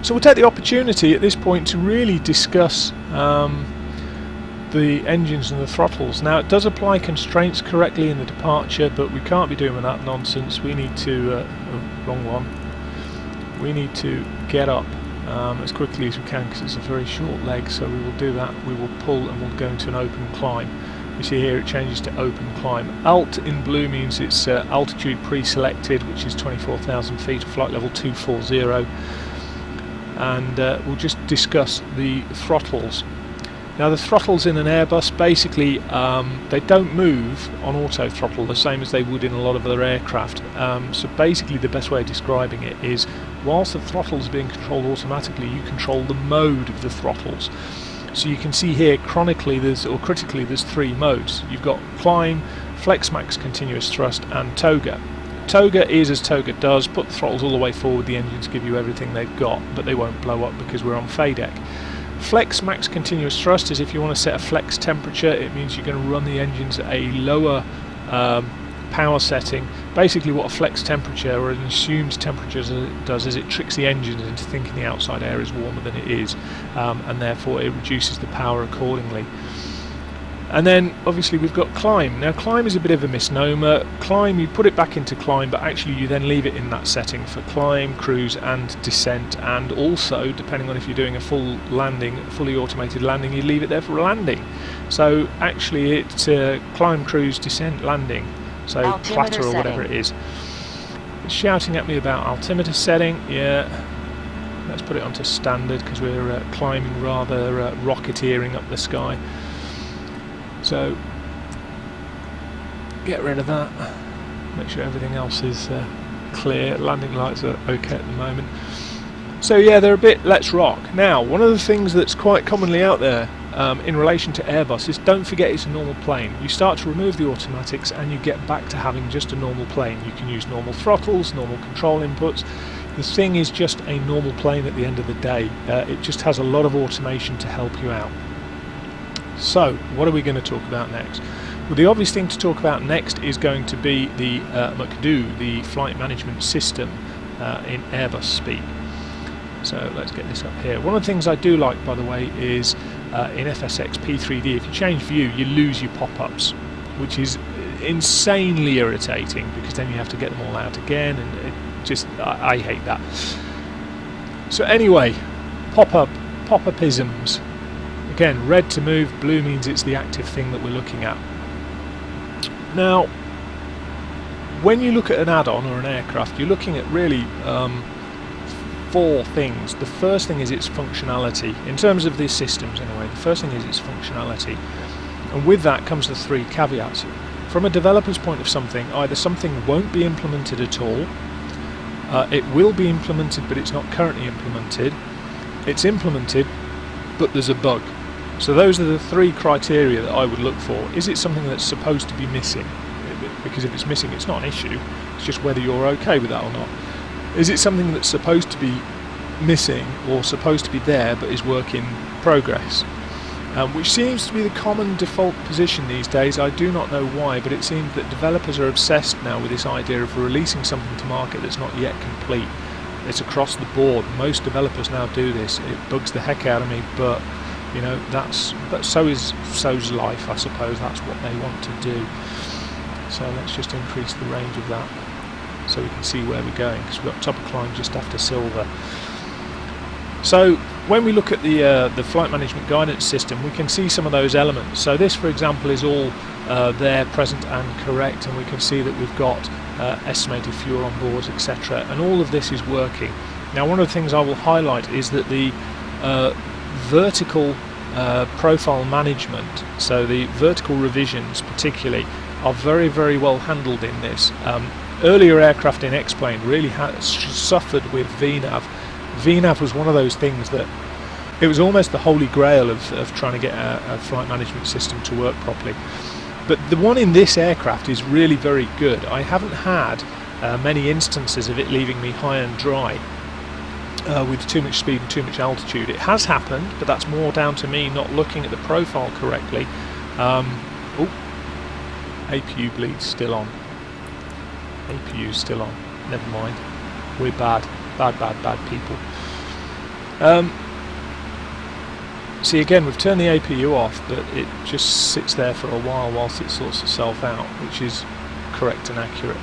So we'll take the opportunity at this point to really discuss the engines and the throttles. Now it does apply constraints correctly in the departure, but we can't be doing that nonsense. We need to, wrong one, we need to get up as quickly as we can because it's a very short leg, so we will do that. We will pull and we'll go into an open climb. You see here it changes to open climb. Alt in blue means it's altitude pre-selected, which is 24,000 feet, flight level 240. And we'll just discuss the throttles. Now the throttles in an Airbus, basically they don't move on auto throttle the same as they would in a lot of other aircraft. So basically the best way of describing it is, whilst the throttles are being controlled automatically, you control the mode of the throttles. So you can see here critically there's three modes. You've got climb, flex max continuous thrust and toga. Toga is as toga does, put the throttles all the way forward, the engines give you everything they've got, but they won't blow up because we're on FADEC. Flex max continuous thrust is if you want to set a flex temperature. It means you're going to run the engines at a lower power setting. Basically what a flex temperature or an assumed temperature does is it tricks the engines into thinking the outside air is warmer than it is, and therefore it reduces the power accordingly. And then obviously we've got climb. Now climb is a bit of a misnomer. Climb, you put it back into climb, but actually you then leave it in that setting for climb, cruise and descent, and also depending on if you're doing a full landing, fully automated landing, you leave it there for landing. So actually it's climb, cruise, descent, landing, so platter or whatever it is. It's shouting at me about altimeter setting. Yeah, let's put it onto standard because we're climbing rather rocketeering up the sky. So get rid of that, make sure everything else is clear. Landing lights are okay at the moment. So yeah, they're a bit let's rock. Now one of the things that's quite commonly out there in relation to Airbus is don't forget it's a normal plane. You start to remove the automatics and you get back to having just a normal plane. You can use normal throttles, normal control inputs. The thing is just a normal plane at the end of the day. It just has a lot of automation to help you out. So what are we going to talk about next? Well, the obvious thing to talk about next is going to be the MCDU, the flight management system in Airbus speak. So let's get this up here. One of the things I do like, by the way, is in FSX P3D, if you change view you lose your pop-ups, which is insanely irritating because then you have to get them all out again, and it just I hate that. So anyway, pop-upisms. Again, red to move, blue means it's the active thing that we're looking at. Now, when you look at an add-on or an aircraft, you're looking at really four things. The first thing is its functionality. In terms of the systems anyway, the first thing is its functionality. And with that comes the three caveats. From a developer's point of something, either something won't be implemented at all, it will be implemented but it's not currently implemented, it's implemented but there's a bug. So those are the three criteria that I would look for. Is it something that's supposed to be missing? Because if it's missing, it's not an issue. It's just whether you're okay with that or not. Is it something that's supposed to be missing or supposed to be there but is work in progress? which seems to be the common default position these days. I do not know why, but it seems that developers are obsessed now with this idea of releasing something to market that's not yet complete. It's across the board. Most developers now do this. It bugs the heck out of me, but you know, but so's life, I suppose. That's what they want to do. So let's just increase the range of that so we can see where we're going, because we've got top of climb just after silver. So when we look at the flight management guidance system, we can see some of those elements. So this, for example, is all there, present and correct, and we can see that we've got estimated fuel on board, etc. And all of this is working. Now, one of the things I will highlight is that the vertical profile management, so the vertical revisions particularly, are very, very well handled in this. Earlier aircraft in X-Plane really suffered with VNAV. VNAV was one of those things that it was almost the holy grail of trying to get a flight management system to work properly. But the one in this aircraft is really very good. I haven't had many instances of it leaving me high and dry with too much speed and too much altitude. It has happened, but that's more down to me not looking at the profile correctly. APU bleed's still on. APU's still on. Never mind. We're bad people. See, again, we've turned the APU off, but it just sits there for a while whilst it sorts itself out, which is correct and accurate.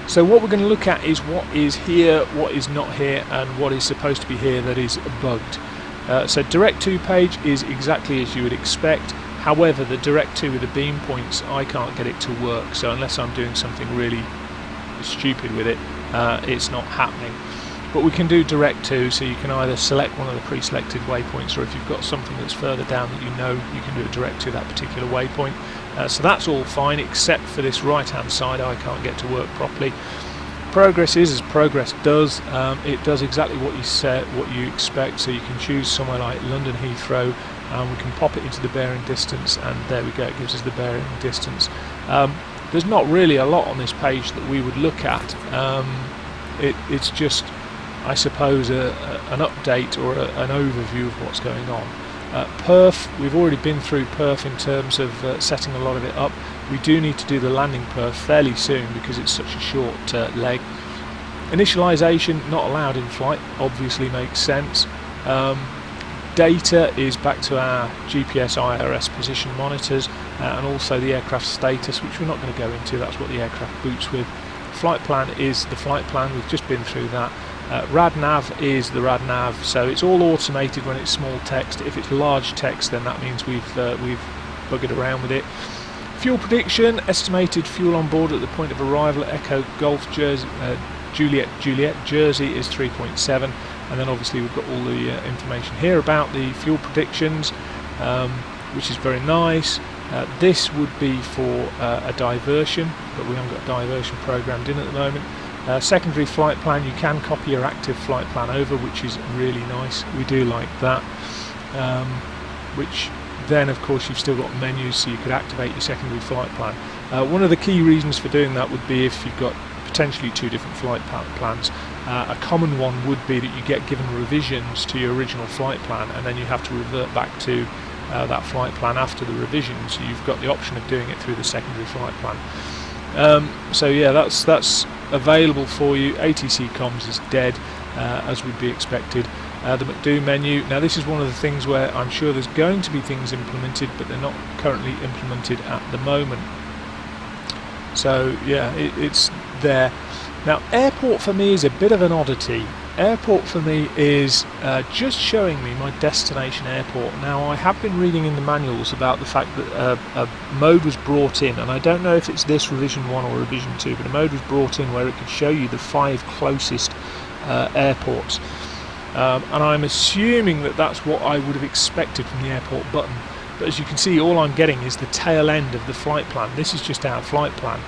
So what we're going to look at is what is here, what is not here, and what is supposed to be here that is bugged. So Direct 2 page is exactly as you would expect. However, the Direct 2 with the beam points, I can't get it to work. So unless I'm doing something really stupid with it, it's not happening. But we can do Direct 2, so you can either select one of the pre-selected waypoints, or if you've got something that's further down that you know, you can do a Direct to that particular waypoint. So that's all fine, except for this right-hand side I can't get to work properly. Progress is as progress does. It does exactly what you expect. So you can choose somewhere like London Heathrow, and we can pop it into the bearing distance, and there we go. It gives us the bearing distance. There's not really a lot on this page that we would look at. It's just, I suppose, an update or an overview of what's going on. Perf, we've already been through perf in terms of setting a lot of it up. We do need to do the landing perf fairly soon because it's such a short leg. Initialization not allowed in flight, obviously makes sense. Data is back to our GPS IRS position monitors, and also the aircraft status, which we're not going to go into. That's what the aircraft boots with. Flight plan is the flight plan, we've just been through that. RadNav is the RadNav, so it's all automated when it's small text. If it's large text, then that means we've buggered around with it. Fuel prediction, estimated fuel on board at the point of arrival at Echo Golf Juliet Jersey is 3.7, and then obviously we've got all the information here about the fuel predictions, which is very nice. This would be for a diversion, but we haven't got a diversion programmed in at the moment. Secondary flight plan, you can copy your active flight plan over, which is really nice. We do like that. Which then, of course, you've still got menus, so you could activate your secondary flight plan. One of the key reasons for doing that would be if you've got potentially two different flight plans. A common one would be that you get given revisions to your original flight plan, and then you have to revert back to that flight plan after the revision. So you've got the option of doing it through the secondary flight plan. So yeah, that's available for you. ATC comms is dead, as would be expected. The McDo menu, now this is one of the things where I'm sure there's going to be things implemented, but they're not currently implemented at the moment. So yeah, it's there. Now airport for me is a bit of an oddity. Airport for me is just showing me my destination airport. Now I have been reading in the manuals about the fact that a mode was brought in, and I don't know if it's this revision 1 or revision 2, but a mode was brought in where it could show you the 5 closest airports. And I'm assuming that that's what I would have expected from the airport button. But as you can see, all I'm getting is the tail end of the flight plan. This is just our flight plan,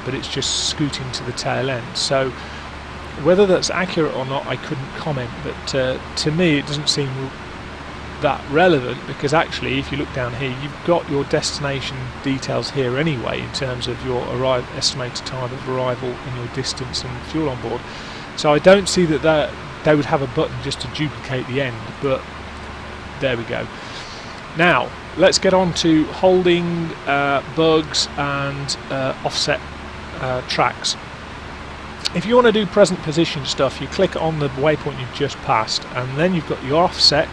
but it's just scooting to the tail end. So whether that's accurate or not, I couldn't comment, but to me it doesn't seem that relevant, because actually if you look down here, you've got your destination details here anyway in terms of your estimated time of arrival and your distance and fuel on board. So I don't see that they would have a button just to duplicate the end, but there we go. Now let's get on to holding, bugs and offset tracks. If you want to do present position stuff, you click on the waypoint you've just passed, and then you've got your offset,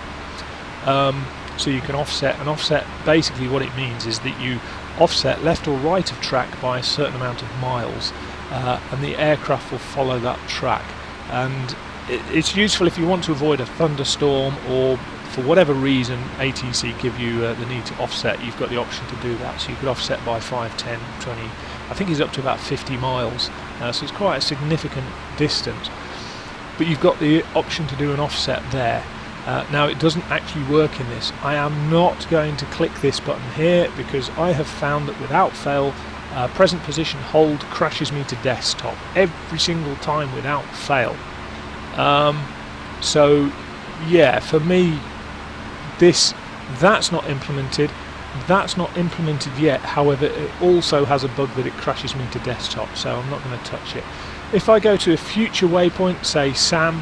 so you can offset. And offset, basically what it means is that you offset left or right of track by a certain amount of miles, and the aircraft will follow that track. And it's useful if you want to avoid a thunderstorm, or for whatever reason ATC give you the need to offset. You've got the option to do that, so you could offset by 5, 10, 20, I think it's up to about 50 miles, so it's quite a significant distance, but you've got the option to do an offset there. Now it doesn't actually work in this. I am not going to click this button here because I have found that without fail, present position hold crashes me to desktop every single time without fail. So yeah, for me, that's not implemented. That's not implemented yet. However, it also has a bug that it crashes me to desktop, so I'm not going to touch it. If I go to a future waypoint, say SAM,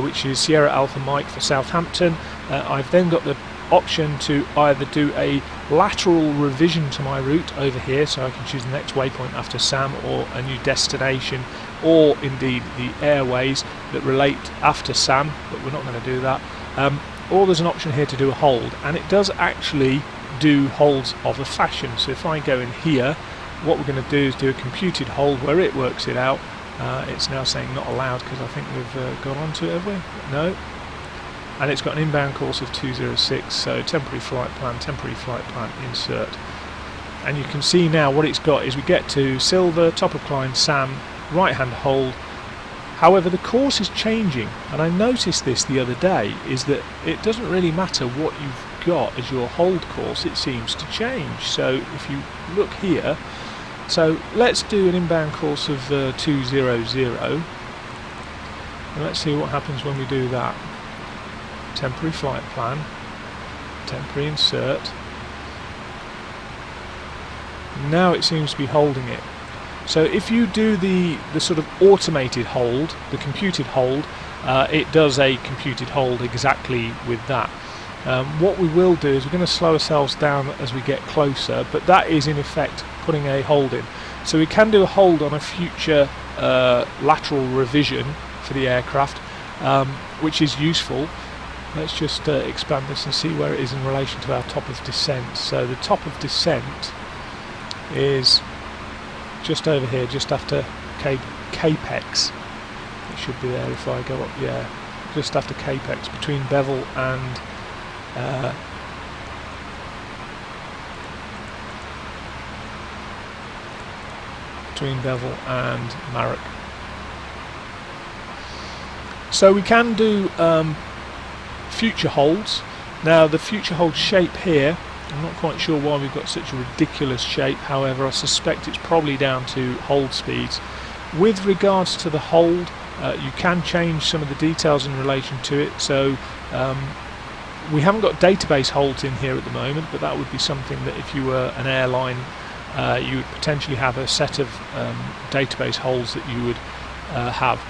which is Sierra Alpha Mike for Southampton, I've then got the option to either do a lateral revision to my route over here, so I can choose the next waypoint after SAM, or a new destination, or indeed the airways that relate after SAM, but we're not going to do that. Or there's an option here to do a hold, and it does actually do holds of a fashion. So if I go in here, what we're going to do is do a computed hold where it works it out. It's now saying not allowed because I think we've gone on to it, have we? No. And it's got an inbound course of 206, so temporary flight plan, insert. And you can see now what it's got is we get to silver, top of climb, SAM, right hand hold. However, the course is changing, and I noticed this the other day, is that it doesn't really matter what you've got as your hold course, it seems to change. So if you look here, so let's do an inbound course of 200, and let's see what happens when we do that. Temporary flight plan, temporary insert. Now it seems to be holding it. So if you do the sort of automated hold, the computed hold, it does a computed hold exactly with that. What we will do is we're going to slow ourselves down as we get closer, but that is in effect putting a hold in. So we can do a hold on a future lateral revision for the aircraft, which is useful. Let's just expand this and see where it is in relation to our top of descent. So the top of descent is just over here, just after Capex. It should be there if I go up, yeah, just after Capex, between Bevel and Marrock. So we can do future holds. Now the future hold shape here, I'm not quite sure why we've got such a ridiculous shape, however I suspect it's probably down to hold speeds. With regards to the hold, you can change some of the details in relation to it. So we haven't got database holds in here at the moment, but that would be something that if you were an airline, you would potentially have a set of database holds that you would have.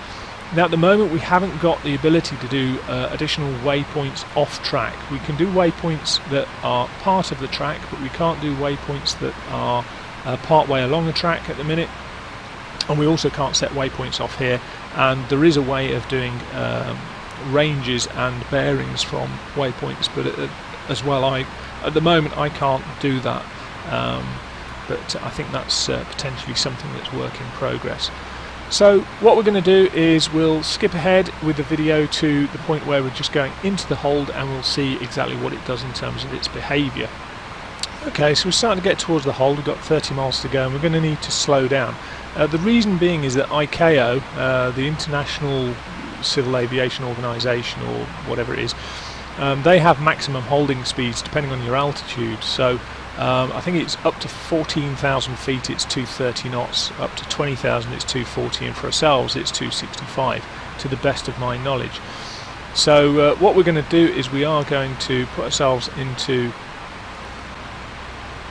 Now at the moment we haven't got the ability to do additional waypoints off track. We can do waypoints that are part of the track, but we can't do waypoints that are part way along the track at the minute. And we also can't set waypoints off here, and there is a way of doing ranges and bearings from waypoints, but as well at the moment I can't do that, but I think that's potentially something that's work in progress. So what we're going to do is we'll skip ahead with the video to the point where we're just going into the hold, and we'll see exactly what it does in terms of its behaviour. Okay, so we're starting to get towards the hold. We've got 30 miles to go, and we're going to need to slow down. The reason being is that ICAO, the International Civil Aviation Organisation, or whatever it is, they have maximum holding speeds depending on your altitude. So I think it's up to 14,000 feet it's 230 knots, up to 20,000 it's 240, and for ourselves it's 265 to the best of my knowledge. So what we're going to do is we are going to put ourselves into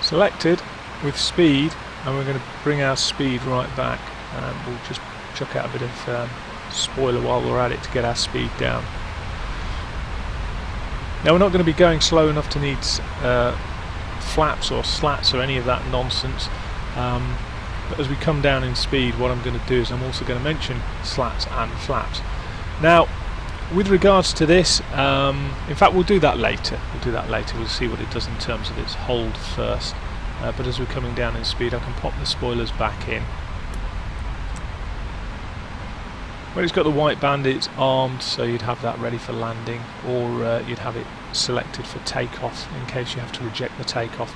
selected with speed, and we're going to bring our speed right back, and we'll just chuck out a bit of spoiler while we're at it to get our speed down. Now we're not going to be going slow enough to need flaps or slats or any of that nonsense, but as we come down in speed, what I'm going to do is I'm also going to mention slats and flaps. Now with regards to this, in fact we'll do that later, we'll see what it does in terms of its hold first, but as we're coming down in speed I can pop the spoilers back in. When it's got the white band, it's armed, so you'd have that ready for landing, or you'd have it selected for takeoff in case you have to reject the takeoff.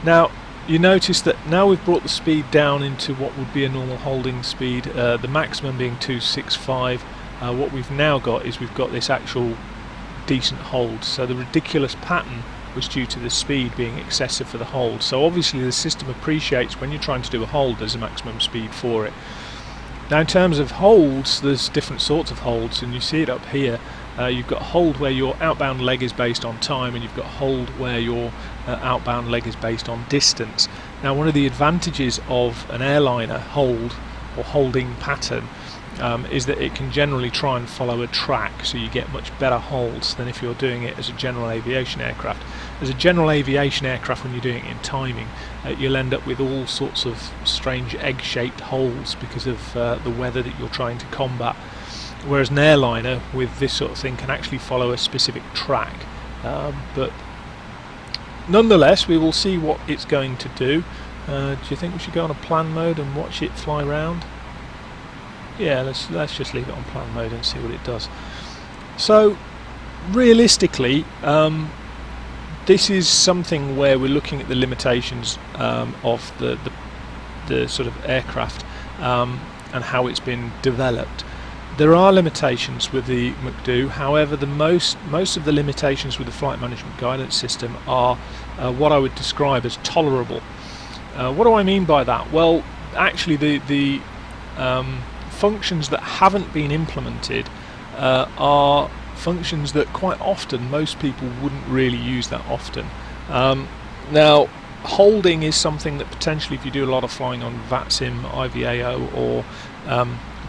Now you notice that now we've brought the speed down into what would be a normal holding speed, the maximum being 265. What we've now got is we've got this actual decent hold, so the ridiculous pattern was due to the speed being excessive for the hold. So obviously the system appreciates when you're trying to do a hold there's a maximum speed for it. Now in terms of holds, there's different sorts of holds, and you see it up here. You've got a hold where your outbound leg is based on time, and you've got a hold where your outbound leg is based on distance. Now one of the advantages of an airliner hold or holding pattern is that it can generally try and follow a track, so you get much better holds than if you're doing it as a general aviation aircraft. As a general aviation aircraft, when you're doing it in timing, you'll end up with all sorts of strange egg-shaped holds because of the weather that you're trying to combat, whereas an airliner with this sort of thing can actually follow a specific track. But nonetheless, we will see what it's going to do. Do you think we should go on a plan mode and watch it fly round? Yeah, let's just leave it on plan mode and see what it does. So realistically, this is something where we're looking at the limitations of the sort of aircraft and how it's been developed. There are limitations with the MCDU, however the most of the limitations with the flight management guidance system are what I would describe as tolerable. What do I mean by that? Well, actually the functions that haven't been implemented are functions that quite often most people wouldn't really use that often. Now holding is something that potentially if you do a lot of flying on VATSIM, IVAO or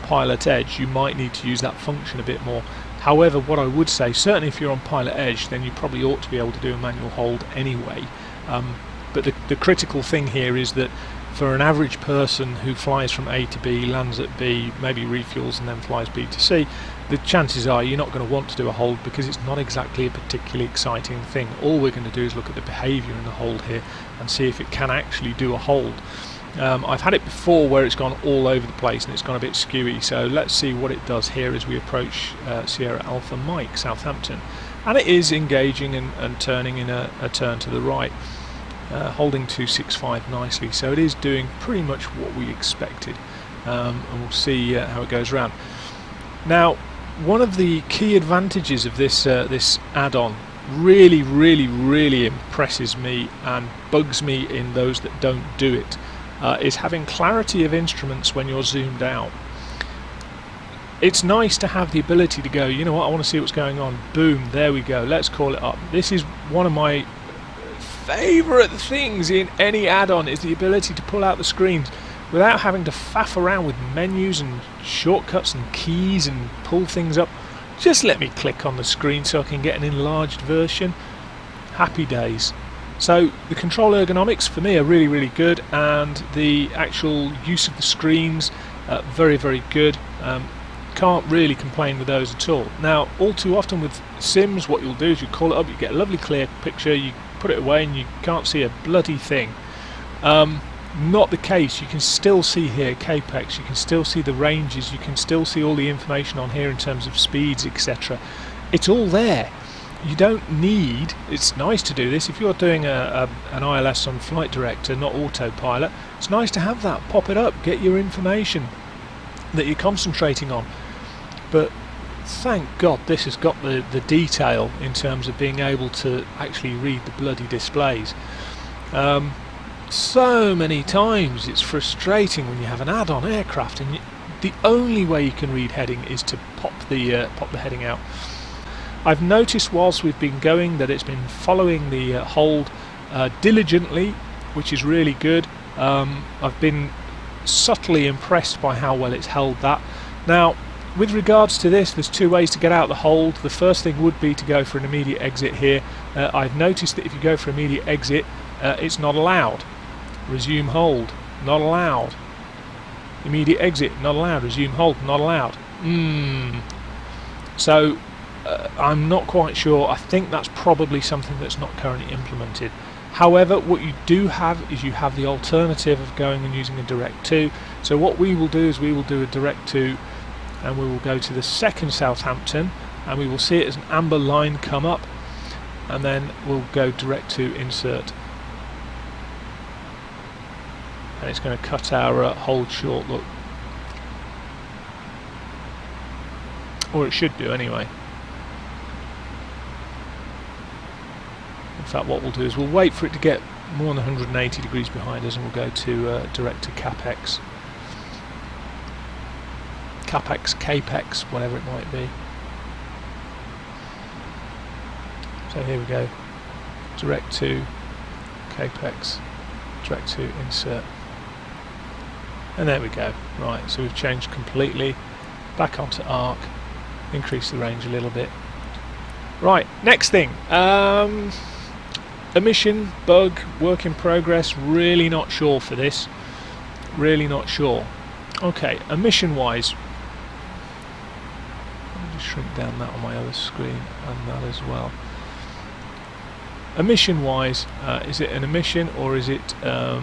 Pilot Edge, you might need to use that function a bit more. However, what I would say, certainly if you're on Pilot Edge, then you probably ought to be able to do a manual hold anyway. But the critical thing here is that for an average person who flies from A to B, lands at B, maybe refuels and then flies B to C, the chances are you're not going to want to do a hold because it's not exactly a particularly exciting thing. All we're going to do is look at the behaviour in the hold here and see if it can actually do a hold. I've had it before where it's gone all over the place and it's gone a bit skewy, so let's see what it does here as we approach Sierra Alpha Mike, Southampton. And it is engaging and turning in a turn to the right. Holding 265 nicely, so it is doing pretty much what we expected, and we'll see how it goes around. Now, one of the key advantages of this this add-on really impresses me and bugs me in those that don't do it, is having clarity of instruments when you're zoomed out. It's nice to have the ability to go, you know what, I want to see what's going on, boom, there we go, let's call it up. This is one of my favourite things in any add-on, is the ability to pull out the screens without having to faff around with menus and shortcuts and keys and pull things up. Just let me click on the screen so I can get an enlarged version. Happy days. So the control ergonomics for me are really good, and the actual use of the screens very good. Can't really complain with those at all. Now all too often with sims, what you'll do is you call it up, you get a lovely clear picture, you put it away and you can't see a bloody thing. Not the case. You can still see here Capex, you can still see the ranges, you can still see all the information on here in terms of speeds, etc. It's all there. You don't need, it's nice to do this if you're doing an ILS on Flight Director, not autopilot. It's nice to have that, pop it up, get your information that you're concentrating on. But thank God this has got the detail in terms of being able to actually read the bloody displays. So many times it's frustrating when you have an add-on aircraft and the only way you can read heading is to pop the heading out. I've noticed whilst we've been going that it's been following the hold diligently, which is really good. I've been subtly impressed by how well it's held that. Now with regards to this, there's two ways to get out the hold. The first thing would be to go for an immediate exit here. I've noticed that if you go for immediate exit, it's not allowed. Resume hold, not allowed. Immediate exit, not allowed. Resume hold, not allowed. So I'm not quite sure. I think that's probably something that's not currently implemented. However, what you do have is you have the alternative of going and using a direct to. So what we will do is we will do a direct to, and we will go to the second Southampton, and we will see it as an amber line come up, and then we'll go direct to insert, and it's going to cut our hold short, look, or it should do anyway. In fact, what we'll do is we'll wait for it to get more than 180 degrees behind us, and we'll go to direct to capex, capex, whatever it might be. So here we go, direct to capex, direct to insert, and there we go. Right, so we've changed completely, back onto arc, increase the range a little bit. Right, next thing, emission, bug, work in progress, really not sure for this, really not sure. Okay, emission wise, let me just shrink down that on my other screen and that as well. Emission wise, is it an emission or is it a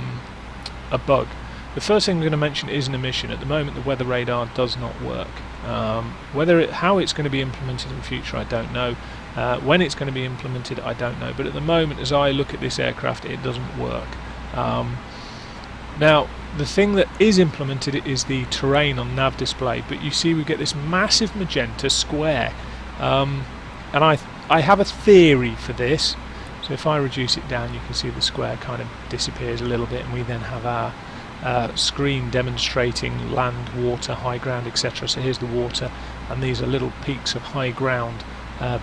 bug? The first thing I'm going to mention is an emission. At the moment the weather radar does not work. How it's going to be implemented in the future I don't know. When it's going to be implemented I don't know, but at the moment as I look at this aircraft it doesn't work. Now the thing that is implemented is the terrain on nav display, but you see we get this massive magenta square, and I have a theory for this. So if I reduce it down you can see the square kind of disappears a little bit, and we then have our screen demonstrating land, water, high ground, etc. So here's the water, and these are little peaks of high ground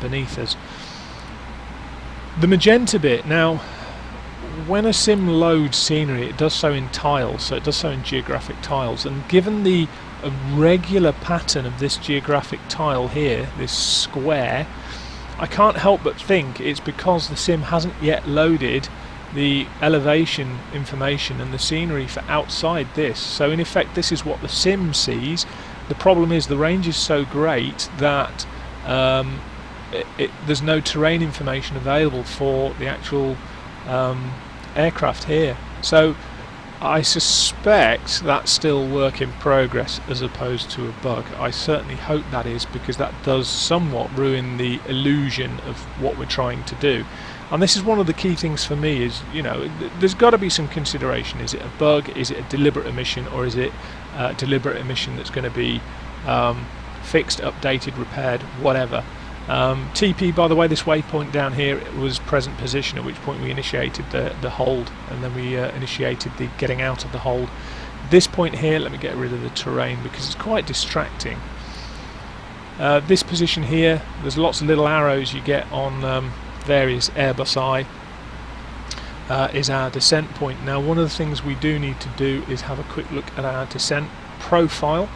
beneath us. The magenta bit, now when a sim loads scenery it does so in tiles, so it does so in geographic tiles, and given the irregular pattern of this geographic tile here, this square, I can't help but think it's because the sim hasn't yet loaded the elevation information and the scenery for outside this. So in effect this is what the sim sees. The problem is the range is so great that there's no terrain information available for the actual aircraft here. So I suspect that's still work in progress as opposed to a bug. I certainly hope that is, because that does somewhat ruin the illusion of what we're trying to do. And this is one of the key things for me is, you know, there's got to be some consideration. Is it a bug? Is it a deliberate emission? Or is it a deliberate emission that's going to be fixed, updated, repaired, whatever? TP, by the way, this waypoint down here was present position, at which point we initiated the hold, and then we initiated the getting out of the hold. This point here, let me get rid of the terrain because it's quite distracting. This position here, there's lots of little arrows you get on various Airbus I, is our descent point. Now one of the things we do need to do is have a quick look at our descent profile,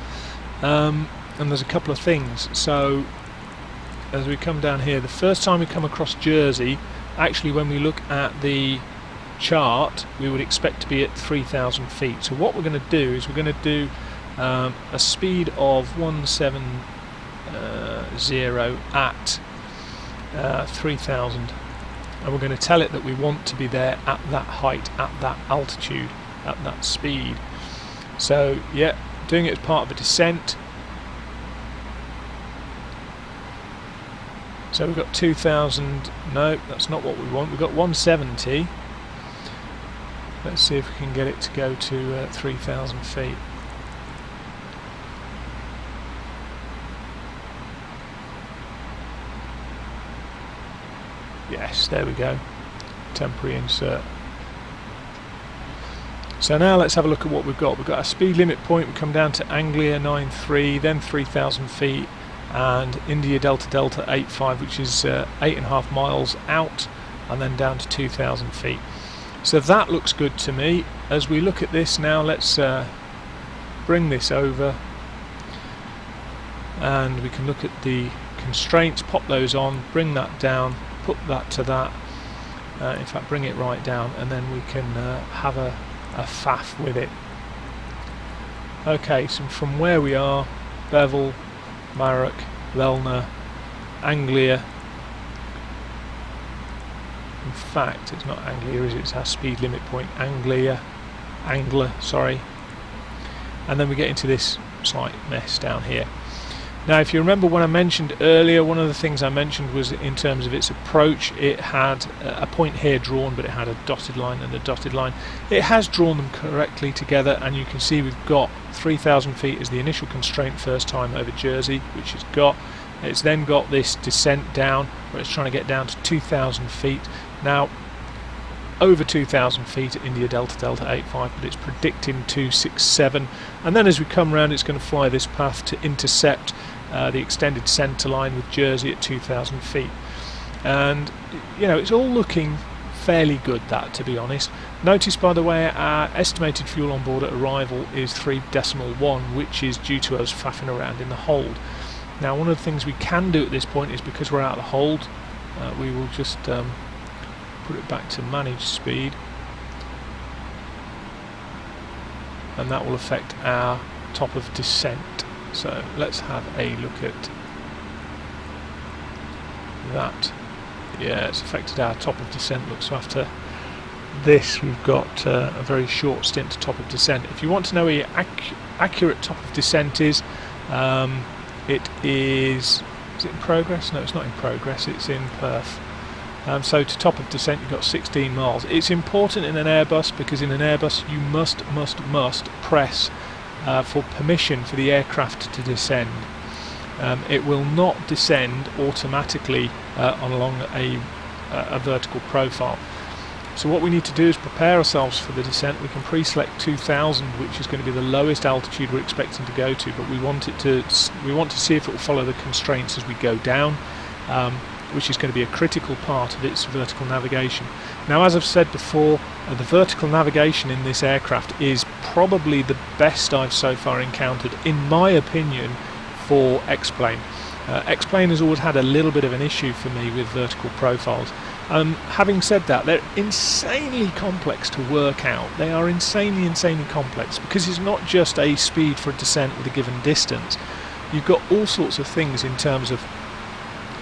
and there's a couple of things. So as we come down here, the first time we come across Jersey, actually when we look at the chart we would expect to be at 3,000 feet. So what we're going to do is we're going to do a speed of 170 at 3,000, and we're going to tell it that we want to be there at that height, at that altitude, at that speed. So yeah, doing it as part of a descent. So we've got 2,000, no, that's not what we want, we've got 170. Let's see if we can get it to go to 3,000 feet. Yes, there we go, temporary insert. So now let's have a look at what we've got. We've got a speed limit point, we come down to Anglia 93, then 3,000 feet, and India Delta Delta 85, which is 8.5 miles out, and then down to 2,000 feet. So that looks good to me. As we look at this now, let's bring this over and we can look at the constraints, pop those on, bring that down, put that to that, in fact bring it right down, and then we can have a faff with it. Okay, so from where we are, bevel, Marok, Lelna, Anglia. In fact, it's not Anglia, is it? It's our speed limit point. Angler, sorry. And then we get into this slight mess down here. Now, if you remember when I mentioned earlier, one of the things I mentioned was in terms of its approach, it had a point here drawn, but it had a dotted line and a dotted line. It has drawn them correctly together, and you can see we've got 3,000 feet as the initial constraint first time over Jersey, which it's got. It's then got this descent down, where it's trying to get down to 2,000 feet. Now, over 2,000 feet at India Delta Delta 85, but it's predicting 267, and then as we come around it's going to fly this path to intercept the extended centre line with Jersey at 2,000 feet. And you know, it's all looking fairly good, that, to be honest. Notice, by the way, our estimated fuel on board at arrival is 3.1, which is due to us faffing around in the hold. Now, one of the things we can do at this point is, because we're out of the hold, we will just put it back to manage speed, and that will affect our top of descent. So let's have a look at that. Yeah, it's affected our top of descent. Look, so after this we've got a very short stint to top of descent. If you want to know where your accurate top of descent is, it is it in progress? No, it's not in progress, it's in Perth. So to top of descent you've got 16 miles. It's important in an Airbus, because in an Airbus you must press for permission for the aircraft to descend. It will not descend automatically along a vertical profile. So what we need to do is prepare ourselves for the descent. We can pre-select 2,000, which is going to be the lowest altitude we're expecting to go to, but we want to see if it will follow the constraints as we go down, which is going to be a critical part of its vertical navigation. Now, as I've said before, the vertical navigation in this aircraft is probably the best I've so far encountered, in my opinion, for X-Plane. X-Plane has always had a little bit of an issue for me with vertical profiles. Having said that, they're insanely complex to work out. They are insanely complex, because it's not just a speed for a descent with a given distance. You've got all sorts of things in terms of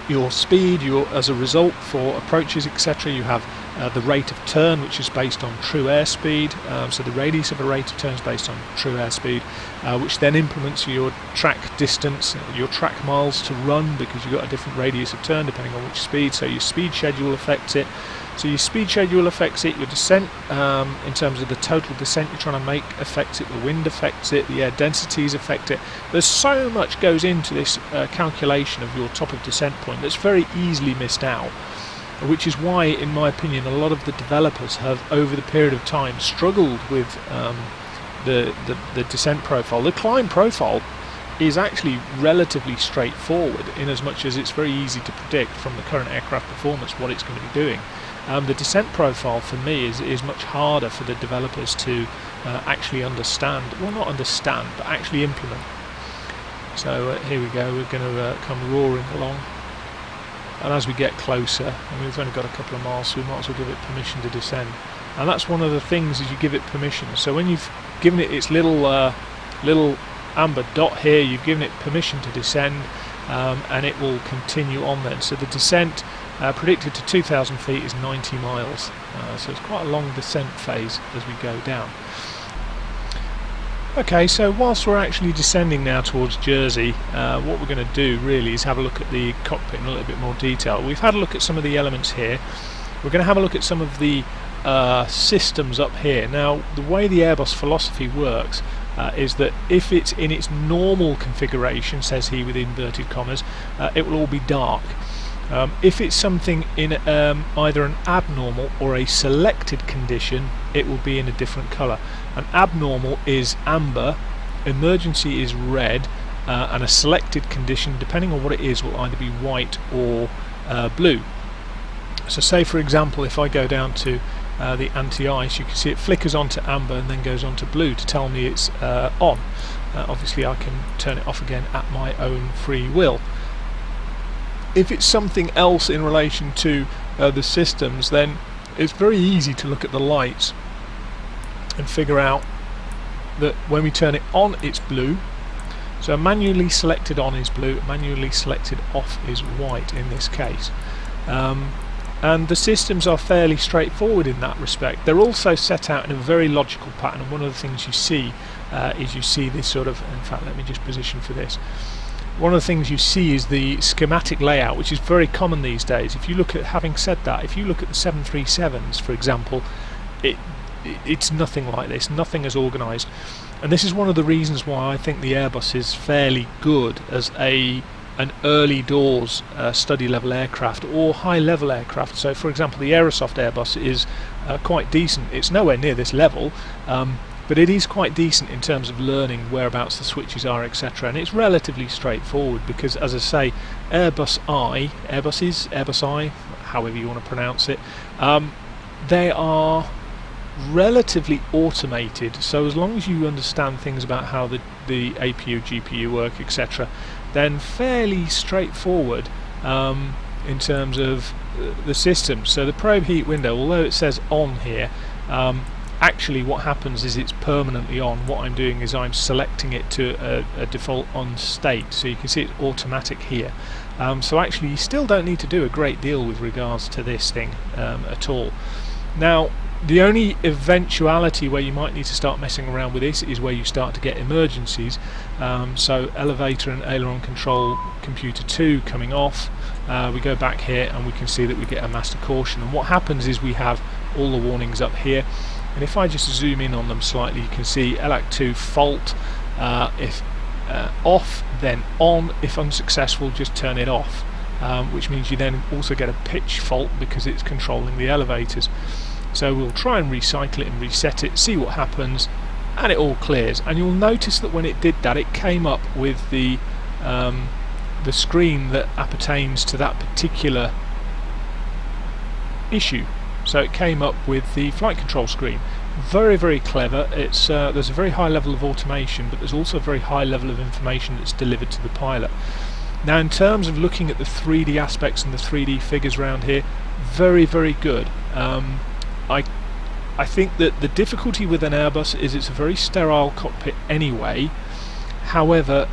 your speed, as a result for approaches, etc. You have the rate of turn, which is based on true airspeed, so the radius of a rate of turn is based on true airspeed, which then implements your track distance, your track miles to run, because you've got a different radius of turn depending on which speed, so your speed schedule affects it. So your speed schedule affects it, your descent, in terms of the total descent you're trying to make, affects it, the wind affects it, the air densities affect it. There's so much goes into this calculation of your top of descent point that's very easily missed out, which is why, in my opinion, a lot of the developers have, over the period of time, struggled with the descent profile. The climb profile is actually relatively straightforward, in as much as it's very easy to predict from the current aircraft performance what it's going to be doing. The descent profile for me is much harder for the developers to actually understand, well, not understand, but actually implement. So here we go, we're going to come roaring along, and as we get closer, and we've only got a couple of miles, so we might as well give it permission to descend. And that's one of the things, is you give it permission. So when you've given it its little amber dot here, you've given it permission to descend, and it will continue on then. So the descent predicted to 2,000 feet is 90 miles, so it's quite a long descent phase as we go down. Okay, so whilst we're actually descending now towards Jersey, what we're going to do really is have a look at the cockpit in a little bit more detail. We've had a look at some of the elements here. We're going to have a look at some of the systems up here. Now, the way the Airbus philosophy works is that if it's in its normal configuration, says he with inverted commas, it will all be dark. If it's something in either an abnormal or a selected condition, it will be in a different colour. An abnormal is amber, emergency is red, and a selected condition, depending on what it is, will either be white or blue. So say, for example, if I go down to the anti-ice, you can see it flickers onto amber and then goes on to blue to tell me it's on. obviously I can turn it off again at my own free will. If it's something else in relation to the systems, then it's very easy to look at the lights and figure out that when we turn it on it's blue. So manually selected on is blue, manually selected off is white in this case. And the systems are fairly straightforward in that respect. They're also set out in a very logical pattern, and one of the things you see is you see this sort of, in fact let me just position for this. One of the things you see is the schematic layout, which is very common these days. If you look at, having said that, if you look at the 737s for example, it's nothing like this, nothing as organised. And this is one of the reasons why I think the Airbus is fairly good as an early doors study level aircraft or high level aircraft. So for example the Aerosoft Airbus is quite decent. It's nowhere near this level, but it is quite decent in terms of learning whereabouts the switches are, etc. And it's relatively straightforward because, as I say, Airbus I, however you want to pronounce it, they are relatively automated, so as long as you understand things about how the APU, GPU work, etc., then fairly straightforward in terms of the system. So the probe heat window, although it says on here, actually what happens is it's permanently on. What I'm doing is I'm selecting it to a default on state, so you can see it's automatic here. So actually you still don't need to do a great deal with regards to this thing at all. Now the only eventuality where you might need to start messing around with this is where you start to get emergencies. So elevator and aileron control computer 2 coming off. We go back here and we can see that we get a master caution, and what happens is we have all the warnings up here, and if I just zoom in on them slightly you can see LAC 2 fault, if off then on, if unsuccessful just turn it off, which means you then also get a pitch fault because it's controlling the elevators. So we'll try and recycle it and reset it, see what happens, and it all clears. And you'll notice that when it did that, it came up with the screen that appertains to that particular issue. So it came up with the flight control screen. Very, very clever. It's there's a very high level of automation, but there's also a very high level of information that's delivered to the pilot. Now, in terms of looking at the 3D aspects and the 3D figures around here, very, very good. I think that the difficulty with an Airbus is it's a very sterile cockpit anyway. However,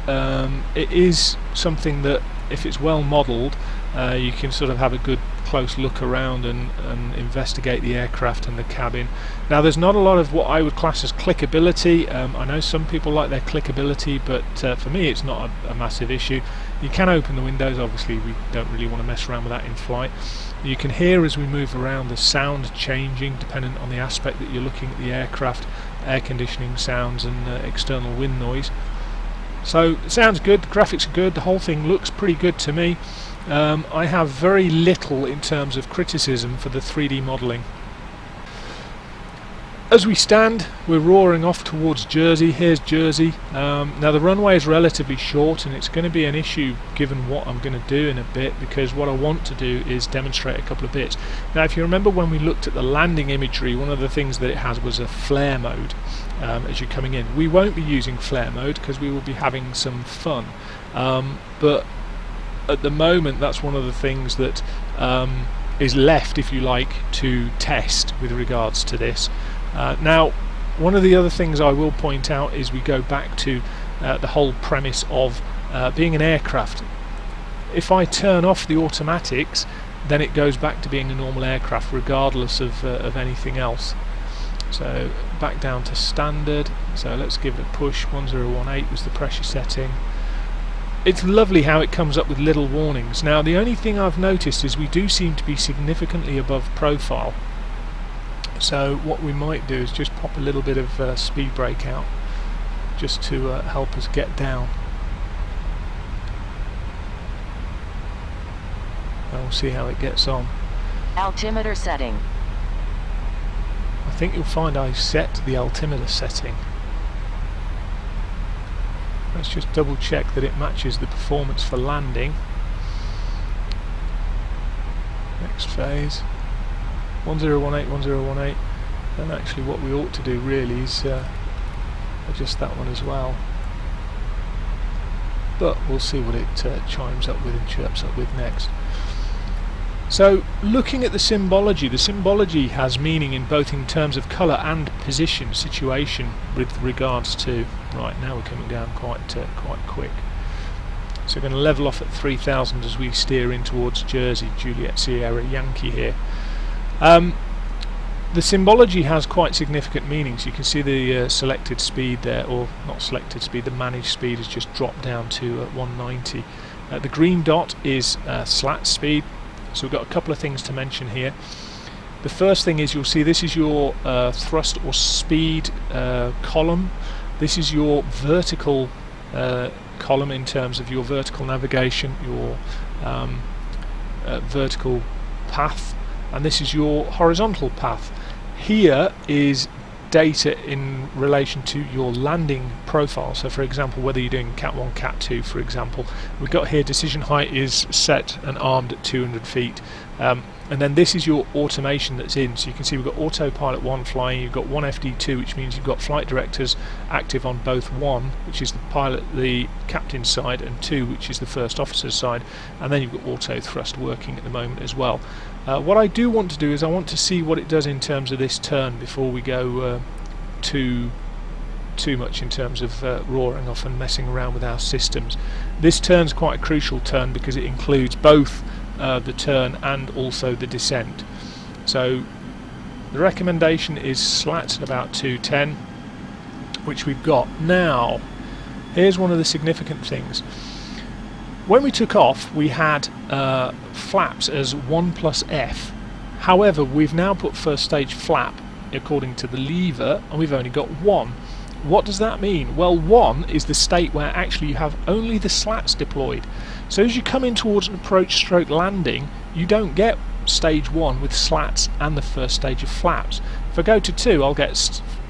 it is something that if it's well modelled, you can sort of have a good close look around and investigate the aircraft and the cabin. Now there's not a lot of what I would class as clickability. I know some people like their clickability, but for me it's not a massive issue. You can open the windows, obviously we don't really want to mess around with that in flight. You can hear as we move around the sound changing dependent on the aspect that you're looking at the aircraft, air conditioning sounds and external wind noise. So it sounds good, the graphics are good, the whole thing looks pretty good to me. I have very little in terms of criticism for the 3D modelling. As we stand, we're roaring off towards Jersey. Here's Jersey. Now the runway is relatively short and it's going to be an issue given what I'm going to do in a bit, because what I want to do is demonstrate a couple of bits. Now if you remember when we looked at the landing imagery, one of the things that it has was a flare mode as you're coming in. We won't be using flare mode because we will be having some fun, but at the moment that's one of the things that is left, if you like, to test with regards to this. Now one of the other things I will point out is we go back to the whole premise of being an aircraft. If I turn off the automatics, then it goes back to being a normal aircraft regardless of anything else. So back down to standard, so let's give it a push. 1018 was the pressure setting. It's lovely how it comes up with little warnings. Now the only thing I've noticed is we do seem to be significantly above profile. So what we might do is just pop a little bit of speed brake out just to help us get down. And we'll see how it gets on. Altimeter setting. I think you'll find I set the altimeter setting. Let's just double check that it matches the performance for landing. Next phase. 1018, 1018. And actually what we ought to do really is adjust that one as well. but we'll see what it chimes up with and chirps up with next. So looking at the symbology has meaning in both in terms of colour and position, situation with regards to, right now we're coming down quite quick. So we're going to level off at 3000 as we steer in towards Jersey, Juliet Sierra Yankee here. The symbology has quite significant meanings. You can see the selected speed there, or not selected speed, the managed speed has just dropped down to 190. The green dot is slat speed. So we've got a couple of things to mention here. The first thing is you'll see this is your thrust or speed column. This is your vertical column in terms of your vertical navigation, your vertical path, and this is your horizontal path. Here is data in relation to your landing profile. So for example, whether you're doing Cat 1, Cat 2 for example, we've got here decision height is set and armed at 200 feet. And then this is your automation that's in. So you can see we've got autopilot 1 flying, you've got 1 FD2, which means you've got flight directors active on both 1, which is the pilot, the captain's side, and 2, which is the first officer's side, and then you've got auto thrust working at the moment as well. What I do want to do is I want to see what it does in terms of this turn before we go too much in terms of roaring off and messing around with our systems. This turn's quite a crucial turn because it includes both the turn and also the descent. So the recommendation is slats at about 210, which we've got. Now here's one of the significant things. When we took off we had flaps as 1 plus F. However, we've now put first stage flap according to the lever and we've only got 1. What does that mean? Well, 1 is the state where actually you have only the slats deployed. So as you come in towards an approach stroke landing, you don't get stage 1 with slats and the first stage of flaps. If I go to 2, I'll get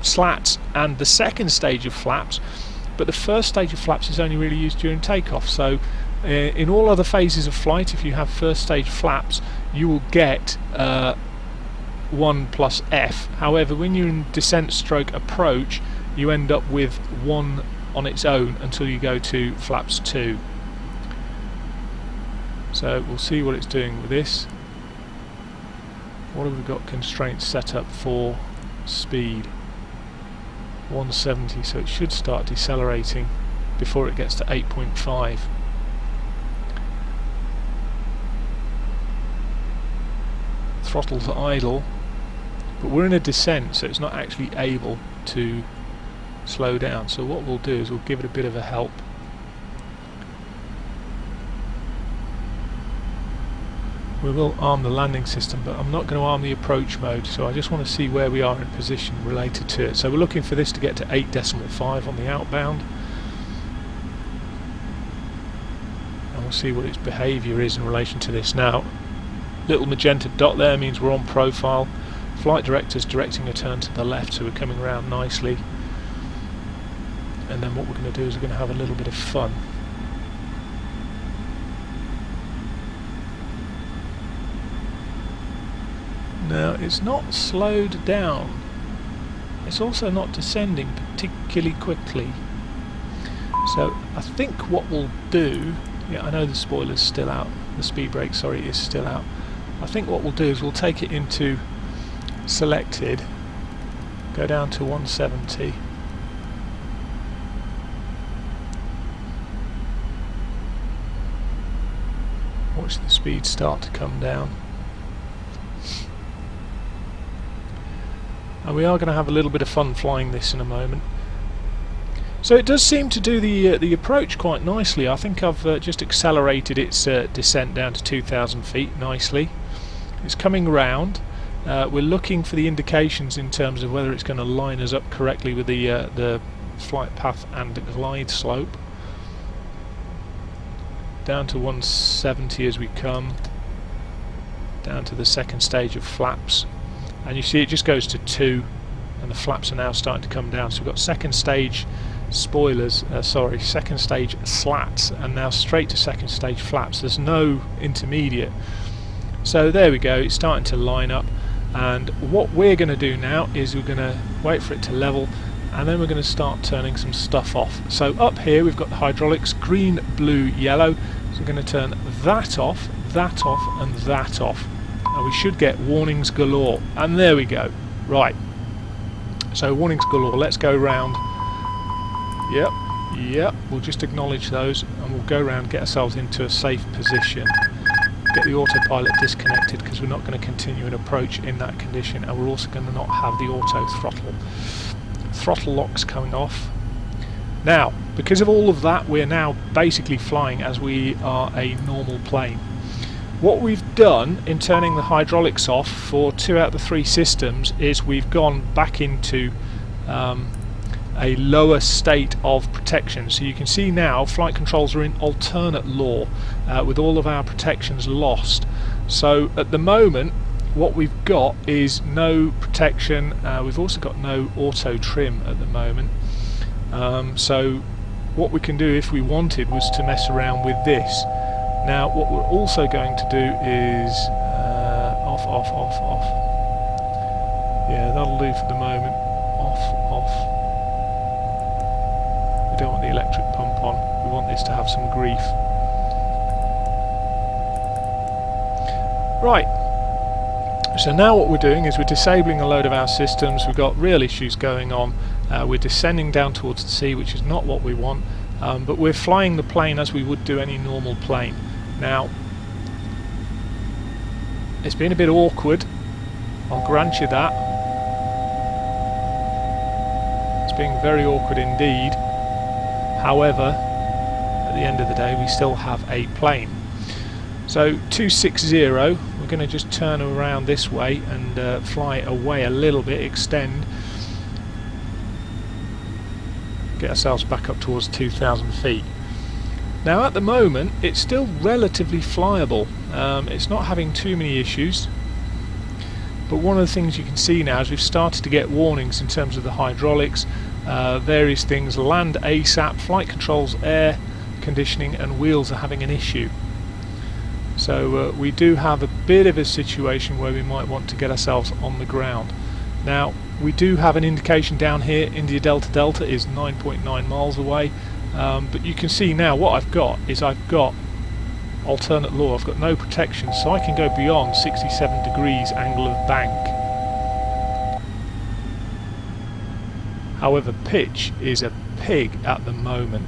slats and the second stage of flaps, but the first stage of flaps is only really used during takeoff. So in all other phases of flight, if you have first stage flaps, you will get 1 plus F. However, when you're in descent stroke approach, you end up with 1 on its own until you go to flaps 2. So we'll see what it's doing with this. What have we got constraints set up for? Speed 170, so it should start decelerating before it gets to 8.5. Throttle's idle, but we're in a descent, so it's not actually able to slow down. So what we'll do is we'll give it a bit of a help. We will arm the landing system, but I'm not going to arm the approach mode, so I just want to see where we are in position related to it. So we're looking for this to get to 8.5 on the outbound, and we'll see what its behaviour is in relation to this. Now, little magenta dot there means we're on profile. Flight director's directing a turn to the left, so we're coming around nicely. And then what we're going to do is we're going to have a little bit of fun. Now, it's not slowed down. It's also not descending particularly quickly. So I think what we'll do, yeah, I know the spoiler's still out, the speed brake, sorry, is still out. I think what we'll do is we'll take it into selected, go down to 170. Watch the speed start to come down. And we are going to have a little bit of fun flying this in a moment. So it does seem to do the approach quite nicely. I think I've just accelerated its descent down to 2,000 feet nicely. It's coming round. We're looking for the indications in terms of whether it's going to line us up correctly with the flight path and the glide slope. Down to 170 as we come. Down to the second stage of flaps. And you see it just goes to 2 and the flaps are now starting to come down. So we've got second stage spoilers, second stage slats, and now straight to second stage flaps. There's no intermediate. So there we go, it's starting to line up, and what we're going to do now is we're going to wait for it to level and then we're going to start turning some stuff off. So up here we've got the hydraulics, green, blue, yellow, so we're going to turn that off, and that off, and we should get warnings galore. And there we go. Right, so warnings galore. Let's go round. Yep, we'll just acknowledge those and we'll go around, get ourselves into a safe position, get the autopilot disconnected because we're not going to continue an approach in that condition, and we're also going to not have the auto throttle locks coming off. Now, because of all of that, we're now basically flying as we are a normal plane. What we've done in turning the hydraulics off for 2 out of the 3 systems is we've gone back into a lower state of protection. So you can see now flight controls are in alternate law with all of our protections lost. So at the moment what we've got is no protection. We've also got no auto trim at the moment. So what we can do if we wanted was to mess around with this. Now what we're also going to do is off. Yeah, that'll do for the moment. Off. We don't want the electric pump on, we want this to have some grief. Right, so now what we're doing is we're disabling a load of our systems. We've got real issues going on. We're descending down towards the sea, which is not what we want, but we're flying the plane as we would do any normal plane. Now, it's been a bit awkward, I'll grant you that. It's been very awkward indeed. However, at the end of the day we still have a plane. So 260, we're going to just turn around this way and fly away a little bit, extend, get ourselves back up towards 2,000 feet. Now at the moment it's still relatively flyable, it's not having too many issues, but one of the things you can see now is we've started to get warnings in terms of the hydraulics, various things, land ASAP, flight controls, air conditioning and wheels are having an issue. So we do have a bit of a situation where we might want to get ourselves on the ground. Now we do have an indication down here, India Delta Delta is 9.9 miles away, but you can see now what I've got is I've got alternate law, I've got no protection, so I can go beyond 67 degrees angle of bank. However, pitch is a pig at the moment.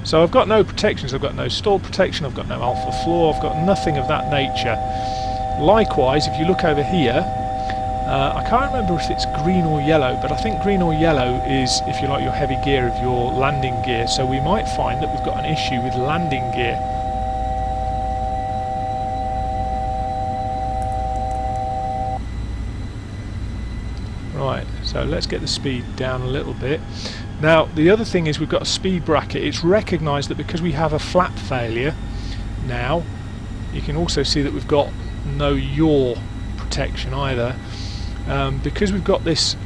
So I've got no protections, I've got no stall protection, I've got no alpha floor, I've got nothing of that nature. Likewise, if you look over here, I can't remember if it's green or yellow, but I think green or yellow is, if you like, your heavy gear of your landing gear. So we might find that we've got an issue with landing gear. Right, so let's get the speed down a little bit. Now the other thing is we've got a speed bracket. It's recognised that because we have a flap failure now, you can also see that we've got no yaw protection either. Because we've got this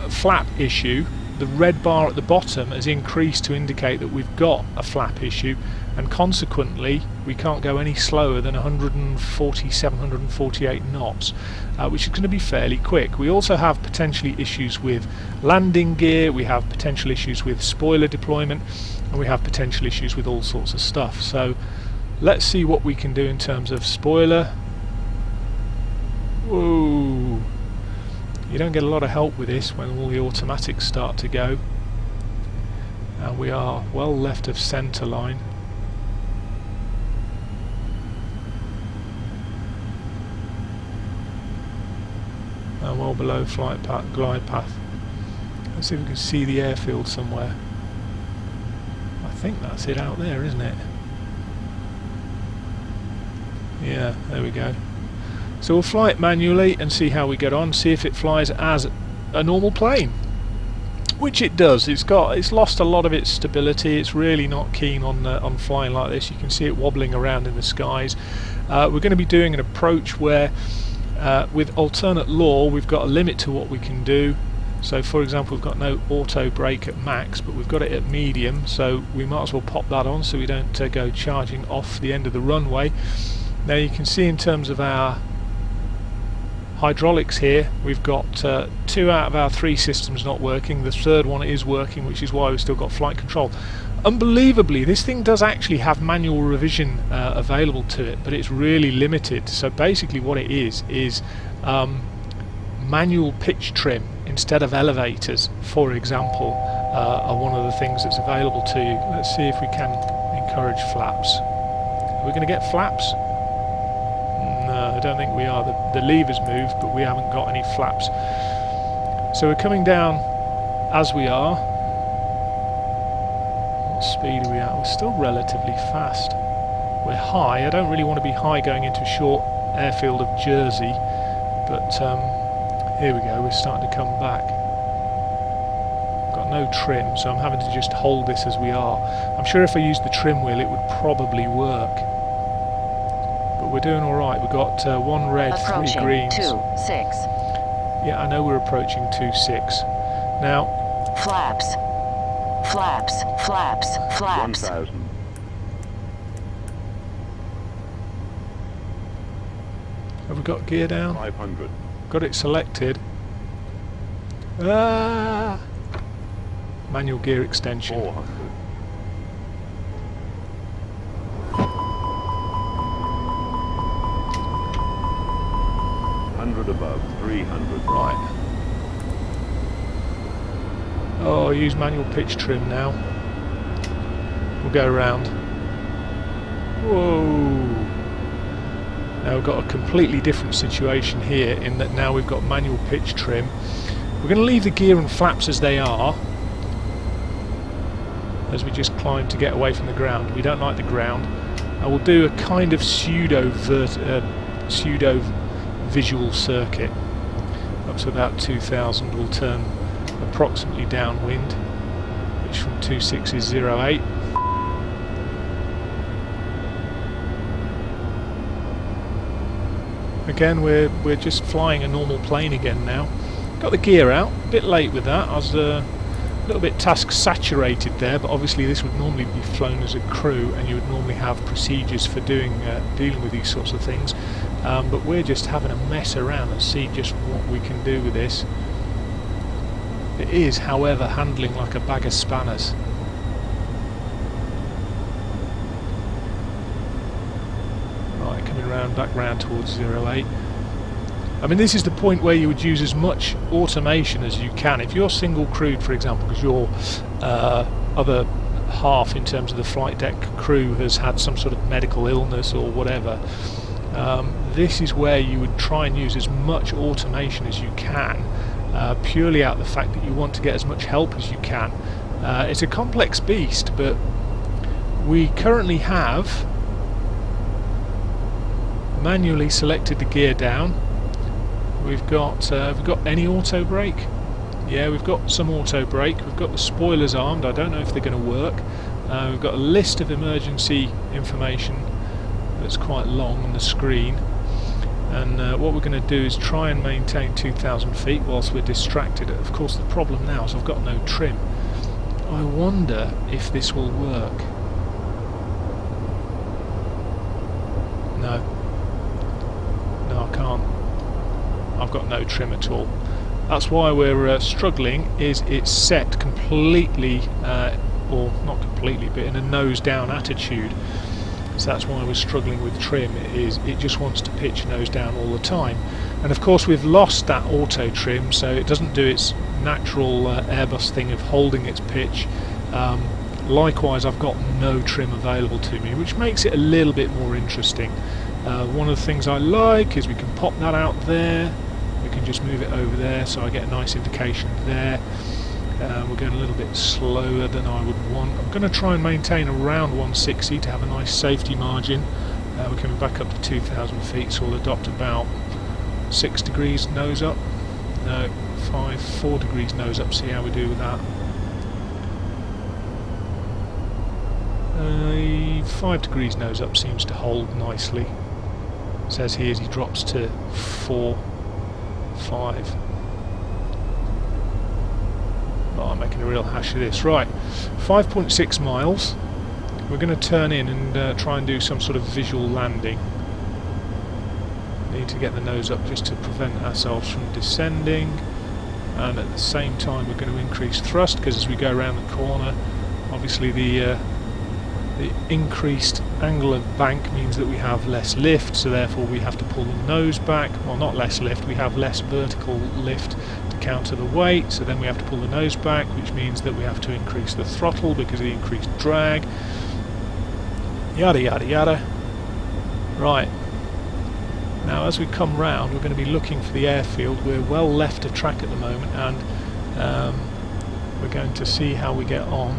flap issue, the red bar at the bottom has increased to indicate that we've got a flap issue, and consequently we can't go any slower than 147, 148 knots, which is going to be fairly quick. We also have potentially issues with landing gear, we have potential issues with spoiler deployment, and we have potential issues with all sorts of stuff. So let's see what we can do in terms of spoiler. Whoa! You don't get a lot of help with this when all the automatics start to go. And we are well left of centre line. And well below flight path, glide path. Let's see if we can see the airfield somewhere. I think that's it out there, isn't it? Yeah, there we go. So we'll fly it manually and see how we get on, see if it flies as a normal plane, which it does. It's lost a lot of its stability. It's really not keen on flying like this. You can see it wobbling around in the skies. We're going to be doing an approach where with alternate law we've got a limit to what we can do. So for example, we've got no auto brake at max, but we've got it at medium, so we might as well pop that on so we don't go charging off the end of the runway. Now you can see in terms of our hydraulics here. We've got 2 out of our 3 systems not working. The third one is working, which is why we've still got flight control. Unbelievably, this thing does actually have manual revision available to it, but it's really limited. So basically what it is manual pitch trim instead of elevators, for example, are one of the things that's available to you. Let's see if we can encourage flaps. Are we going to get flaps? No, I don't think we are. The lever's moved, but we haven't got any flaps. So we're coming down as we are. What speed are we at? We're still relatively fast. We're high. I don't really want to be high going into a short airfield of Jersey, but here we go. We're starting to come back. Got no trim, so I'm having to just hold this as we are. I'm sure if I used the trim wheel, it would probably work. But we're doing all right. We've got 1 red, 3 greens. 2-6. Yeah, I know we're approaching 2.6. Now, Flaps. Flaps. Flaps. Flaps. 1,000. have we got gear down? 500. Got it selected. Ah! Manual gear extension. 400. Above 300. Right. Oh, use manual pitch trim now. We'll go around. Whoa! Now we've got a completely different situation here in that now we've got manual pitch trim. We're going to leave the gear and flaps as they are as we just climb to get away from the ground. We don't like the ground. I will do a kind of pseudo visual circuit up to about 2000. We'll turn approximately downwind, which from 26 is 08. Again, we're just flying a normal plane again now. Got the gear out, a bit late with that. I was a little bit task saturated there, but obviously this would normally be flown as a crew, and you would normally have procedures for dealing with these sorts of things. But we're just having a mess around and see just what we can do with this. It is, however, handling like a bag of spanners. Right, coming round, back round towards 08. I mean, this is the point where you would use as much automation as you can. If you're single crewed, for example, because your other half in terms of the flight deck crew has had some sort of medical illness or whatever, this is where you would try and use as much automation as you can, purely out of the fact that you want to get as much help as you can. It's a complex beast, but we currently have manually selected the gear down. We've got any auto brake? Yeah, we've got some auto brake. We've got the spoilers armed. I don't know if they're going to work. We've got a list of emergency information that's quite long on the screen, and what we're going to do is try and maintain 2,000 feet whilst we're distracted. Of course, the problem now is I've got no trim. I wonder if this will work. No, I can't. I've got no trim at all. That's why we're struggling. Is it's set completely, or not completely, but in a nose down attitude. So that's why we're struggling with trim. It just wants to pitch nose down all the time, and of course we've lost that auto trim, so it doesn't do its natural Airbus thing of holding its pitch. Likewise, I've got no trim available to me, which makes it a little bit more interesting. One of the things I like is we can pop that out there. We can just move it over there, so I get a nice indication there. We're going a little bit slower than I would want. I'm going to try and maintain around 160 to have a nice safety margin. We're coming back up to 2,000 feet, so we'll adopt about 6 degrees nose up. No, 4 degrees nose up, see how we do with that. 5 degrees nose up seems to hold nicely. It says here as he drops to 4, 5. Oh, I'm making a real hash of this. Right, 5.6 miles. We're going to turn in and try and do some sort of visual landing. Need to get the nose up just to prevent ourselves from descending, and at the same time we're going to increase thrust, because as we go around the corner, obviously the increased angle of bank means that we have less lift, so therefore we have to pull the nose back. Well, not less lift, we have less vertical lift to counter the weight, so then we have to pull the nose back, which means that we have to increase the throttle because of the increased drag. Yada yada yada. Right. Now as we come round, we're going to be looking for the airfield. We're well left of track at the moment, and we're going to see how we get on.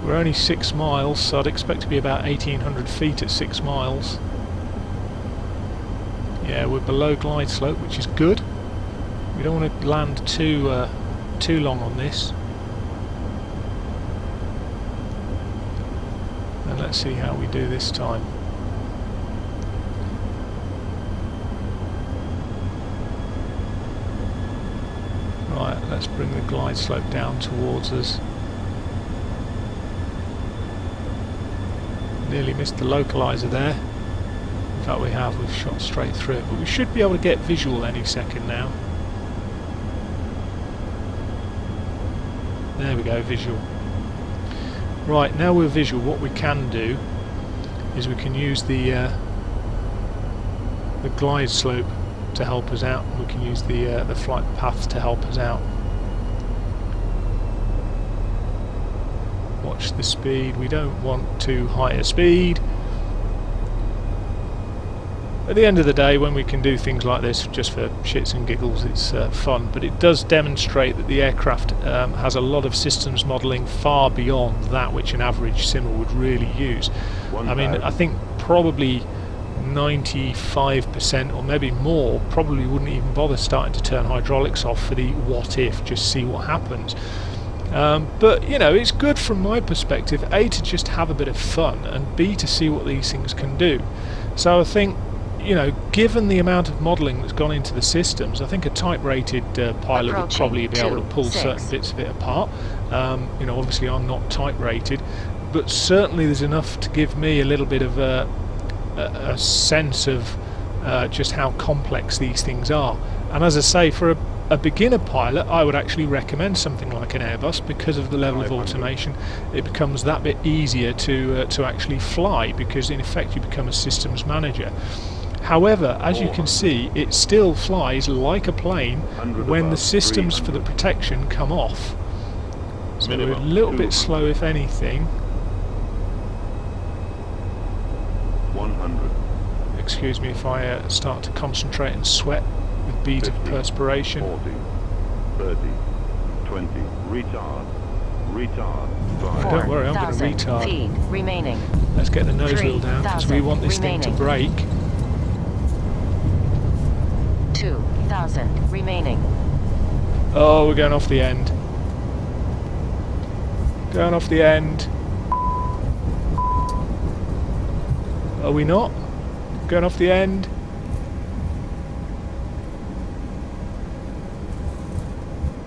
We're only 6 miles, so I'd expect to be about 1800 feet at 6 miles. Yeah, we're below glide slope, which is good. We don't want to land too long on this. And let's see how we do this time. Right, let's bring the glide slope down towards us. Nearly missed the localizer there. In fact we've shot straight through it, but we should be able to get visual any second now. There we go, visual. Right, now we're visual, what we can do is we can use the glide slope to help us out. We can use the flight path to help us out. Watch the speed, we don't want too high a speed. At the end of the day, when we can do things like this just for shits and giggles, it's fun, but it does demonstrate that the aircraft has a lot of systems modelling far beyond that which an average simmer would really use. I mean, I think probably 95% or maybe more probably wouldn't even bother starting to turn hydraulics off for the what if, just see what happens. But you know, it's good from my perspective, A, to just have a bit of fun, and B, to see what these things can do. So I think, you know, given the amount of modelling that's gone into the systems, I think a type-rated pilot would probably be able to pull certain bits of it apart. You know, obviously I'm not type-rated, but certainly there's enough to give me a little bit of a sense of just how complex these things are. And as I say, for a beginner pilot, I would actually recommend something like an Airbus because of the level of automation. It becomes that bit easier to actually fly, because in effect you become a systems manager. However, as you can see, it still flies like a plane when the systems for the protection come off. So we're a little bit slow, if anything. 100. Excuse me if I start to concentrate and sweat with beads 50, of perspiration. 40, 30, 20, retard, 5. Don't worry, I'm going to retard. Feet remaining. Let's get the nose wheel down, because we want this thing to break. 2,000 remaining. Oh, we're going off the end. Going off the end. Are we not? Going off the end.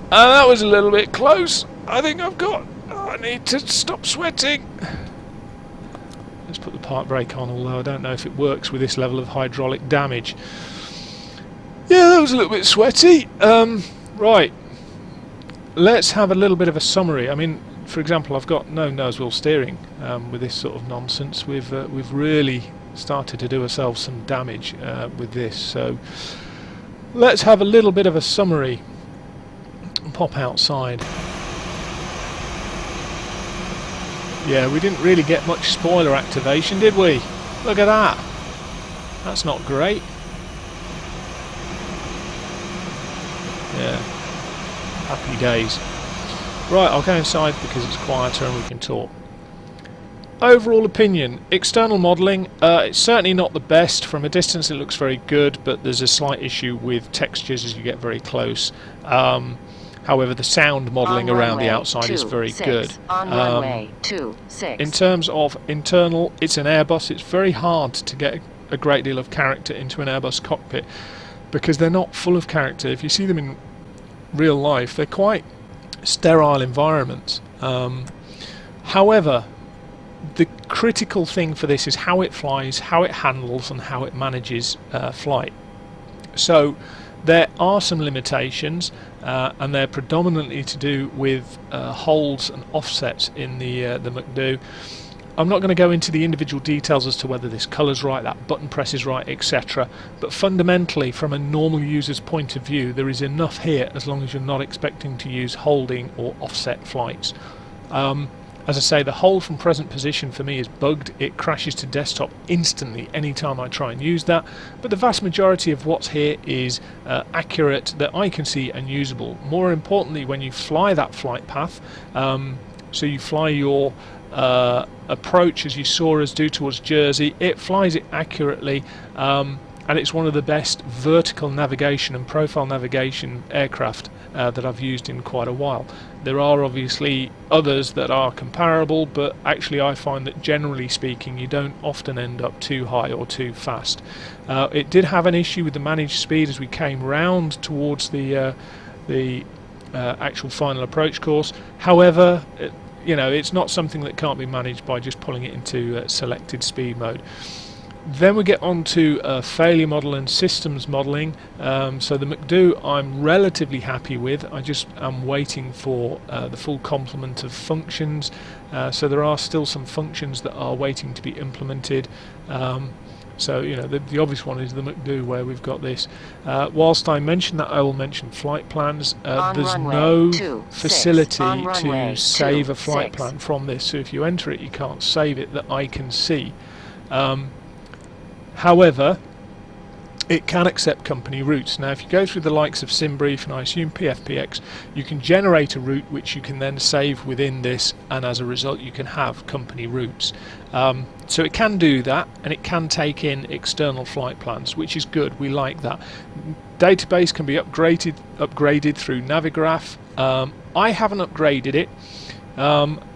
That was a little bit close. I think I need to stop sweating. Let's put the park brake on, although I don't know if it works with this level of hydraulic damage. Yeah, that was a little bit sweaty. Right. Let's have a little bit of a summary. I mean, for example, I've got no nose wheel steering with this sort of nonsense. We've really started to do ourselves some damage with this. So let's have a little bit of a summary. Pop outside. Yeah, we didn't really get much spoiler activation, did we? Look at that. That's not great. Yeah. Happy days. Right, I'll go inside because it's quieter and we can talk. Overall opinion, external modelling, it's certainly not the best. From a distance it looks very good, but there's a slight issue with textures as you get very close. However, the sound modelling around the outside is very good. In terms of internal, it's an Airbus. It's very hard to get a great deal of character into an Airbus cockpit because they're not full of character. If you see them in real life, they're quite sterile environments. However, the critical thing for this is how it flies, how it handles, and how it manages flight. So there are some limitations, and they're predominantly to do with holds and offsets in the MCDU. I'm not going to go into the individual details as to whether this colour's right, that button press is right, etc. But fundamentally, from a normal user's point of view, there is enough here as long as you're not expecting to use holding or offset flights. As I say, the hold from present position for me is bugged. It crashes to desktop instantly anytime I try and use that. But the vast majority of what's here is accurate, that I can see, and usable. More importantly, when you fly that flight path, so you fly your approach as you saw us do towards Jersey, it flies it accurately, and it's one of the best vertical navigation and profile navigation aircraft that I've used in quite a while. There are obviously others that are comparable, but actually I find that generally speaking you don't often end up too high or too fast. It did have an issue with the managed speed as we came round towards the actual final approach course. However, you know, it's not something that can't be managed by just pulling it into selected speed mode. Then we get on to failure model and systems modelling. So the MCDU I'm relatively happy with. I just am waiting for the full complement of functions. So there are still some functions that are waiting to be implemented. So, you know, the obvious one is the MCDU, where we've got this. Whilst I mention that, I will mention flight plans. There's no facility to save a flight plan from this. So if you enter it, you can't save it that I can see. However, it can accept company routes. Now, if you go through the likes of SimBrief and I assume PFPX, you can generate a route which you can then save within this, and as a result you can have company routes. So it can do that, and it can take in external flight plans, which is good. We like that. Database can be upgraded through Navigraph. I haven't upgraded it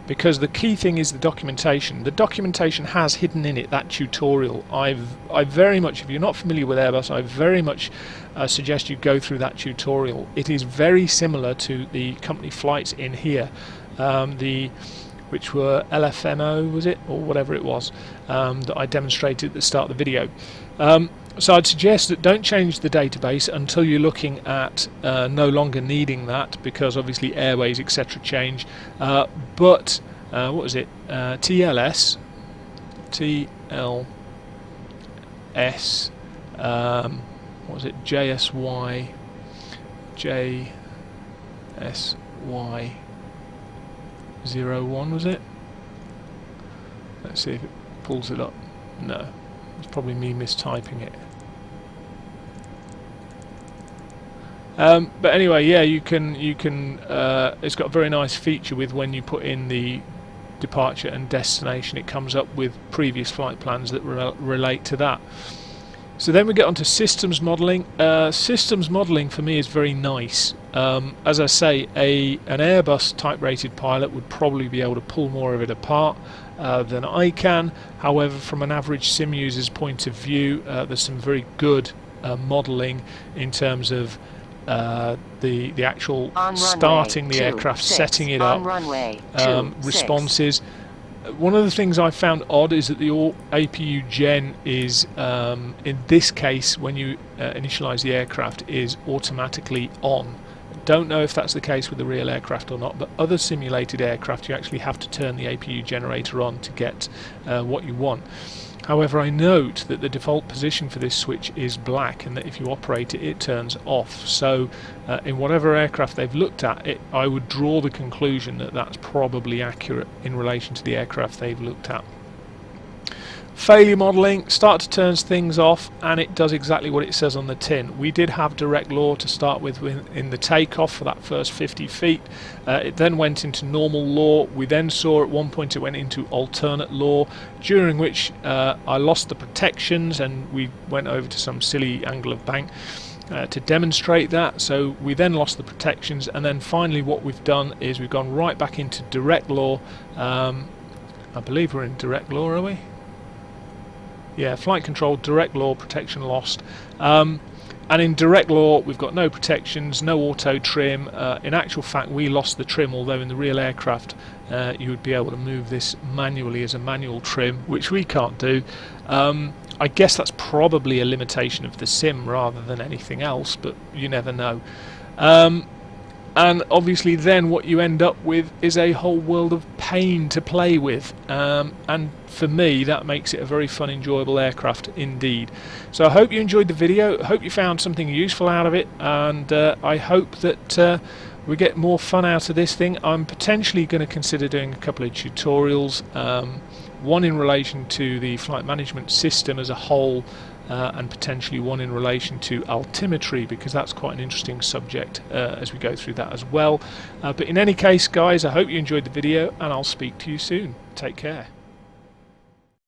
because the key thing is the documentation. The documentation has hidden in it that tutorial. I very much, if you're not familiar with Airbus, I very much suggest you go through that tutorial. It is very similar to the company flights in here, which were LFMO, was it, or whatever it was, that I demonstrated at the start of the video. So I'd suggest that don't change the database until you're looking at no longer needing that, because obviously airways etc. change. But what was it? TLS, what was it? JSY, JSY 01, was it? Let's see if it pulls it up. No, it's probably me mistyping it. But anyway, yeah, you can. It's got a very nice feature with when you put in the departure and destination, it comes up with previous flight plans that relate to that. So then we get onto systems modelling. Systems modelling for me is very nice. As I say, an Airbus type rated pilot would probably be able to pull more of it apart than I can. However, from an average sim user's point of view, there's some very good modelling in terms of the actual starting the aircraft, setting it up, responses. One of the things I found odd is that the APU gen is, in this case, when you initialize the aircraft, is automatically on. Don't know if that's the case with the real aircraft or not, but other simulated aircraft you actually have to turn the APU generator on to get what you want. However, I note that the default position for this switch is black, and that if you operate it, it turns off. So in whatever aircraft they've looked at, I would draw the conclusion that that's probably accurate in relation to the aircraft they've looked at. Failure modelling, starter turns things off, and it does exactly what it says on the tin. We did have direct law to start with in the takeoff for that first 50 feet. It then went into normal law. We then saw at one point it went into alternate law, during which I lost the protections, and we went over to some silly angle of bank to demonstrate that. So we then lost the protections, and then finally what we've done is we've gone right back into direct law. I believe we're in direct law, are we? Yeah, flight control, direct law, protection lost. And in direct law, we've got no protections, no auto trim. In actual fact, we lost the trim, although in the real aircraft you would be able to move this manually as a manual trim, which we can't do. I guess that's probably a limitation of the sim rather than anything else, but you never know. And obviously then what you end up with is a whole world of pain to play with, and for me that makes it a very fun, enjoyable aircraft indeed. So I hope you enjoyed the video, I hope you found something useful out of it, and I hope that we get more fun out of this thing. I'm potentially going to consider doing a couple of tutorials, one in relation to the flight management system as a whole, and potentially one in relation to altimetry, because that's quite an interesting subject as we go through that as well. But in any case, guys, I hope you enjoyed the video, and I'll speak to you soon. Take care.